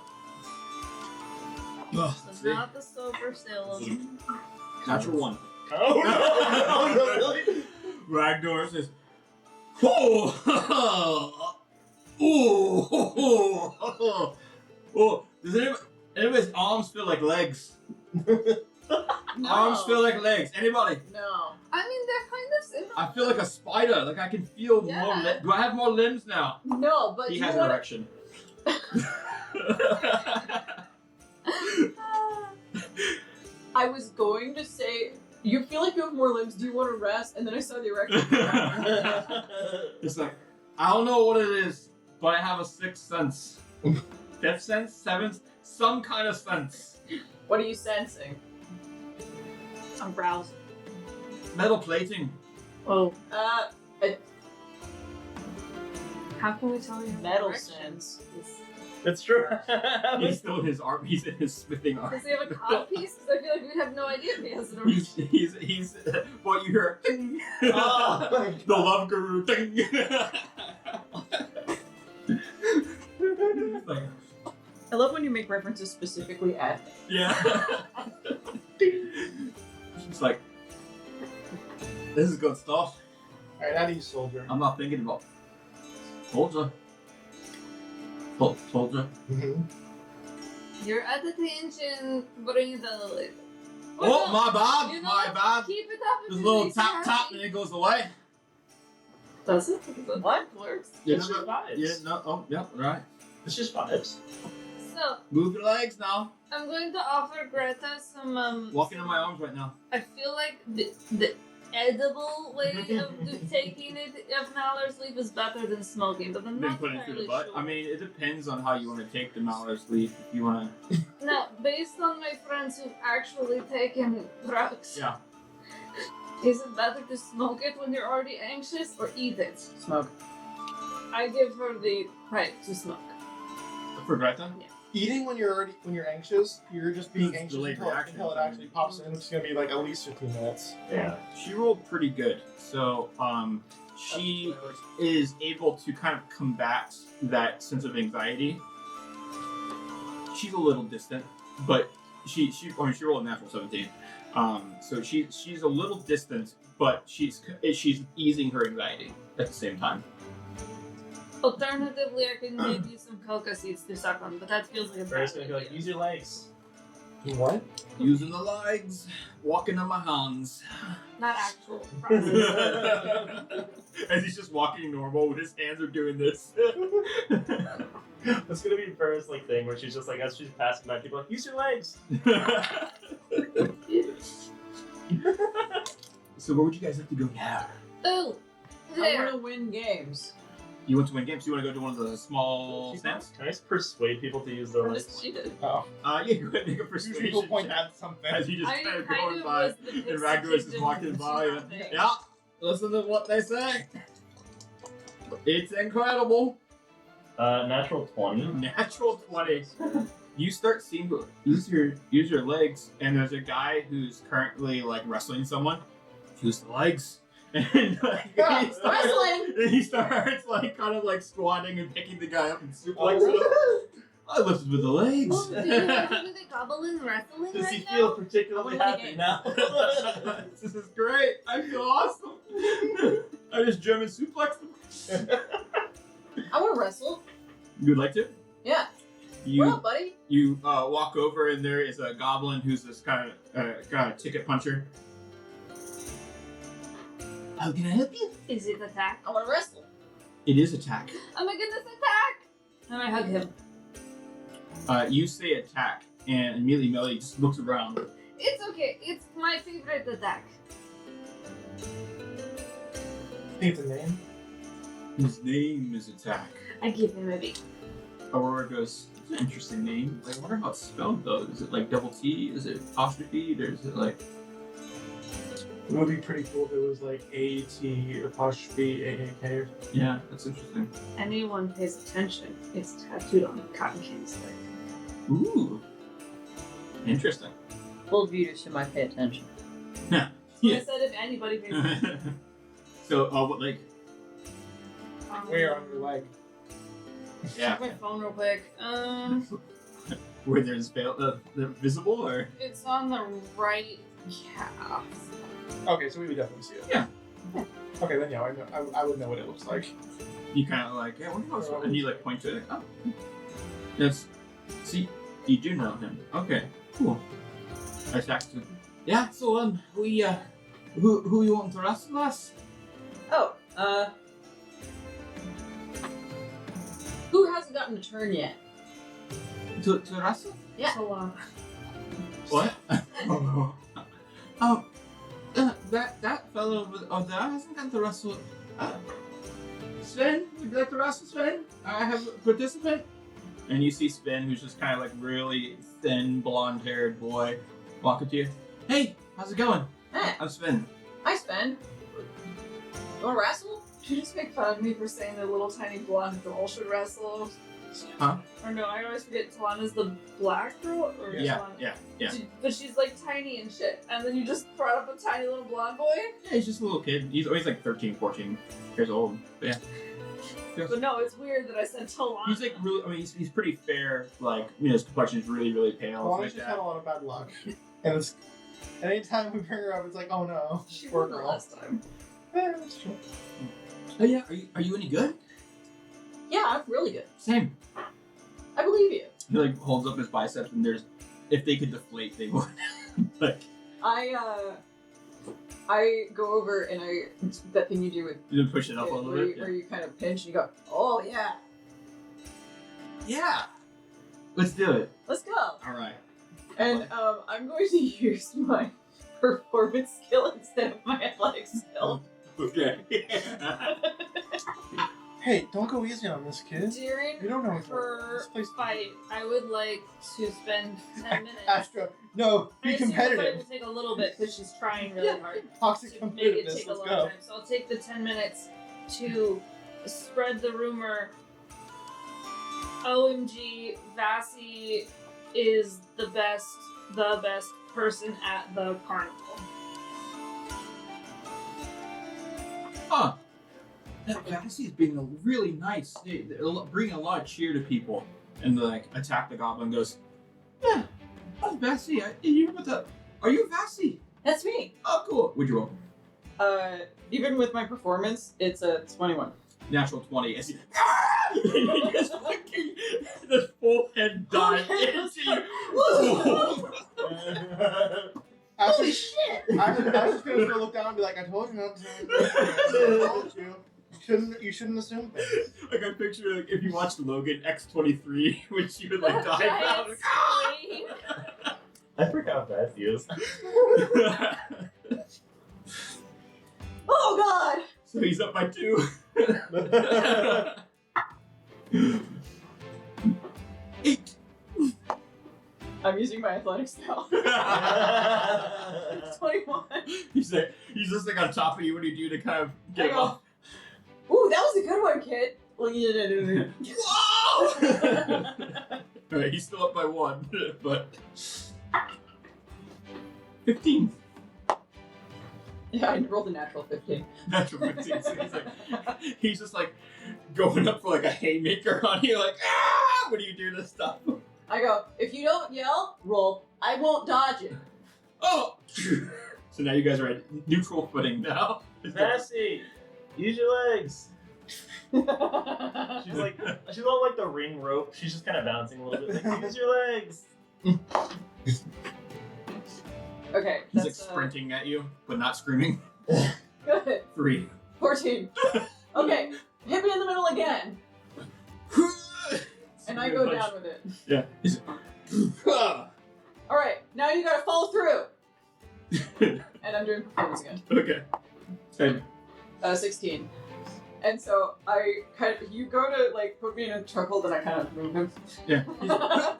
It's not the sober Salem. Natural 1. Oh no! Oh no! Really? Ragdoll says, "Oh, oh, oh, does anybody's arms feel like legs? No. Arms feel like legs. Anybody? No. I mean, they're kind of similar. I feel like a spider. Like I can feel more. Yeah. Do I have more limbs now? No, but He you has know an what? erection. I was going to say, you feel like you have more limbs. Do you want to rest? And then I saw the erection. It's like, I don't know what it is, but I have a 6th sense. 5th sense? 7th? Some kind of sense. What are you sensing? I'm browsing. Metal plating. Oh. How can we tell you? Metal direction? sense. It's true. He's still in his arm. He's in his smithing arm. Does he have a cod piece? Because I feel like we have no idea if he has an erection. He's what you hear. Ding. Oh. The love guru. Ding. It's like, I love when you make references specifically at me. yeah. It's like, this is good stuff. Alright, how do you soldier? I'm not thinking about soldier. Soldier. Mm-hmm. You're at the tension, bring it down a little. Oh, my bad. You know My what? bad. Keep it up. There's a little tap tap and it goes away. Does it? What? Works. It's just vibes. Yeah, no, oh, yeah, right. It's just vibes. So, Move your legs now. I'm going to offer Greta some, Walking on my arms right now. I feel like the edible way of taking it of Mallard's leaf is better than smoking, but I'm Then not put it through the entirely butt. sure. I mean, it depends on how you want to take the Mallard's leaf. If you want to. Now, based on my friends who've actually taken drugs, Yeah. is it better to smoke it when you're already anxious or eat it? Smoke. I give her the right to smoke. For Greta? Eating when you're anxious, you're just being It's anxious delayed until reaction. it actually pops in, which is gonna be like at least 15 minutes. Yeah. She rolled pretty good. So, she is able to kind of combat that sense of anxiety. She's a little distant, but she rolled a natural 17. So she's a little distant, but she's easing her anxiety at the same time. Alternatively, I can give you some coca seeds to suck on, but that feels like a Barry's bad gonna be like, idea. use your legs. What? Using the legs, walking on my hands. Not actual process. As he's just walking normal, his hands are doing this. That's gonna be Barry's like thing where she's just like, as she's passing by, people are like, use your legs. So where would you guys like to go now? Oh, I there. want to win games. You want to win games? You want to go to one of the small stands? Can I just persuade people to use their legs? Persuaded. Oh. Yeah, go ahead and make a Usually persuasion people point check at something. as you just I kind of kind going of by, was the and pixie Ragnar is chick just walking that by. she's And, not there. yeah, listen to what they say. It's incredible. Natural 20. Natural 20. You start seeing use your legs, and there's a guy who's currently like wrestling someone. Use the legs. And like, he starts like kind of like squatting and picking the guy up and suplexing him. I lifted with the legs. Oh, do you want to do the goblin wrestling Does right he now? feel particularly I wanna happy win now? This is great. I feel awesome. I just German suplexed him. I want to wrestle. You would like to? Yeah. You What up, buddy? you walk over and there is a goblin who's this kind of ticket puncher. How can I help you? Is it attack? I want to wrestle. It is attack. Oh my goodness, attack! And I hug him. You say attack, and immediately Melody just looks around. It's okay. It's my favorite attack. Think the name? His name is Attack. I give him a beat. Aurora goes, it's an interesting name. I wonder how it's spelled though. Is it like double T? Is it apostrophe? Or is it like... It would be pretty cool if it was like A-T apostrophe A-A-K. Yeah, that's interesting. Anyone pays attention, it's tattooed on cotton candy leg. Ooh. Interesting. Bold viewers who might pay attention. I said if anybody pays attention. So, what, like... Where on your leg? Yeah. Check my phone real quick. Where there's visible, or? It's on the right calf. Okay, so we would definitely see it. Yeah. Okay, then yeah, I would know what it looks like. You kind of like, yeah, what do you and you like point to it. Oh. That's... See, you do know him. Okay, cool. I text him. Yeah, so, we, who you want to wrestle us? Oh, who hasn't gotten a turn yet? To wrestle? Yeah. So, What? That fellow over there hasn't gotten to wrestle. Sven, would you like to wrestle, Sven? I have a participant. And you see Sven, who's just kind of like really thin, blonde-haired boy, walk up to you. Hey, how's it going? Hey, I'm Sven. Hi, Sven. You want to wrestle? Did you just make fun of me for saying that little tiny blonde girl should wrestle? Huh? Or no, I always forget Talana's the black girl? Or Yeah, Talana? yeah. But she's like tiny and shit. And then you just brought up a tiny little blonde boy? Yeah, he's just a little kid. He's always like 13, 14 years old. But yeah. But no, it's weird that I said Talana. He's like really, I mean, he's pretty fair. Like, you know, his complexion is really, really pale. Alana's Like just had a lot of bad luck. And it's, anytime we bring her up, it's like, oh no. She Poor won the girl. last time. Yeah, that's true. Oh yeah, are you any good? Yeah, I'm really good. Same. I believe you. He like holds up his biceps, and there's, if they could deflate, they would. Like, I go over and that thing you do with you just push it up a little bit. where you kind of pinch and you go, oh yeah, Yeah. Let's do it. let's go. All right. And I'm going to use my performance skill instead of my athletic skill. Okay. Hey, don't go easy on this kid. During We don't know her this place. fight, I would like to spend 10 minutes. Astra, no, I be assume the fight competitive. will take a little bit because she's trying really hard Toxic to make it competitiveness. take a Let's long go. time. So I'll take the 10 minutes to spread the rumor. OMG, Vassie is the best person at the carnival. Huh. That Vassie is being a really nice. They're bringing a lot of cheer to people, and like attack the goblin. Goes, yeah, I'm Vassie. Are you Vassie? That's me. Oh, cool. Would you roll? Even with my performance, it's a 21. Natural 20. As you, you just fucking the full head dive into you. Holy shit! I was just gonna sort of look down and be like, I told you not to. I told you. You shouldn't assume things. Like I picture like if you watched Logan X-23 when she would like dive out. Giant scream. I forgot that feels. Oh god! So he's up by 2. 8. I'm using my athletic skill. 21. He's just like on top of you. What do you do to kind of get I him go, off? ooh, that was a good one, kid. Whoa! Alright, he's still up by 1, but 15. Yeah, I rolled a natural 15. Natural 15. So he's just like going up for like a haymaker on you, like ah! What do you do to stop him? I go, if you don't yell, roll. I won't dodge it. Oh! So now you guys are at neutral footing now. Vassie, use your legs. She's on like the ring rope. She's just kind of bouncing a little bit. Like, use your legs. Okay. He's like That's, sprinting at you, but not screaming. Good. 3. 14. Okay. Hit me in the middle again. And I go down with it. Yeah. Alright, now you gotta follow through. And I'm doing performance again. Okay. And 16. And so I you go to like put me in a chokehold and I kind of move him. yeah. He's like,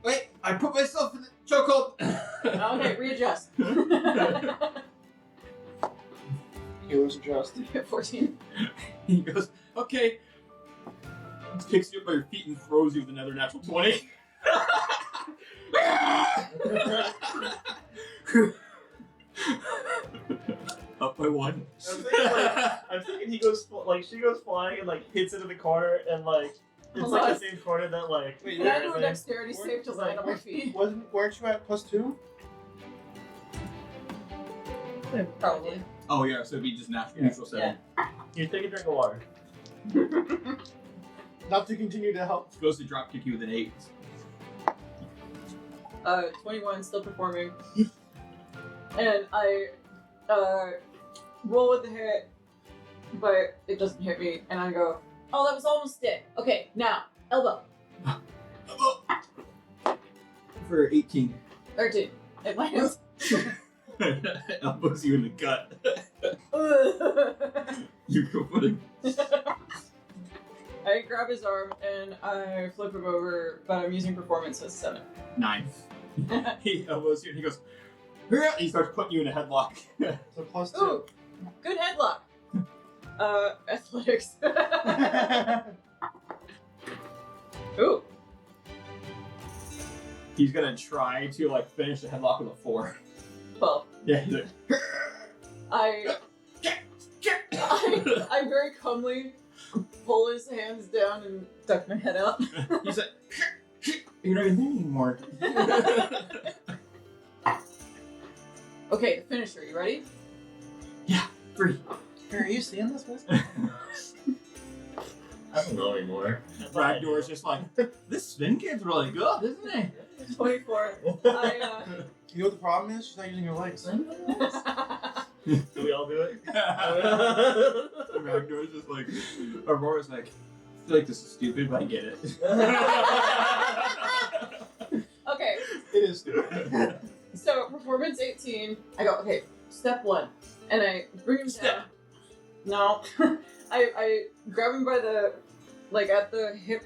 wait, I put myself in the chokehold. Okay, readjust. Healers adjust. 14. He goes, okay. Picks you up by your feet and throws you with another natural 20. Up by 1. I'm thinking he goes she goes flying and like hits into the corner and like it's Hold like on. the same corner that like. Wait, Can I do a everything- dexterity save to land on my feet? Weren't you at +2? Probably. Oh yeah, so it'd be just neutral 7. You take a drink of water. Not to continue to help. Supposed to drop kick you with an 8. 21, still performing. And I roll with the hit, but it doesn't hit me, and I go, oh, that was almost it. Okay, now, elbow. For 18. 13. It lands. Elbows you in the gut. You go footing. I grab his arm and I flip him over, but I'm using performance as 7. 9. He elbows you and he goes, "Hurrah!" He starts putting you in a headlock. So +2. Ooh, good headlock. Athletics. Ooh. He's gonna try to like finish the headlock with a 4. 12. Yeah, he's like, I very calmly pull his hands down and duck my head out. he's like, you're not even there anymore. Okay, the finisher, you ready? 3. Are you seeing this? I don't know anymore. Ragdoor's just like, this spin game's really good, isn't it? 24. You know what the problem is? She's not using her legs. Do we all do it? Ragdoor's just like, Aurora's like, I feel like this is stupid, but I get it. Okay, It is stupid. so performance 18. I go, okay, step 1. And I bring him down. No. I grab him by the, like at the hip,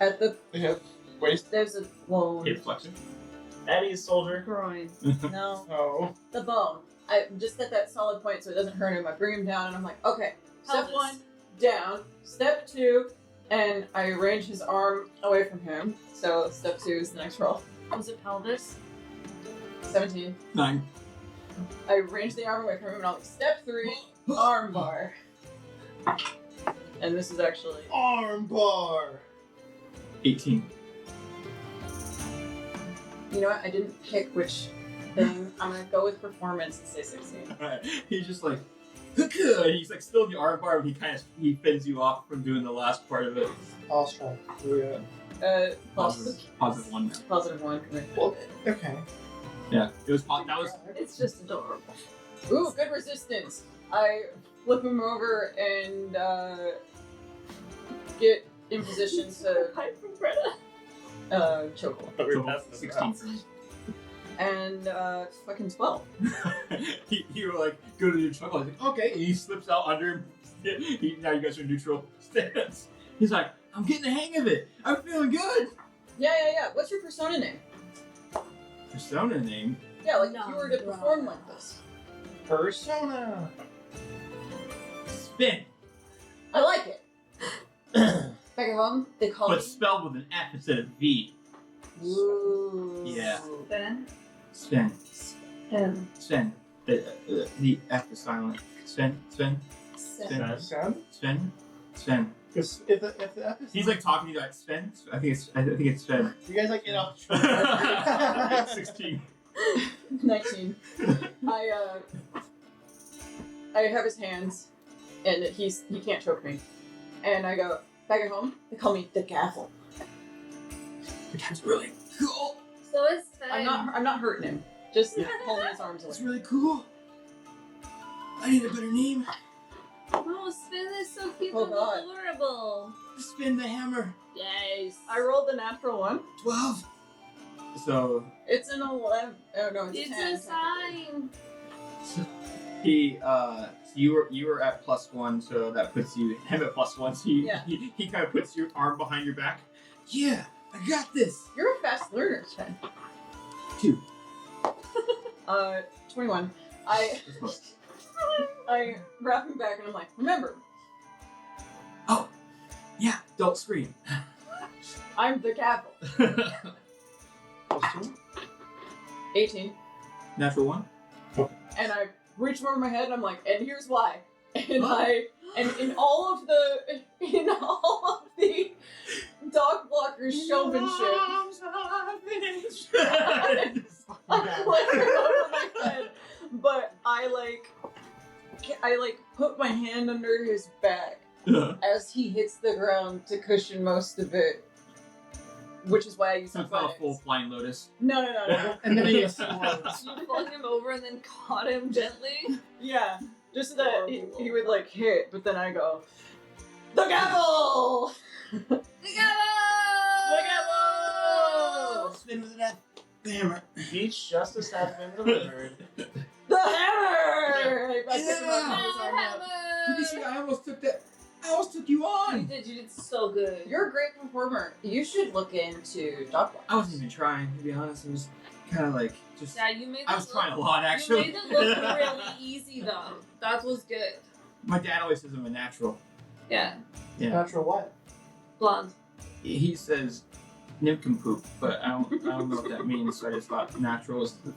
at the, Yeah. Waist. there's a bone. Hip flexor. Eddie's soldier. Groin. No. Oh. The bone. I just at that solid point so it doesn't hurt him. I bring him down and I'm like, okay, step Pelvis. 1, down. Step 2, and I arrange his arm away from him. So step 2 is the next roll. Was it pelvis? 17. 9. I arrange the arm away from him and I'm like, step 3, arm bar. And this is actually Arm bar. 18. You know what? I didn't pick which thing. I'm gonna go with performance and say 16. Alright, he's just like, "Huka," and he's like still in the arm bar, but he fends you off from doing the last part of it. I'll try. Yeah. Positive Positive 1 now. +1. Come here. Well, okay. Yeah, it was that was It's just adorable. Ooh, good resistance. I flip him over and get in position to Pipe from Greta. chokehold. But we were passing this 16. around. And fucking 12. you were like, go to your chuckle. He's like, okay, and he slips out under him. Now you guys are neutral stance. He's like, I'm getting the hang of it. I'm feeling good. Yeah. What's your persona name? Persona name. Yeah, like if you were to perform like this. Persona. Spin, I like it. Back at home, they call but me. spelled with an F instead of V. Ooh. Yeah. Then. Spin. And. Sven. The F is silent. Sven. Sen. Sound? Sven. Because if the F is. He's like talking to you like Sven. I think it's Sven. You guys like, you know. 16. 19. I have his hands, and he can't choke me. And I go back at home. They call me the gavel. That's really cool. So is Sven. I'm not hurting him. Just pulling his arms That's away. really cool. I need a better name. Oh, Sven is so cute Oh, and God. adorable. Spin the hammer. Yes. I rolled the natural 1. 12. So It's an 11. Oh no, it's, It's a 10. a sign. you were at +1, so that puts you him at +1. So he kind of puts your arm behind your back. Yeah, I got this. You're a fast learner, Sven. 2. 21. I wrap him back and I'm like, remember, Oh, yeah. Don't scream. I'm the gavel. Plus 2? 18. Natural 1. And I reach over my head and I'm like, and here's why. And Huh? and in all of the dog blockers showmanship, I like over my head, but I put my hand under his back as he hits the ground to cushion most of it, which is why I use So my it's not a buttons. full flying lotus. No. And then he explodes. You flung him over and then caught him gently. Yeah, just so that he would like hit, but then I go, the gavel! The gavel! Spin with that hammer. Each justice has been delivered. The hammer! I pick him up and Yeah. his arm up. Did you see? I almost took you You on. did so good. You're a great performer. You should look into dog block. I wasn't even trying, to be honest. It was kind of like just. Yeah, you made I it was look- trying a lot, actually. You made it look really easy though. That was good. My dad always says I'm a natural. Yeah. Yeah. Natural what? Blonde. He says nincompoop, but I don't know what that means. So I just thought natural is the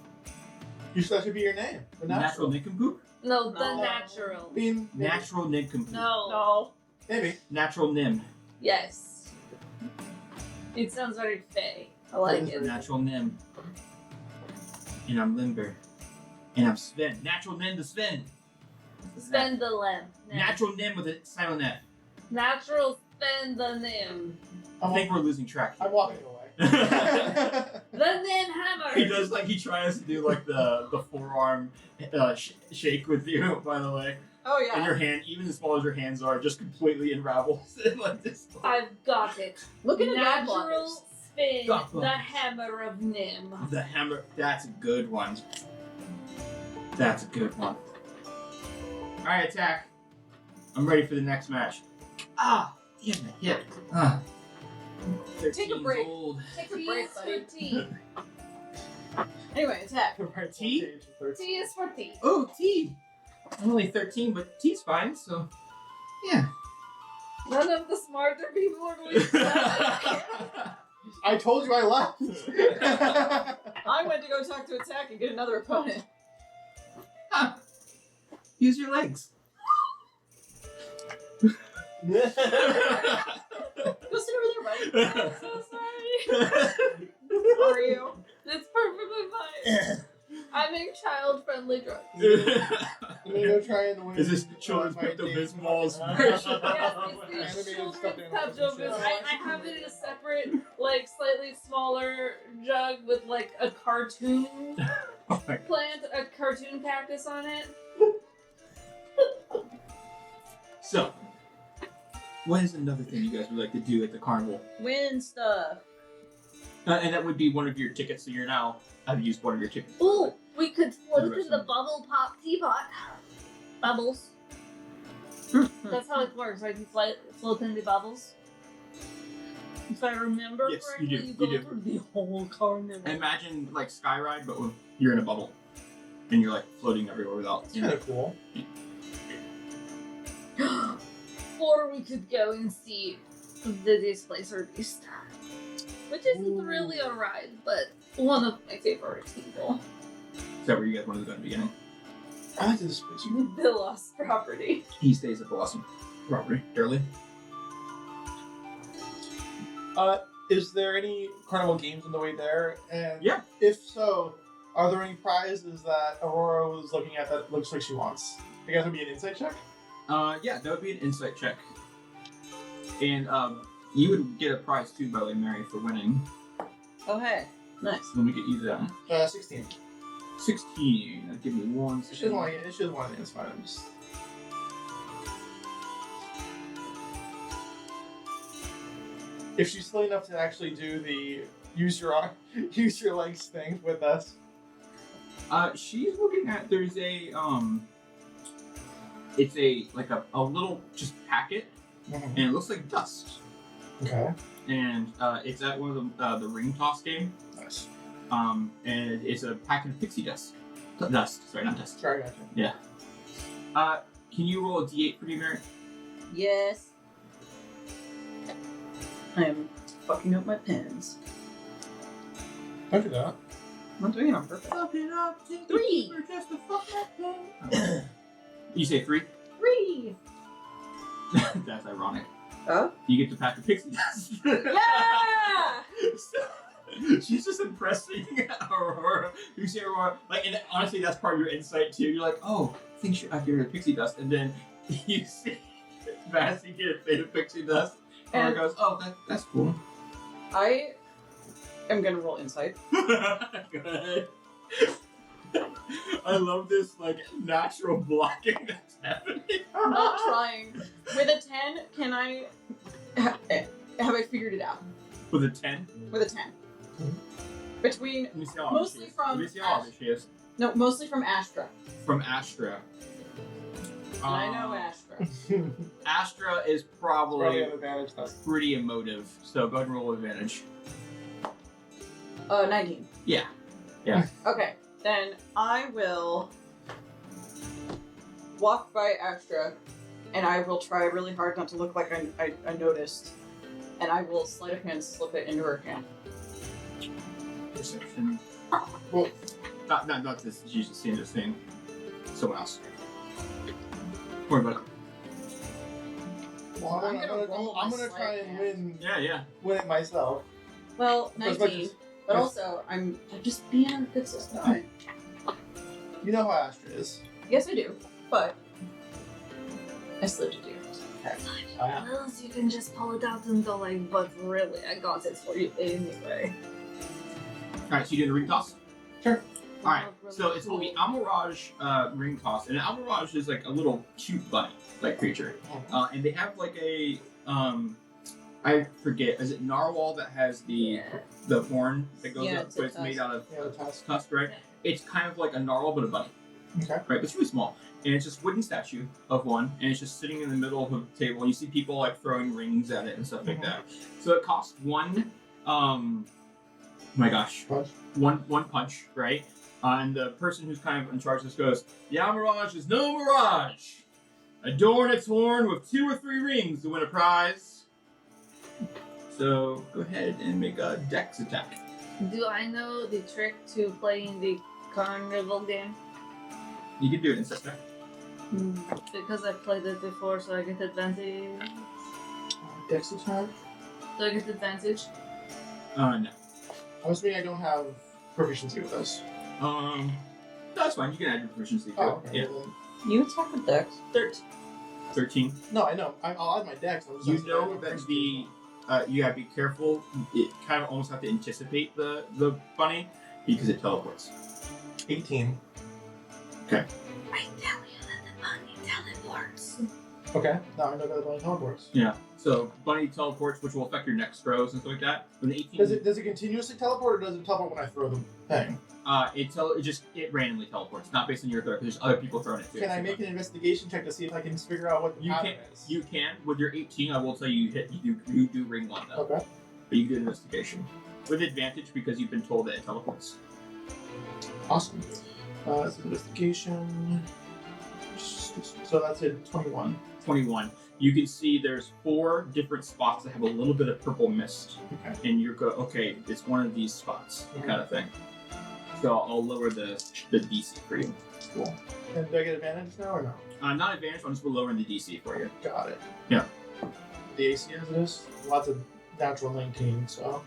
That should be your name. The natural nincompoop. No, the No. natural. I mean, maybe. Natural nincompoop. No. Maybe. Natural nim. Yes. It sounds very fey. I like it. Natural nim. And I'm limber. And I'm Sven. Natural nim to Sven. Spend the limb. Natural nim with a silent F. Natural spend the nim. I think we're losing track. I'm walking away. he The nim hammer. does like he tries to do like the forearm shake with you. By the way, Oh and yeah. your hand, even as small as your hands are, just completely unravels like this. I've got it. Look at the dog Natural blockers. spin. Dog The blockers. hammer of nim. The hammer. That's a good one. That's a good one. All right, attack. I'm ready for the next match. Ah, damn it, hit. Ah. Take a 13's break. Old. Take a T break, is for buddy. T. Anyway, attack. T? T is for T. Oh, T. I'm only 13, but T's fine. So, yeah. None of the smarter people are going to I told you I left. I went to go talk to attack and get another opponent. Use your legs. Go sit over there, buddy. I'm so sorry. How are you? It's perfectly fine. I make child-friendly drugs. I'm gonna go try and win. Is this children's Pepto-Bismol's Uh, version? Yes, it's the Animated stuffed children's animals and Pepto-Bismol. shit. I have it in a separate, like, slightly smaller jug with, like, a cartoon Oh my plant, a cartoon cactus on it. So, what is another thing you guys would like to do at the carnival? Win stuff. And that would be one of your tickets, so you're now, I've used one of your tickets. Ooh, we could float in the Interesting. bubble pop teapot. Bubbles. That's how it works, right? You float in the bubbles. If I remember Yes, correctly, you do, go you do. through the whole carnival. Imagine, like, Skyride, but you're in a bubble. And you're, like, floating everywhere without... It's kind of cool. Or we could go and see the Displacer Beast. Which isn't really a ride, but one of my favorite people. Is that where you guys wanted to go at the beginning? I like this place. The Lost Property. He stays at the Blossom property. Early. Is there any carnival games on the way there? And Yeah. if so, are there any prizes that Aurora was looking at that looks like she wants? You guys would be an insight check? Yeah, that would be an insight check. And you would get a prize too, by the way, Mary, for winning. Oh, hey. Nice. Let me get you that. 16. 16. Now give me one She second. doesn't want it. It's fine. I'm just... If she's silly enough to actually do the use your legs thing with us. She's looking at, there's a, it's a little just packet, and it looks like dust. Okay. And it's at one of the ring toss game. Nice. And it's a packet of pixie dust. Sorry, not dust. Sorry, gotcha. Yeah. Can you roll a d8 for me, Mary? Yes. I am fucking up my pens. Don't do that. I'm doing it on purpose. Fuck it up, 3. just to fuck that pen. You say 3? 3. That's ironic. Oh? You get to pack a pixie dust. Yeah! She's just impressing Aurora. You see Aurora, and honestly, that's part of your insight too. You're like, oh, I think I give her the pixie dust, and then you see Vassy get a bit of pixie dust. Aurora And goes, oh, that's cool. I am gonna roll insight. Go ahead. I love this natural blocking that's happening. I'm not trying. With a 10, can I... Have I figured it out? With a 10? With a 10. Between... Let me see how Mostly obvious she is. from Let me see how obvious she is. No, mostly from Astra. From Astra. And I know Astra. Astra is Probably probably an advantage. That's pretty emotive, so go ahead and roll advantage. 19. Yeah. Okay, then I will walk by Astra, and I will try really hard not to look like I noticed, and I will sleight of hand slip it into her hand. Perception. Well, Not this. She's just seeing this thing. Someone else. Worry about it. well, I'm gonna roll I'm my gonna try sleight and hand. Yeah. win it myself. Well, As much 19, as- but also I'm just being a good sister. You know how Astra is. Yes, I do, but I slipped it to you. Well, you can just pull it out and go like, but really, I got it for you anyway. Alright, so you do the ring toss? Sure. Alright, so it's going to be Amaraj ring toss. And Amaraj is like a little cute bunny creature. And they have a, I forget, is it narwhal that has the horn that goes Yeah, up, it's a but it's made out of Yeah, the task. tusk, right? It's kind of like a narwhal, but a bunny. Okay. Right, but it's really small. And it's just a wooden statue of one, and it's just sitting in the middle of a table, and you see people throwing rings at it and stuff like that. So it costs one, oh my gosh, Punch. one punch, right? And the person who's kind of in charge of this goes, the Amaraj is no mirage. Adorn its horn with 2 or 3 rings to win a prize. So go ahead and make a dex attack. Do I know the trick to playing the carnival game? You can do it in sister. Because I've played it before, so I get advantage. Dex attack? Do I get advantage? No. I'm assuming I don't have proficiency with this. That's fine. You can add your proficiency to Oh, it. okay. Yeah. Well, You attack with Dex. 13. no, I know. I'll add my dex. I'm just You asking know if I have that proficiency. you gotta be careful. It kind of almost have to anticipate the bunny because it teleports. 18. I tell you that the bunny teleports. Okay. Now I know that my teleports. Yeah. So bunny teleports, which will affect your next throws and stuff like that. With an 18, Does it continuously teleport, or does it teleport when I throw the thing? it randomly teleports, not based on your throw. Because there's other people throwing it too. Can I make an investigation check to see if I can figure out what the You pattern can. is? You can with your 18. I will tell you, you do ring one though. Okay. But you can do an investigation with advantage because you've been told that it teleports. Awesome. It's investigation. So that's a 21. 21. You can see there's 4 different spots that have a little bit of purple mist. Okay. And you're okay, it's one of these spots, Mhm. kind of thing. So I'll lower the DC for you. Cool. And do I get advantage now or no? Not advantage, I'm just lowering the DC for you. Got it. Yeah. The AC is this? Lots of natural 19, so.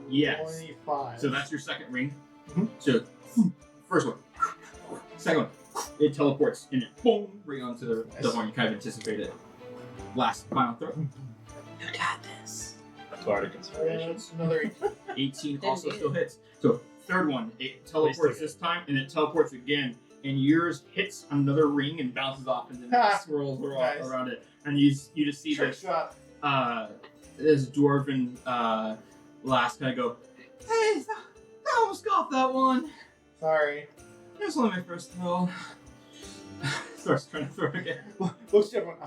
Yes. 25. So that's your second ring. Mhm. So, first one. Second one. it teleports and it boom right onto the Nice. horn. You kind of anticipate it. Last final throw. You got this. Bardic Inspiration. It's another 18 Then also it still hits. So third one, it teleports this time and it teleports again, and yours hits another ring and bounces off and then Ha! swirls Nice. around it. And you just see trick this shot. this dwarven lass kind of go, "Hey, I almost got that one. Sorry. It was only my first throw." Starts trying to throw again. Looks to everyone.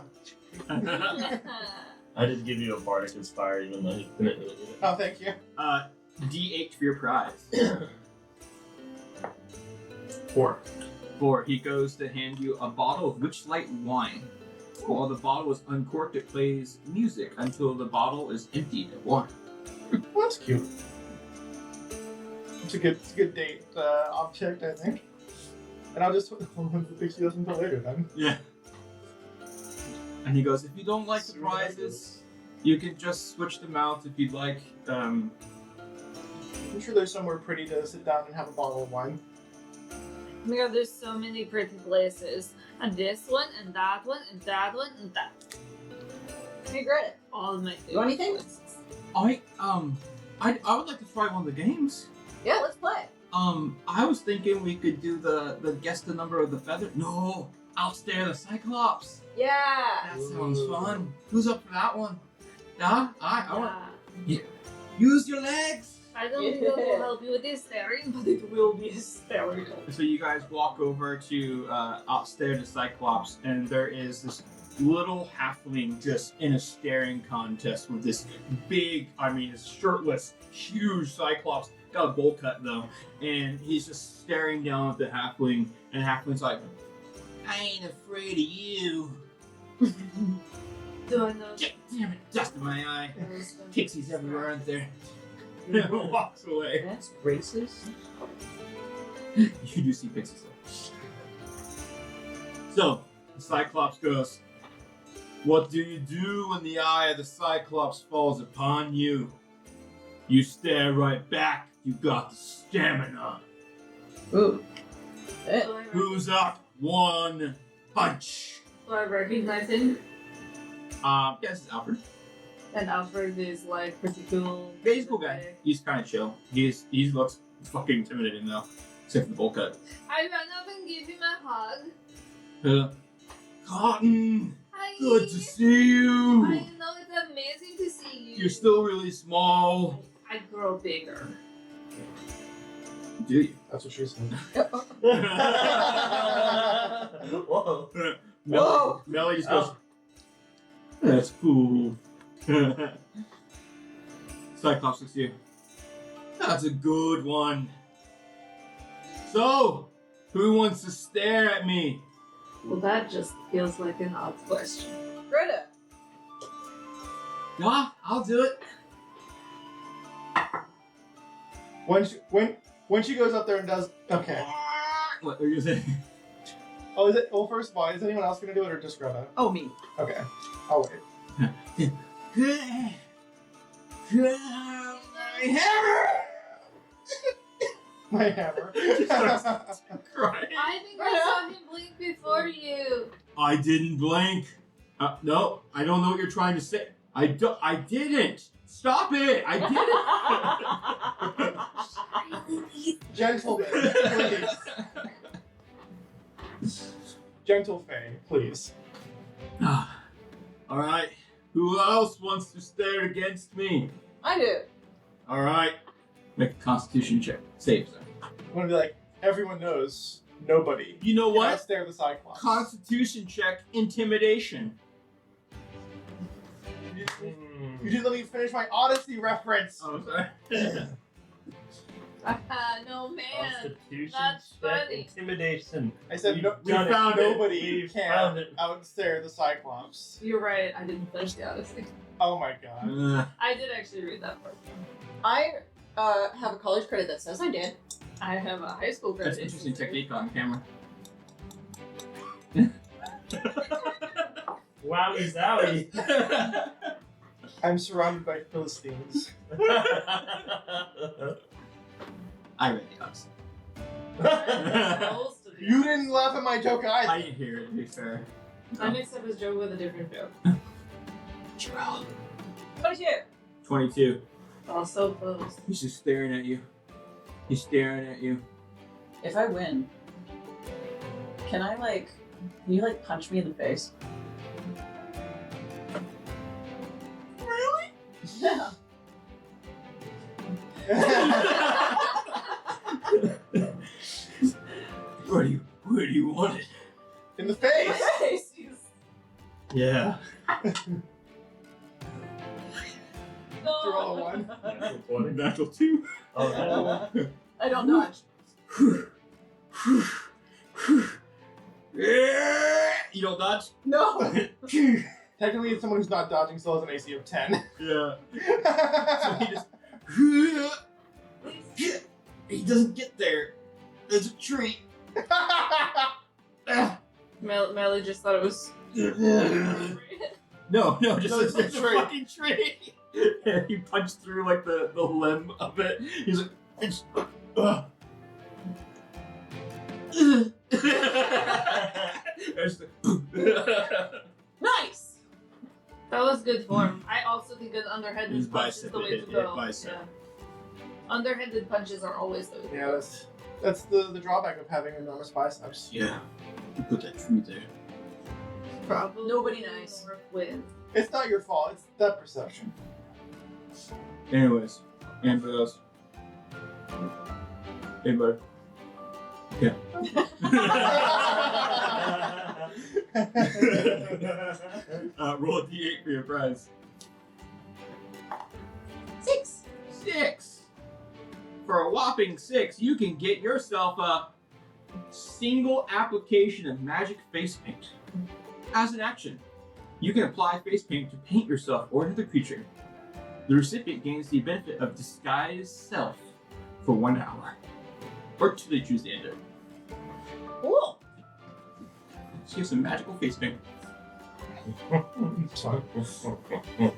I did give you a Bardic Inspire, even though you couldn't really do it. Oh, thank you. D8 for your prize. 4. 4. He goes to hand you a bottle of Witchlight wine. While the bottle is uncorked, it plays music until the bottle is emptied of water. Well, that's cute. It's a good date object, I think. And I'll just hold on to the pixie dust until later then. Yeah. And he goes, "If you don't like the See what I prizes, you can just switch them out if you'd like." I'm sure there's somewhere pretty to sit down and have a bottle of wine. Oh my god, there's so many pretty places. And this one, and that one, and that one, and that. Hey, Greta. All of my favorite You want anything? places. I would like to try one of the games. Yeah, let's play. I was thinking we could do the guess the number of the feather. No, outstare the Cyclops. Yeah. That sounds fun. Who's up for that one? Yeah, I want. Yeah. Use your legs. I don't think it will help you with this staring, but it will be hysterical. So you guys walk over to outstare the Cyclops, and there is this little halfling just in a staring contest with this big, this shirtless, huge Cyclops. Got a bowl cut though, and he's just staring down at the halfling, and the halfling's like, "I ain't afraid of you." Do I know? Damn it, dust in my eye. those Pixies everywhere, aren't there? And walks away. That's racist. You do see pixies though. So, the Cyclops goes, "What do you do when the eye of the Cyclops falls upon you? You stare right back. You got the stamina. Ooh. Do I Who's up? One punch." Do I recognize him? Yes, it's Alfred. And Alfred is like pretty cool. Yeah, he's a cool guy. He's kind of chill. He looks fucking intimidating though, except for the bowl cut. I run up and give him a hug. Cotton, Hi. good to see you. I know it's amazing to see you. You're still really small. I grow bigger. Do you? That's what she said. Whoa. Whoa. Melly just goes, "That's cool." Cyclops looks at you. "That's a good one. So, who wants to stare at me?" Well, that just feels like an odd question. Greta. Yeah, I'll do it. When she goes up there and does okay. What were you saying? Oh, is it? Well, first of all, is anyone else gonna do it or just Greta? Oh, me. Okay, I'll wait. My hammer! My hammer. Crying. I think I saw him blink before you. I didn't blink. No, I don't know what you're trying to say. I didn't. Stop it! I didn't. Gentle Faye, please. Gentle Faye, please. All right. Who else wants to stare against me? I do. All right. Make a Constitution check. Save, sir. I'm gonna be like, everyone knows nobody. You know Can I what? stare the Cyclops? Constitution check. Intimidation. You didn't let me finish my Odyssey reference. Oh, sorry. No man. Constitution That's check, funny. Intimidation. I said We've no, done it. nobody We've can found it. outstare the Cyclops. You're right. I didn't finish the Odyssey. Oh my god. I did actually read that part. I have a college credit that says I did. I have a high school That's graduation. interesting technique on camera. Wowie zowie. I'm surrounded by Philistines. I read the Odyssey. Supposed to You didn't laugh at my joke either. I didn't hear it, to be fair. I mixed up his joke with a different joke. Gerald. 22. 22. Oh, so close. He's just staring at you. He's staring at you. If I win, can you punch me in the face? Really? Yeah. Where do you want it? In the face. Face. Yeah. Draw a 1. Natural 20. Natural 2. Oh, no. I don't dodge. You don't dodge? No. Technically, it's someone who's not dodging still has an AC of 10. Yeah. So he just. He doesn't get there. There's a tree. Melly just thought it was. No, just No, it's there's a a tree. fucking tree. And he punched through like the limb of it. He's like, it's. There's Nice. That was good form. I also think an underhanded His punch is bicep, the way it to hit go. bicep. Yeah. Underhanded punches are always the way to Yeah, go. that's the drawback of having enormous biceps. yeah. You put that tree there. Probably Nobody nice. work with. It's not your fault. It's that perception. Anyways, anybody else? Anybody? Yeah. Roll a d8 for your prize. 6. 6. For a whopping 6, you can get yourself a single application of magic face paint. As an action, you can apply face paint to paint yourself or another creature. The recipient gains the benefit of disguised self for 1 hour. Or till they choose to end it. Cool. So you have some magical face paint. Sorry. I'm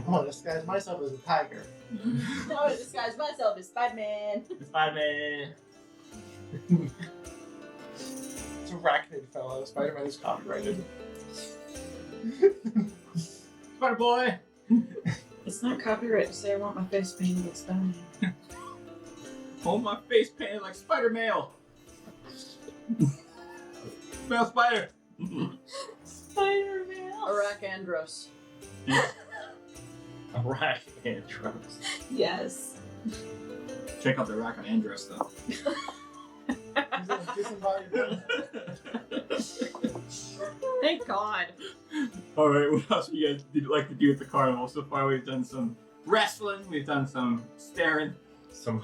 gonna disguise myself as a tiger. I'm gonna disguise myself as Spider-Man. Spider-Man. It's arachnid fellow. Spider-Man is copyrighted. Spider Boy! It's not copyright to say I want my face painted as Spider-Man. Hold my face painted like Spider Mail! Mail Spider! Spider-Man. Arachndros. Rack and drugs. Yes. Check out the rack on Andros though. He's a disembodied Thank God. Alright, what else you guys like to do at the carnival? So far we've done some wrestling, we've done some staring. Some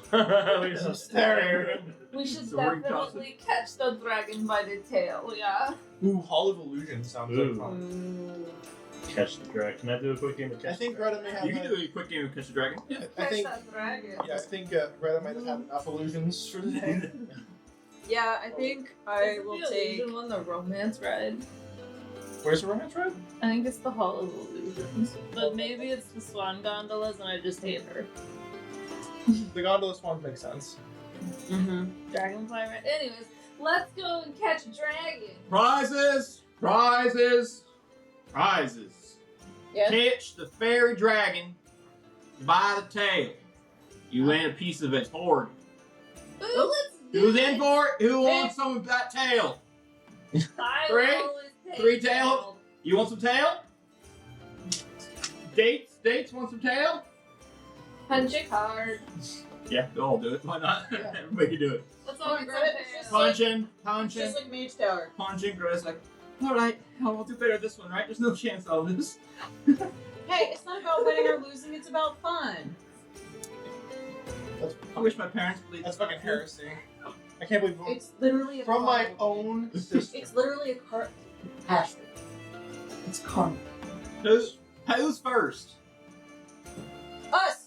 staring. We should So we're definitely catch the dragon by the tail, yeah? Ooh, Hall of Illusion sounds Ooh. like fun. Catch the drag. Can I do a quick game of catch I think the drag? Greta may have. You can do a quick game of Catch the Dragon. Yeah. I Catch think. that dragon. Yeah, I think Greta might have had enough illusions for today. Yeah, I think I Isn't will the take. illusion one the romance ride? Where's the romance ride? I think it's the Hall of Illusions. But maybe it's the Swan Gondolas and I just hate her. The gondola swans make sense. Mm-hmm. Dragonfly ride. Anyways, let's go and catch a dragon. Prizes! Prizes! Prizes! Yes. Catch the fairy dragon by the tail. You win a piece of its hoard. Ooh, let's do Who's it. in for it? Who wants some of that tail? I Three? always take Three tail? tail. You want some tail? Dates want some tail? Punch a card. Yeah, they'll all do it. Why not? Yeah. Everybody can do it. Let's Come all on, get Greta, some it's just tail. Punching, It's punching, just like Mage Tower. punching. Greta's like, alright, I'll do better this one, right? There's no chance I'll lose. Hey, it's not about winning or losing, it's about fun. I wish my parents believed That's fucking heresy. I can't believe It's literally a from my carnival. own sister. It's literally a car. Ashley. It's carnival. Who's first? Us!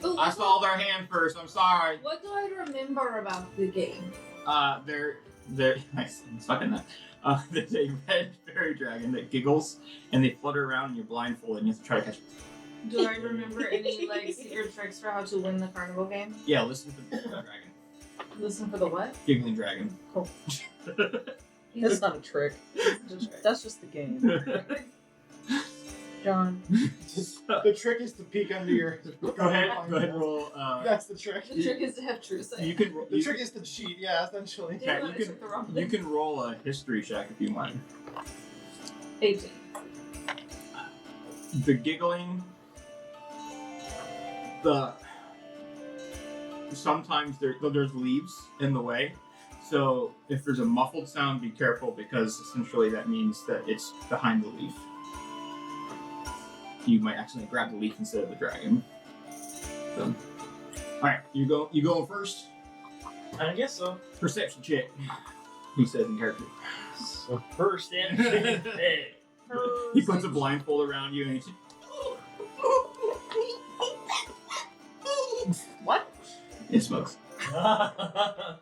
Ooh, I saw their hand first. I'm sorry. What do I remember about the game? They're nice. I'm sucking that. There's a red fairy dragon that giggles and they flutter around and you're blindfolded and you have to try to catch it. Do I remember any like secret tricks for how to win the carnival game? Yeah, listen to the dragon. Listen for the what? Giggling dragon. Cool. That's not a trick. That's just the game. John. The trick is to peek under your. Go ahead and roll. That's the trick. The trick is to have true sight. You can. Roll, The trick is to cheat. Yeah, essentially. Yeah, Damn it, I took the wrong you thing. can roll a history check if you want. 18. The giggling. Sometimes there's leaves in the way, so if there's a muffled sound, be careful because essentially that means that it's behind the leaf. You might accidentally grab the leaf instead of the dragon. So, all right, you going first. I guess so. Perception check. He says in character. So first and hey. He puts a blindfold around you and he's. What? It smokes. I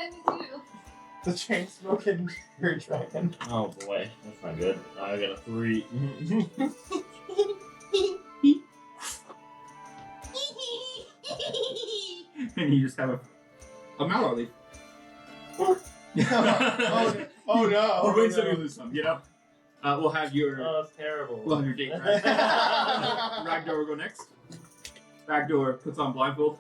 need you. The chain smoking weird dragon. Oh boy, that's not good. I got a 3. And you just have a mallow leaf. Oh no! You win some, no. you lose some. You know. We'll have your Oh, that's terrible. we'll have your date. Right? Ragdoor will go next. Ragdoor puts on blindfold.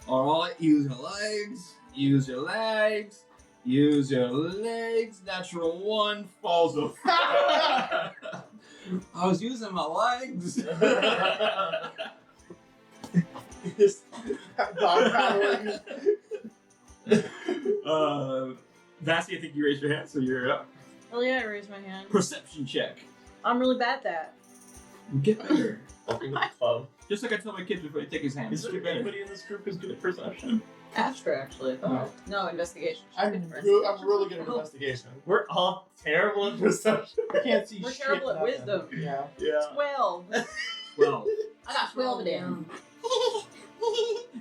All right, use your legs. Use your legs. Use your legs. Natural 1 falls over. I was using my legs. Just dog paddling. Vassy, I think you raised your hand, so you're up. Oh yeah, I raised my hand. Perception check. I'm really bad at that. Get better. Welcome to the club. Just like I tell my kids before they take his hand. Is Just there get better. anybody in this group who's good at perception? Astra, actually. Oh. No, investigation. I'm really good at investigation. We're all terrible at perception. I can't see We're shit. terrible at nothing. wisdom. Yeah. Yeah. 12. Well, I got 12 down.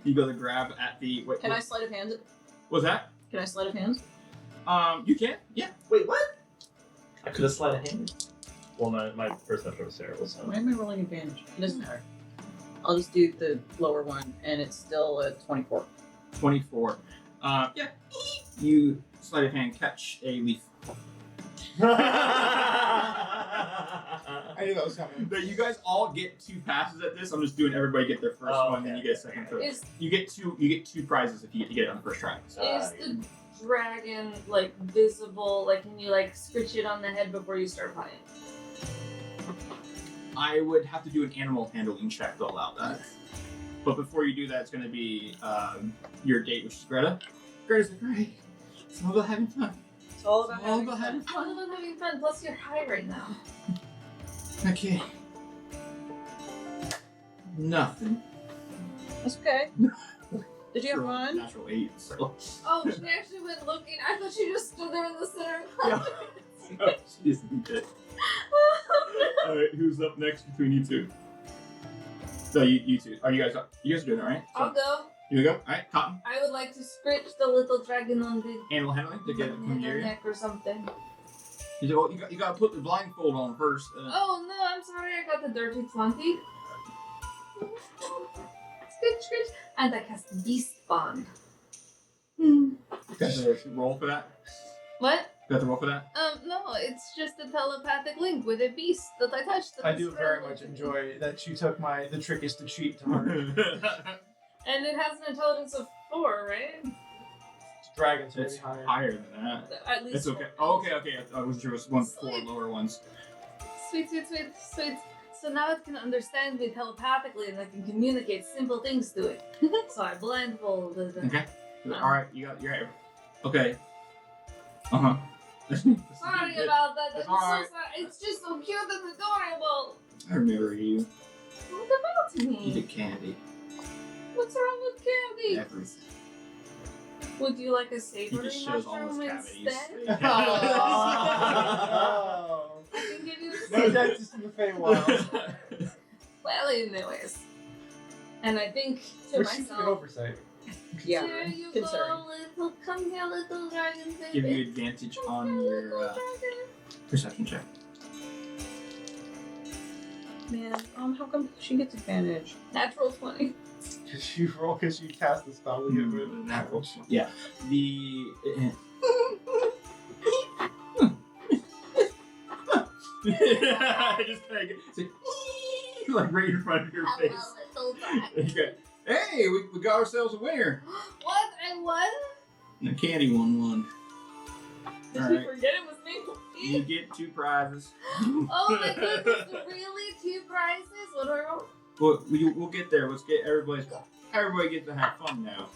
you go to grab at the. Wait, Can I sleight of hand it? What's that? Can I sleight of hand? You can. Yeah. Wait, what? I could have slid a hand. Well, my perception was terrible, so. Why am I rolling advantage? It doesn't matter. I'll just do the lower one, and it's still a 24. 24. Yeah. You sleight of hand catch a leaf. I knew that was coming. But you guys all get 2 passes at this. I'm just doing everybody get their first Oh, one, then okay. you get a second. Third. Is You get two prizes if you get it on the first try. is the dragon like visible? Like, can you like scritch it on the head before you start playing? I would have to do an animal handling check to allow that. But before you do that, it's going to be your date, which is Greta. Greta's like, great. It's all about having fun. It's all about It's all about having All fun. about having fun. Plus, you're high right now. Okay. Nothing. That's okay. Did you have Natural- fun? Natural 8. So. Oh, she actually went looking. I thought she just stood there in the center. Yeah. No, she isn't good. Alright, who's up next between you two? So you two. Are you guys doing it, right? So, I'll go. you go? Alright, Cotton. I would like to scritch the little dragon on the Animal handling to get it from the area. neck or something. You said, well, you got to put the blindfold on first. Oh no, I'm sorry. I got the dirty 20. Scritch, scritch. And I cast Beast Bond. Got to roll for that? What? Got to roll for that? No, it's just a telepathic link with a beast that I touched. that I is do very friendly. much enjoy that you took the trick is to cheat to heart. And it has an intelligence of 4, right? Dragons are It's higher. higher than that. At least It's okay. 4. Oh, okay. I wasn't sure it was 4 lower ones. Sweet. So now it can understand me telepathically and I can communicate simple things to it. So I blindfolded it. Okay. Alright, you're right. Okay. Uh-huh. Sorry about that. That's I'm so alright. sorry. It's just so cute and adorable. I remember you. What about You me? did candy. What's wrong with candy? Everything. Would you like a He savory just shows all mushroom his cavities. instead? Oh. I can give you No, that's just in the Feywild. Well, anyways. And I think to We're shooting an myself, oversight. Yeah. there you Concern. go, little, come here, little dragon baby. Give you advantage Come on here, your little dragon. perception check. Man, how come she gets advantage? Natural 20. Because you cast the spell we get rid of Natural. Yeah. The. I just kind of get like right in front of your face. Hello, little dog. Okay. Hey, we got ourselves a winner. What? I won? The candy won. Did All you right. forget it was me? You get 2 prizes. Oh my goodness, really? 2 prizes? What do I roll? Well, we'll get there. Let's get everybody gets to have fun now.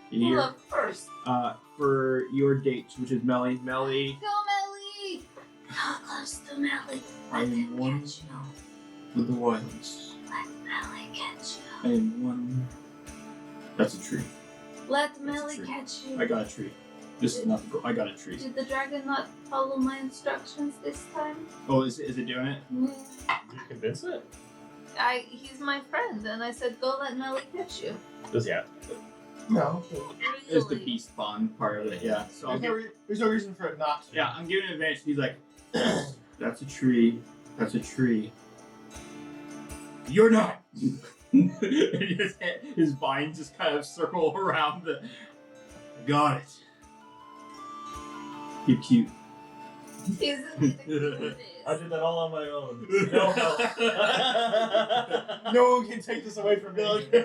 You Who hear? up first? For your dates, which is Melly. Melly, Go, Melly! How close to Melly? I Let am him one catch you. with the ones. Let Melly catch I you. am one. That's a tree. Let Melly tree. catch you. I got a tree. This is not. I got a tree. Did the dragon not follow my instructions this time? Oh, is it doing it? Yeah. Did you convince it? He's my friend, and I said, go let Melly catch you. Does he have to? No. It's the Really? beast spawn part of it. Yeah. So I'll There's no reason for it not to. yeah, I'm giving an advantage. He's like, that's a tree. That's a tree. You're not. His vines just kind of circle around the. Got it. You're cute. Isn't he the cutest? I did that all on my own. No help. No one can take this away from me. No idea.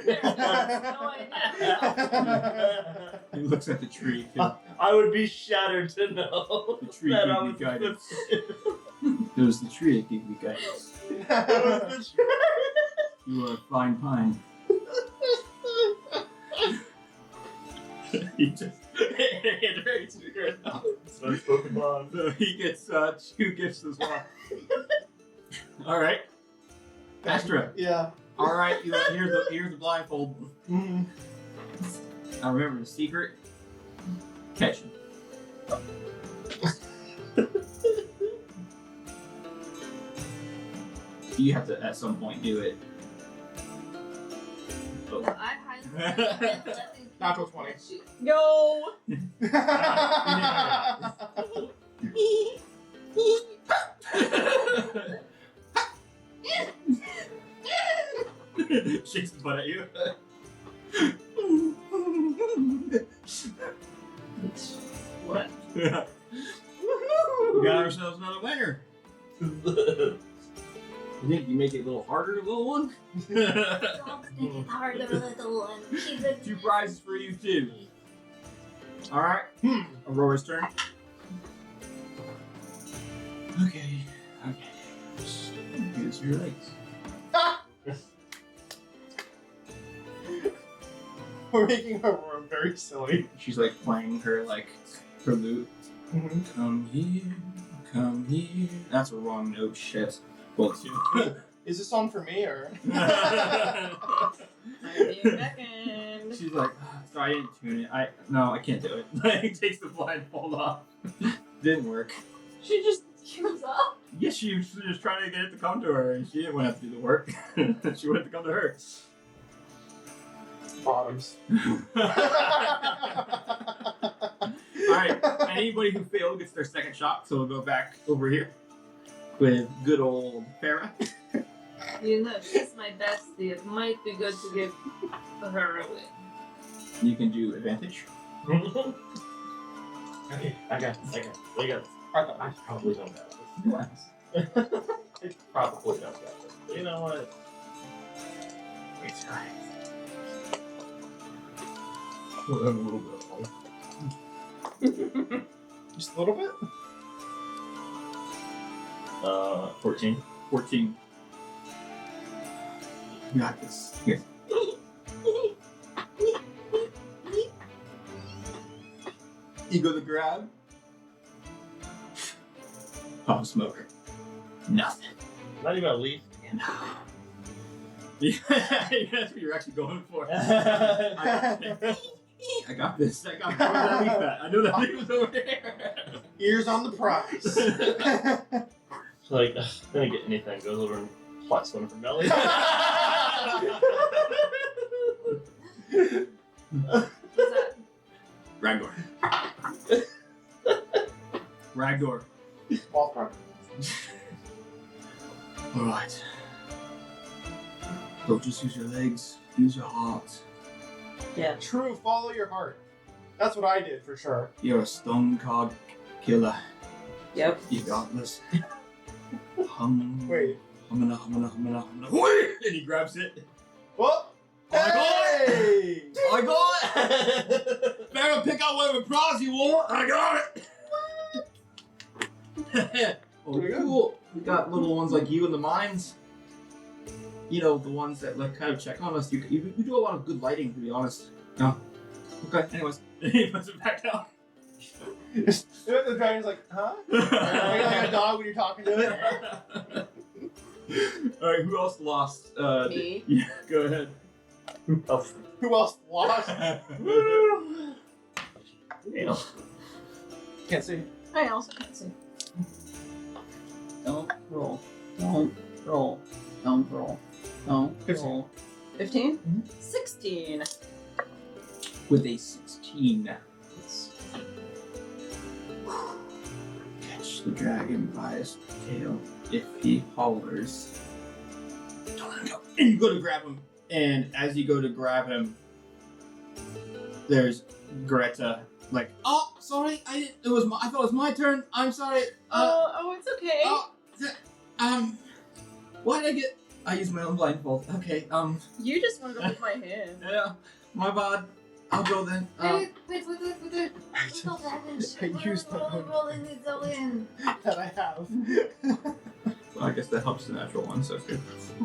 He looks at the tree too. I would be shattered to know The tree that I gave me was guidance. It was the tree that gave me guidance. You are a fine pine. He just iterates here. It's an unspoken bond. So he gets 2 gifts as well. All right, Astra. Yeah. All right, here's the blindfold. Mm. Now remember the secret: catch him. You have to at some point do it. Oh. No, I highly recommend letting people Natural 20. catch you. No! Shakes his butt at you. What? We got ourselves another winner. You think you make it a little harder, little one? Don't make it harder, little one. Keep it 2 prizes for you too. All right. Aurora's turn. Okay. Here's your legs. We're making Aurora very silly. She's like playing her lute. Mm-hmm. Come here. That's a wrong note. Shit. Well, it's you. Is this on for me or? She's like, so I didn't tune it. I can't do it. He takes the blindfold off. Didn't work. She just gives up. Yes, she was just trying to get it to come to her, and she didn't want to have to do the work. She wanted it to come to her. Bottoms. Alright, anybody who failed gets their second shot, so we'll go back over here with good old Farah. You know, she's my bestie. It might be good to give her a win. You can do advantage. Okay, I got this. I probably don't have this. I probably don't have this. You know what? It's fine. Well, I'm a little bit off. Just a little bit? 14. 14. You got this. Here. You go to grab. Pop a smoke. Nothing. Not even a leaf. Yeah, that's what you're actually going for. I got this. I got where did I leave that? I know that leaf was over there. Ears on the prize. It's like, didn't get anything. Goes over and plucks one from Melly. What's that? Ragdoor. Ragdoor. Small prize. Alright. Don't just use your legs, use your heart. Yeah. True, follow your heart. That's what I did for sure. You're a stone cold killer. Yep. You got this. Wait. Humana. And he grabs it. What? I got Hey! I got it! Better pick out whatever prize you want. I got it! Oh, Pretty good. cool. We got little ones like you in the mines. You know, the ones that like kind of check on us. You do a lot of good lighting, to be honest. No. Okay, anyways. He puts it back down. The dragon's like, huh? Like a dog when you're talking to it. Alright, who else lost? Me. Yeah, go ahead. Who else? Who else lost? Damn. Can't see. I also can't see. Don't roll. Don't roll. Don't roll. Don't 15. roll. 15? 16. With a 16. Catch the dragon by his tail if he hollers. Don't let him go. And you go to grab him, and as you go to grab him, there's Greta. Like, oh, sorry, I thought it was my turn. I'm sorry. It's okay. Why did I get? I used my own blindfold. Okay, You just wanted to hold my hand. yeah, my bad. I'll go then. Wait. Little dragon. I used the one rolling it all in. that I have. I guess that helps the natural one, so it's good.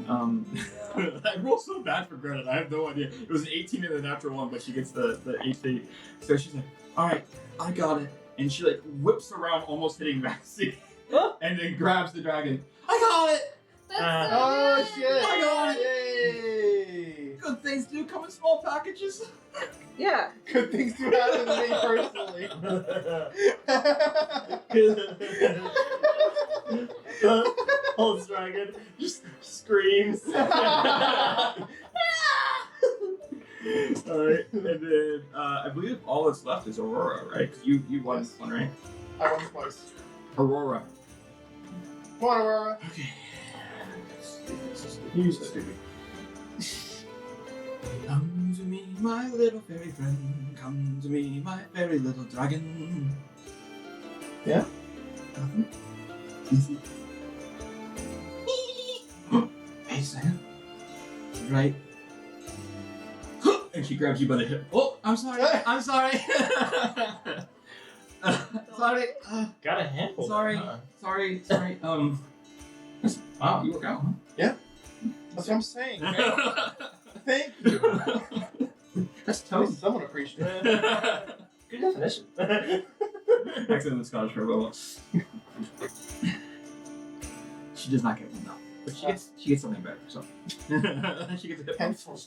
I rolled so bad for Greta, I have no idea. It was an 18 in the natural one, but she gets the 18. So she's like, alright, I got it. And she like whips around, almost hitting Maxie, and then grabs the dragon. I got it! That's so Oh good. shit! I got Yay! Good things do come in small packages. Yeah. Good things do happen to me personally. Old dragon just screams. Alright, and then I believe all that's left is Aurora, right? Because you won this one, right? I won twice. Aurora. Come on, Aurora. Okay. You so stupid. Come to me, my little fairy friend. Come to me, my fairy little dragon. Yeah? Nothing? Hey, Sam. Right. And she grabs you by the hip. Oh, I'm sorry. I'm sorry. Sorry. Got a handful. Sorry. Huh? Sorry. Wow, you work out, That's what I'm saying, man. huh? Thank you. That's At least tough. someone appreciates it. Good definition. Accent in Scottish for a moment. She does not get one though, but she gets something better. So she gets a hip bump. Pencil.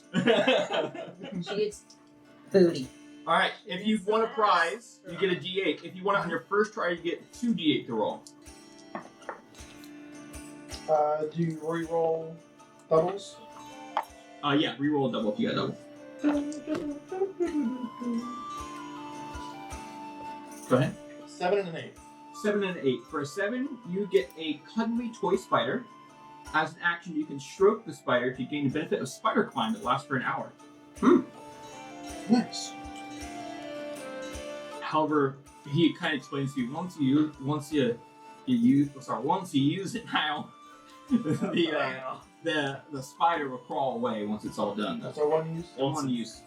She gets booty. All right, if you won a prize, you get a D8. If you won it on your first try, you get 2 D8 to roll. Do you re-roll doubles? Yeah, re-roll a double if you got a double. Go ahead. 7 and an 8. 7 and an 8. For a 7, you get a cuddly toy spider. As an action, you can stroke the spider to gain the benefit of spider climb that lasts for an hour. Nice. However, he kind of explains to you once you use it now, the spider will crawl away once it's all done. That's our one use? One use.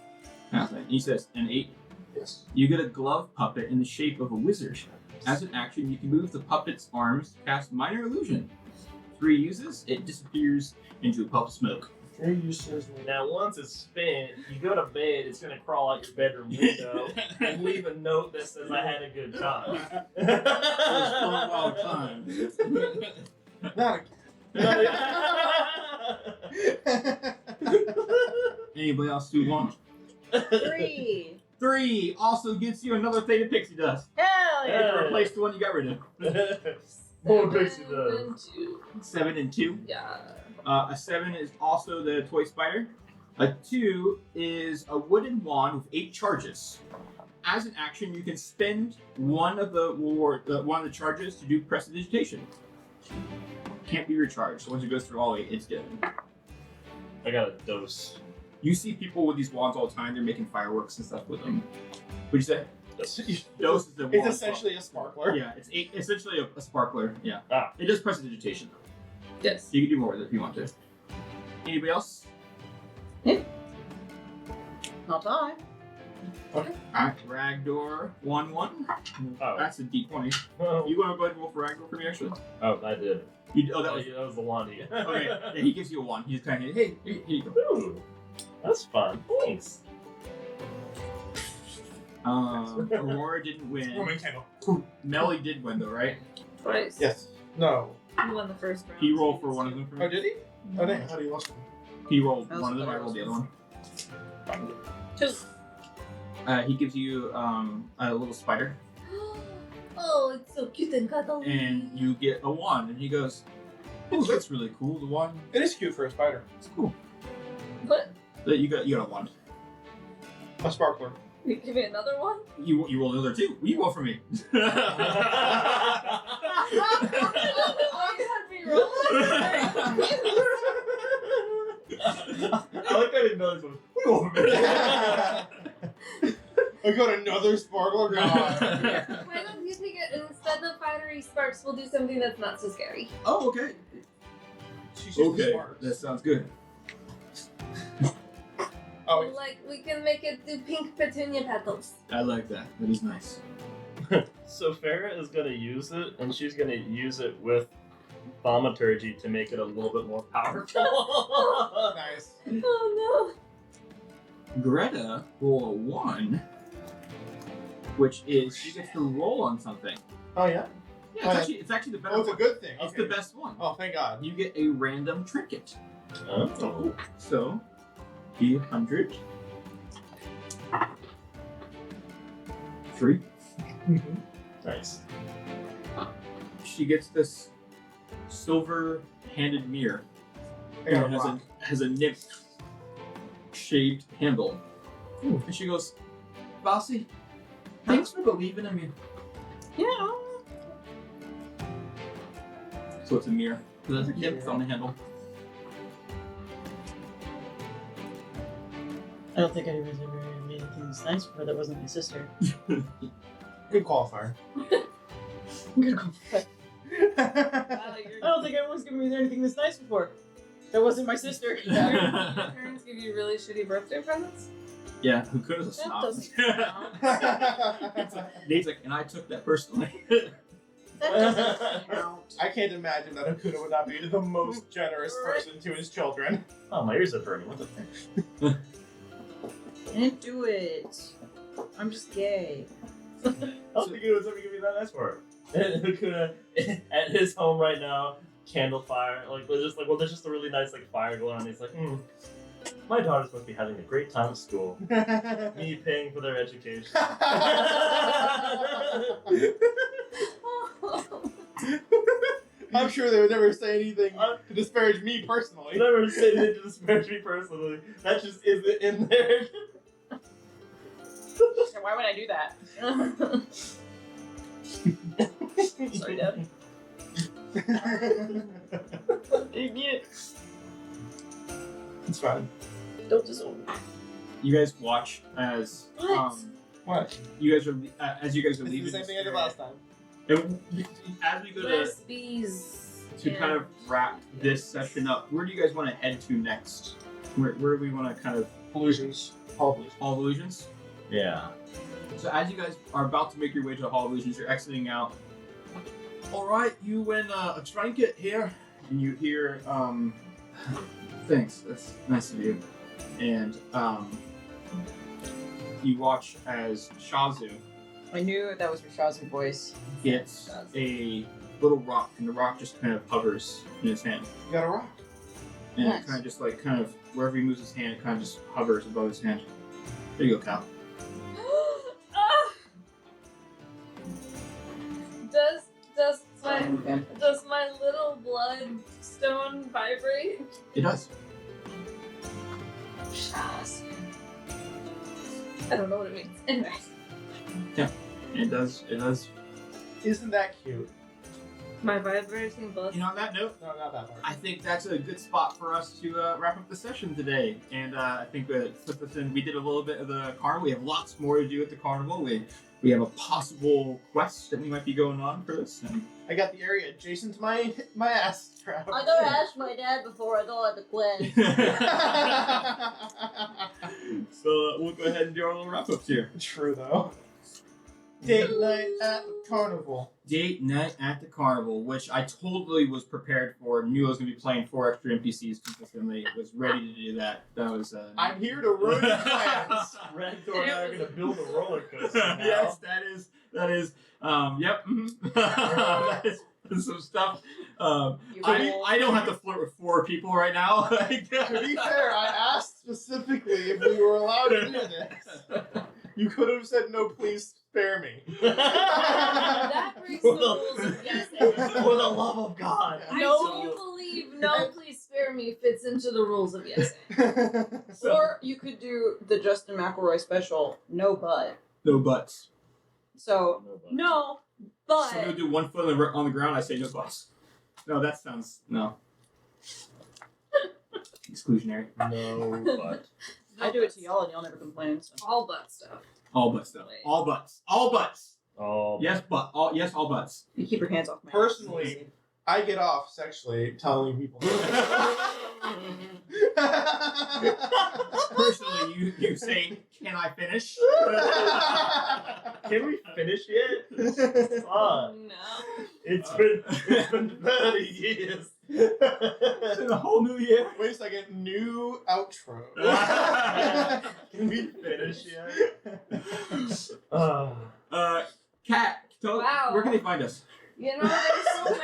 And he says, an 8. Yes. You get a glove puppet in the shape of a wizard. As an action, you can move the puppet's arms to cast minor illusion. 3 uses, it disappears into a puff of smoke. 3 uses. Now, once it's spent, you go to bed, it's going to crawl out your bedroom window and leave a note that says, I had a good time. It was fun wild times. Not Anybody else do one? 3. 3 also gets you another thing of pixie dust. Hell You yeah. get to replace the one you got rid of. More pixie And dust. 2. 7 and 2. Yeah. A 7 is also the toy spider. A 2 is a wooden wand with 8 charges. As an action, you can spend one of the charges to do prestidigitation. Can't be recharged. So once it goes through all 8, it's dead. I got a dose. You see people with these wands all the time. They're making fireworks and stuff with them. What'd you say? Dose is the wand. It's essentially a sparkler. Yeah, it's essentially a sparkler. Yeah. Ah. It does prestidigitation though. Yes. You can do more with it if you want to. Anybody else? Not I. Alright, Ragdoor 1-1. Oh. That's a D20. Oh, You want to go ahead and roll for Ragdoor for me actually? I did. That was that was the wandy. okay. Yeah, he gives you a 1. He's kind of hey, here you go. Ooh, that's fun. Thanks. Aurora didn't win. Roman candle. Melly did win though, right? Twice. Yes. No. You won the first round. He rolled for one of them for me. Oh, did he? Oh, dang. How do you lost him? He rolled That was one of them. the I rolled the other one. 2. He gives you a little spider, Oh, it's so cute and cuddly. and you get a wand. And he goes, "Oh, that's really cool. The wand, It is cute for a spider. it's cool. What? But you got a wand. A sparkler. You give me another one? You roll another 2. You roll for me. Oh, you had me roll? I like that he knows what I got another sparkler. God. Why don't you take it instead of fiery sparks? We'll do something that's not so scary. Oh, okay. She's just Okay, smart. that sounds good. Oh, Like we can make it do pink petunia petals. I like that. That is nice. So Farah is gonna use it, and she's gonna use it with thaumaturgy to make it a little bit more powerful. nice. Oh Greta roll a 1, which is she gets to roll on something. Oh, yeah? Yeah, it's actually the better Oh, it's a one. good thing. It's Okay. the best one. Oh, thank God. You get a random trinket. Oh. So, be 100. 3. Nice. She gets this silver-handed mirror. I got a And it rock. has a nymph-shaped handle. And she goes, Bossy, thanks for believing in me. Yeah. So it's a mirror. So there's a nymph on the handle. I don't think anyone's ever made anything this nice before that wasn't my sister. Good qualifier. Good call. no. I don't think anyone's given me anything this nice before. That wasn't my sister. Your parents give you really shitty birthday presents? Yeah, Hakuna's a That snob. doesn't count. Nate's like, and I took that personally. That doesn't count. I can't imagine that Hakuna would not be the most generous person to his children. Oh, my ears are burning. What the fuck? I didn't do it. I'm just gay. I don't think it was ever gonna be that nice for her. And Hakuna at his home right now, candle fire. There's just a really nice fire going on. He's like, my daughters must be having a great time at school. Me paying for their education. I'm sure they would never say anything to disparage me I personally. never said anything to disparage me personally. That just isn't in there. Why would I do that? Sorry, Dad. You need it. It's fine. Don't disown me. You guys watch as What? What? you guys are as you guys are It's leaving. the same this thing I did area. last time. And as we go Where's bees? to kind of wrap this session up, where do you guys want to head to next? Where do we want to kind of Illusions. All illusions. Hall of Illusions? Yeah. So as you guys are about to make your way to the Hall of Illusions, you're exiting out. All right, you win a trinket here, and you hear, thanks. That's nice of you. And you watch as Shazu I knew that was Rashazu's voice. gets a little rock, and the rock just kind of hovers in his hand, You got a rock. and Nice. it kind of just wherever he moves his hand, it kind of just hovers above his hand. There you go, Cal. Ah! Does my little bloodstone vibrate? It does. I don't know what it means. Anyway. It does. Isn't that cute? My vibrating bus. And on that note, No, not that part. I think that's a good spot for us to wrap up the session today. And I think put this in. We did a little bit of the carnival. We have lots more to do at the carnival. We have a possible quest that we might be going on for this. And I got the area adjacent to my ass crowd. I gotta ask my dad before I go on the quest. so we'll go ahead and do our little wrap ups here. True though. Date night at the carnival. Date night at the carnival, which I totally was prepared for. Knew I was going to be playing 4 extra NPCs consistently. Was ready to do that. That was. I'm here to ruin your plans. Renthor and I are gonna build a roller coaster now. Yes, that is. Yep. That is some stuff. I don't have to flirt with 4 people right now. To be fair, I asked specifically if we were allowed to do this. You could have said no, please spare me. That breaks the rules of yes and. For the love of God. I do believe no, please spare me fits into the rules of yes and. Or you could do the Justin McElroy special, no but. No buts. So, no, but. So I'm gonna do 1 foot on the ground. I say no buts. No, that sounds no. Exclusionary. No, but. I do it to y'all and y'all never complain. So. All butt stuff. All butts though. Wait. All butts. All butts. Oh. Yes, but all butts. You keep your hands off my Personally, I get off sexually telling people. Personally, you say, "Can I finish?" Can we finish yet? Fuck. No. It's been 30 years. It's in a whole new year. Wait a second, new outro. Can we finish yet? Kat, Wow. where can they find us? You know, there's so many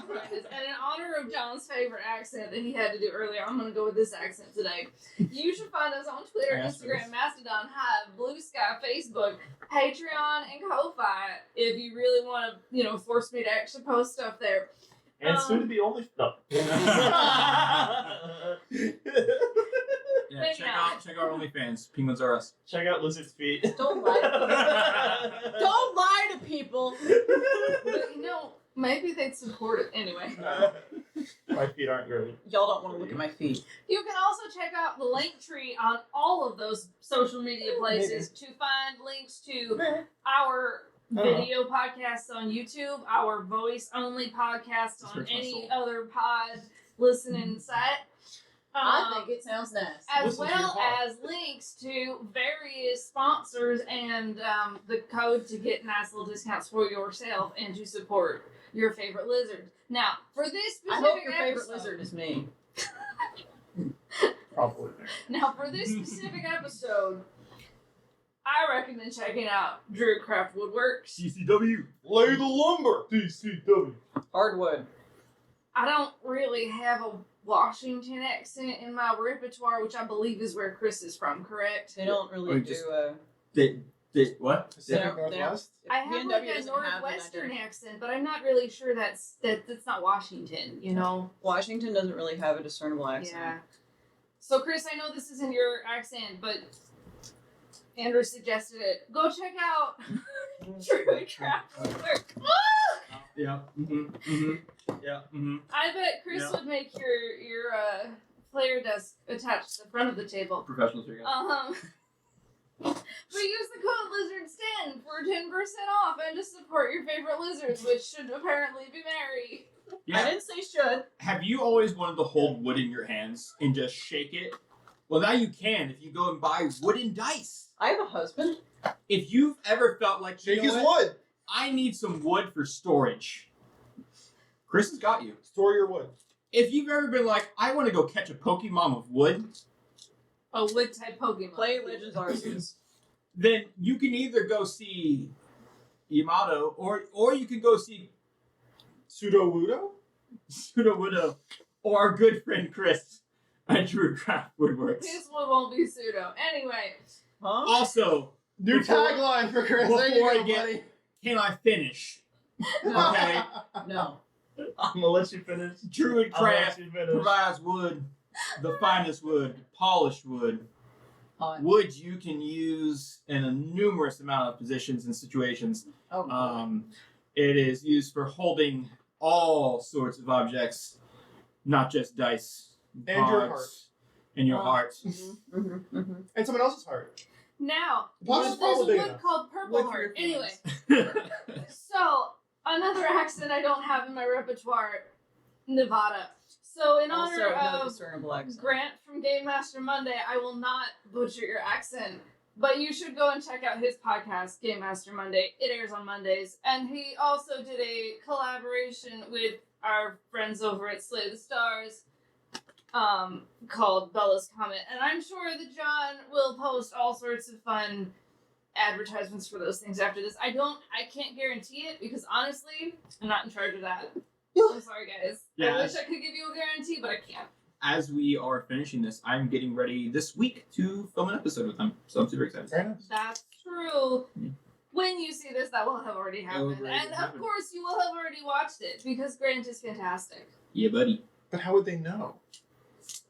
places. And in honor of John's favorite accent that he had to do earlier, I'm going to go with this accent today. You should find us on Twitter, Instagram, Mastodon, Hive, Blue Sky, Facebook, Patreon, and Ko-Fi if you really want to, force me to actually post stuff there. And soon to be only. No. Yeah, Maybe check not. our OnlyFans. Penguins are us. Check out Lizard's Feet. Don't lie to people. Don't lie to people. But, maybe they'd support it anyway. My feet aren't great. Y'all don't want to look at my feet. You can also check out the link tree on all of those social media places to find links to our video podcasts on YouTube, our voice-only podcasts on any other pod listening site. I think it sounds nice. As well as links to various sponsors and the code to get nice little discounts for yourself and to support your favorite lizard. Now, for this I specific hope your favorite episode, lizard is me. Probably. Now, for this specific episode, I recommend checking out Druidcraft Woodworks. CCW. Lay the lumber. DCW. Hardwood. I don't really have a Washington accent in my repertoire, which I believe is where Chris is from, correct? They don't really do. What? Pacific They're- Northwest? I have PNW like a doesn't have the Northwestern Nigerian- accent, but I'm not really sure that's not Washington, Washington doesn't really have a discernible accent. Yeah. So, Chris, I know this isn't your accent, but Andrew suggested it. Go check out Druidcraft Woodworks. Yeah. Yeah. I bet Chris Yeah. would make your player desk attached to the front of the table. Professionals here. But use the code LIZARDS10 for 10% off and to support your favorite lizards, which should apparently be Mary. I Yeah. didn't say should. Have you always wanted to hold wood in your hands and just shake it? Well, now you can if you go and buy wooden dice. I have a husband. If you've ever felt like, Shake you know his what? wood. I need some wood for storage, Chris has got you. Store your wood. If you've ever been like, I want to go catch a Pokemon with wood, A wood type Pokemon. Play Legends Arceus. then you can either go see Yamato or you can go see Pseudo-Wudo? Sudowoodo or our good friend Chris at Druidcraft Woodworks. His wood won't be pseudo. Anyway, Huh? Also, New Before- tagline for Chris. There you before go, I get- buddy. can I finish? Okay. No. I'm gonna let you finish. I'm gonna let Druidcraft you finish. provides wood, the finest wood, polished wood. Wood you can use in a numerous amount of positions and situations. Oh. It is used for holding all sorts of objects, not just dice. And your cards, heart. And your heart. And someone else's heart. Now, The box there's is probably this big wood enough. called Purple Look for Heart. your Anyway, so another accent I don't have in my repertoire, Nevada. So in Also, honor no of discernible accent. Grant from Game Master Monday, I will not butcher your accent, but you should go and check out his podcast, Game Master Monday. It airs on Mondays, and he also did a collaboration with our friends over at Slay the Stars, called Bella's Comet, and I'm sure that John will post all sorts of fun advertisements for those things after this. I can't guarantee it because honestly, I'm not in charge of that. I'm sorry, guys. Yeah. I wish I could give you a guarantee, but I can't. As we are finishing this, I'm getting ready this week to film an episode with them, so I'm super excited. Very nice. That's true. When you see this, that will have already That will happened. already And happened. of course, you will have already watched it because Grant is fantastic. Yeah, buddy. But how would they know?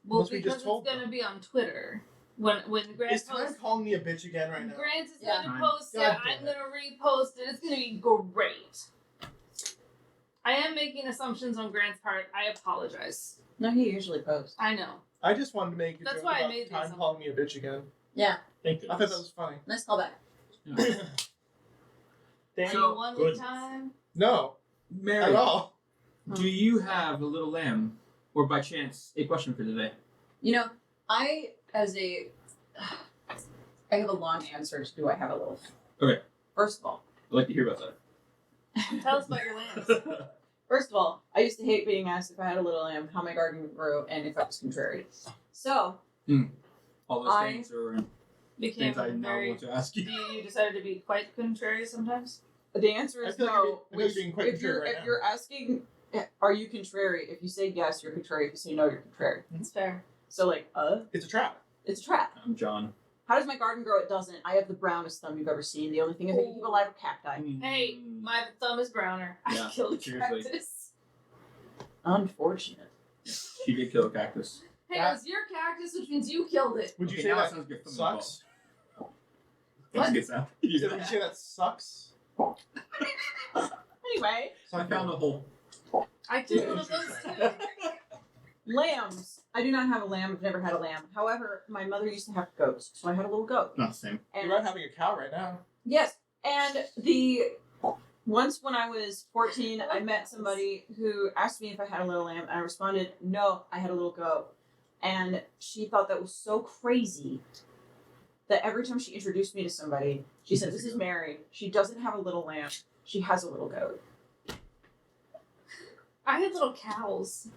Well, Unless we because just it's told going to them. be on Twitter. When Grant Is Time posts, calling me a bitch again right now? Grant is Yeah. going to post it. God I'm damn it. going to repost it. It's going to be great. I am making assumptions on Grant's part. I apologize. No, he usually posts. I know. I just wanted to make a That's joke why I about made Time this. calling me a bitch again. Yeah, Thank I thought that was funny. nice callback. Yeah. Thank Are you one with goodness. time? No, Mary, at all. do you have a little lamb, or by chance, a question for today? You know, I have a long answer to do I have a little. Okay. First of all, I'd like to hear about that. Tell us about your lambs. First of all, I used to hate being asked if I had a little lamb, how my garden grew, and if I was contrary. So, All those I- things are Became things I now very. want to ask you. You decided to be quite contrary sometimes. the answer I is feel like no. you're being- I feel like you're being quite if you're contrary right if you're asking, are you contrary? If you say yes, you're contrary. If you say no, you're contrary. It's fair. So like, It's a trap. it's a trap. I'm John. How does my garden grow? It doesn't. I have the brownest thumb you've ever seen. The only thing is I can keep alive are cacti. Hey, my thumb is browner. Yeah, I killed a seriously. cactus. Unfortunate. She did kill a cactus. Hey, it was your cactus, which means you killed it. Would you Okay, say now it that sounds good. sucks? That's a good sound. Would you say that sucks? Anyway, So I found a hole. I killed one of those too. lambs. I do not have a lamb. I've never had a lamb. However, my mother used to have goats, so I had a little goat. Not the same. And You're not having a cow right now. yes, and once when I was 14, I met somebody who asked me if I had a little lamb, and I responded, "No, I had a little goat." And she thought that was so crazy that every time she introduced me to somebody, she said, "This is Mary. She doesn't have a little lamb. She has a little goat." I had little cows.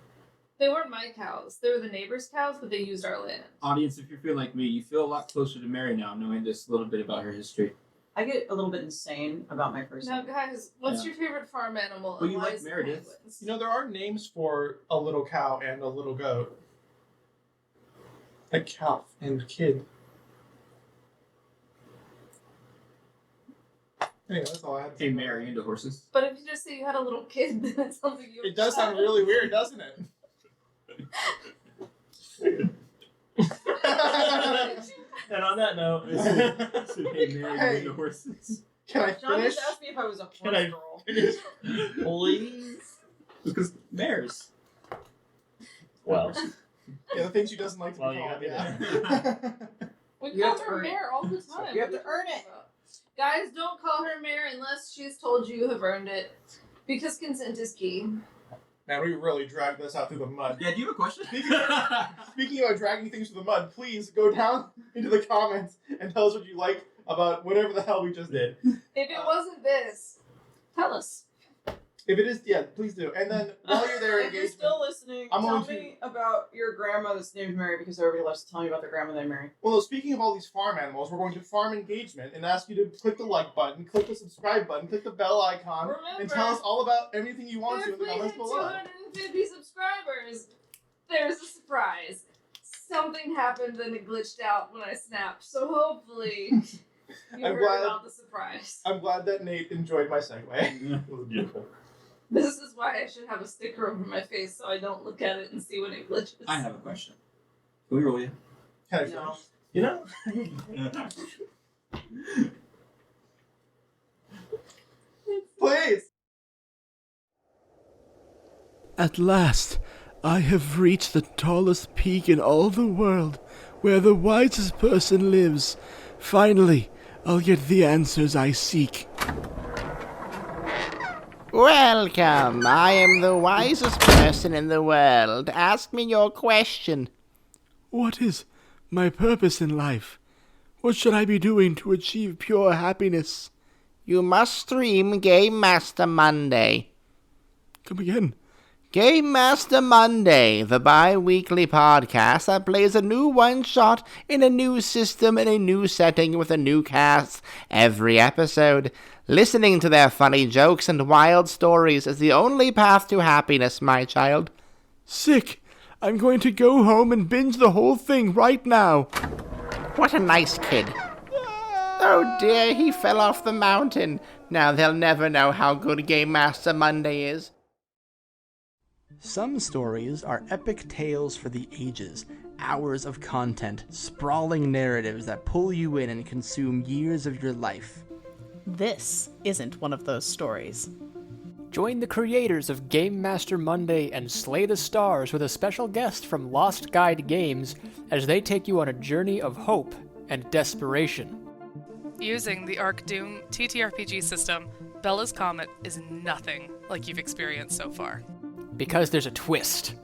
They weren't my cows. They were the neighbors' cows, but they used our land. Audience, if you feel like me, you feel a lot closer to Mary now, knowing this little bit about her history. I get a little bit insane about my person. Now, guys, what's your favorite farm animal? Well, and you why like is it Meredith. penguins? You know, there are names for a little cow and a little goat. Like calf and kid. Anyway, that's all I had to Hey, say. Mary, into horses. But if you just say you had a little kid, then it's something you. It does sound really weird, doesn't it? And on that note, Hey, Mary, Hey. into horses. Can I John finish? just asked me if I was a horse Can I girl. please. Because mares. Well, Yeah, the things she doesn't like to Well, be you called. gotta Yeah. We You call have to her earn it. mayor all the time. You have What to are earn talking it. about? Guys, don't call her mayor unless she's told you have earned it. Because consent is key. Man, we really dragged this out through the mud. Yeah, do you have a question? Speaking about dragging things through the mud, please go down into the comments and tell us what you like about whatever the hell we just did. If it wasn't this, tell us. If it is, yeah, please do. And then while you're there, If you're engagement. still listening, I'm tell going to- me about your grandma that's named Mary because everybody loves to tell me about their grandma named Mary. Well, speaking of all these farm animals, we're going to farm engagement and ask you to click the like button, click the subscribe button, click the bell icon, and Remember, tell us all about everything you want to in if the we comments hit below. 250 subscribers, there's a surprise. Something happened and it glitched out when I snapped. So hopefully you I'm heard glad- about the surprise. I'm glad that Nate enjoyed my segue. it was beautiful. This is why I should have a sticker over my face so I don't look at it and see when it glitches. I have a question. Can we roll you? Can I No. finish? You know? Please! At last, I have reached the tallest peak in all the world, where the wisest person lives. Finally, I'll get the answers I seek. Welcome. I am the wisest person in the world. Ask me your question. What is my purpose in life? What should I be doing to achieve pure happiness? You must stream Game Master Monday. Come again. Game Master Monday, the bi-weekly podcast that plays a new one-shot in a new system in a new setting with a new cast every episode. Listening to their funny jokes and wild stories is the only path to happiness, my child. Sick! I'm going to go home and binge the whole thing right now. What a nice kid. Oh dear, he fell off the mountain. Now they'll never know how good Game Master Monday is. Some stories are epic tales for the ages, hours of content, sprawling narratives that pull you in and consume years of your life. This isn't one of those stories. Join the creators of Game Master Monday and Slay the Stars with a special guest from Lost Guide Games as they take you on a journey of hope and desperation. Using the Arc Doom TTRPG system, Bella's Comet is nothing like you've experienced so far. Because there's a twist.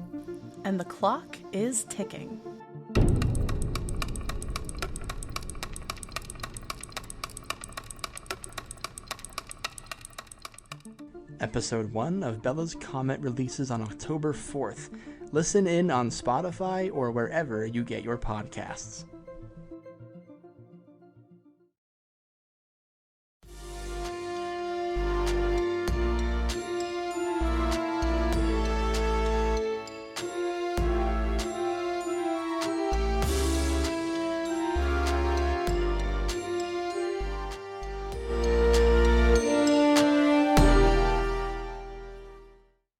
And the clock is ticking. Episode 1 of Bella's Comet releases on October 4th. Listen in on Spotify or wherever you get your podcasts.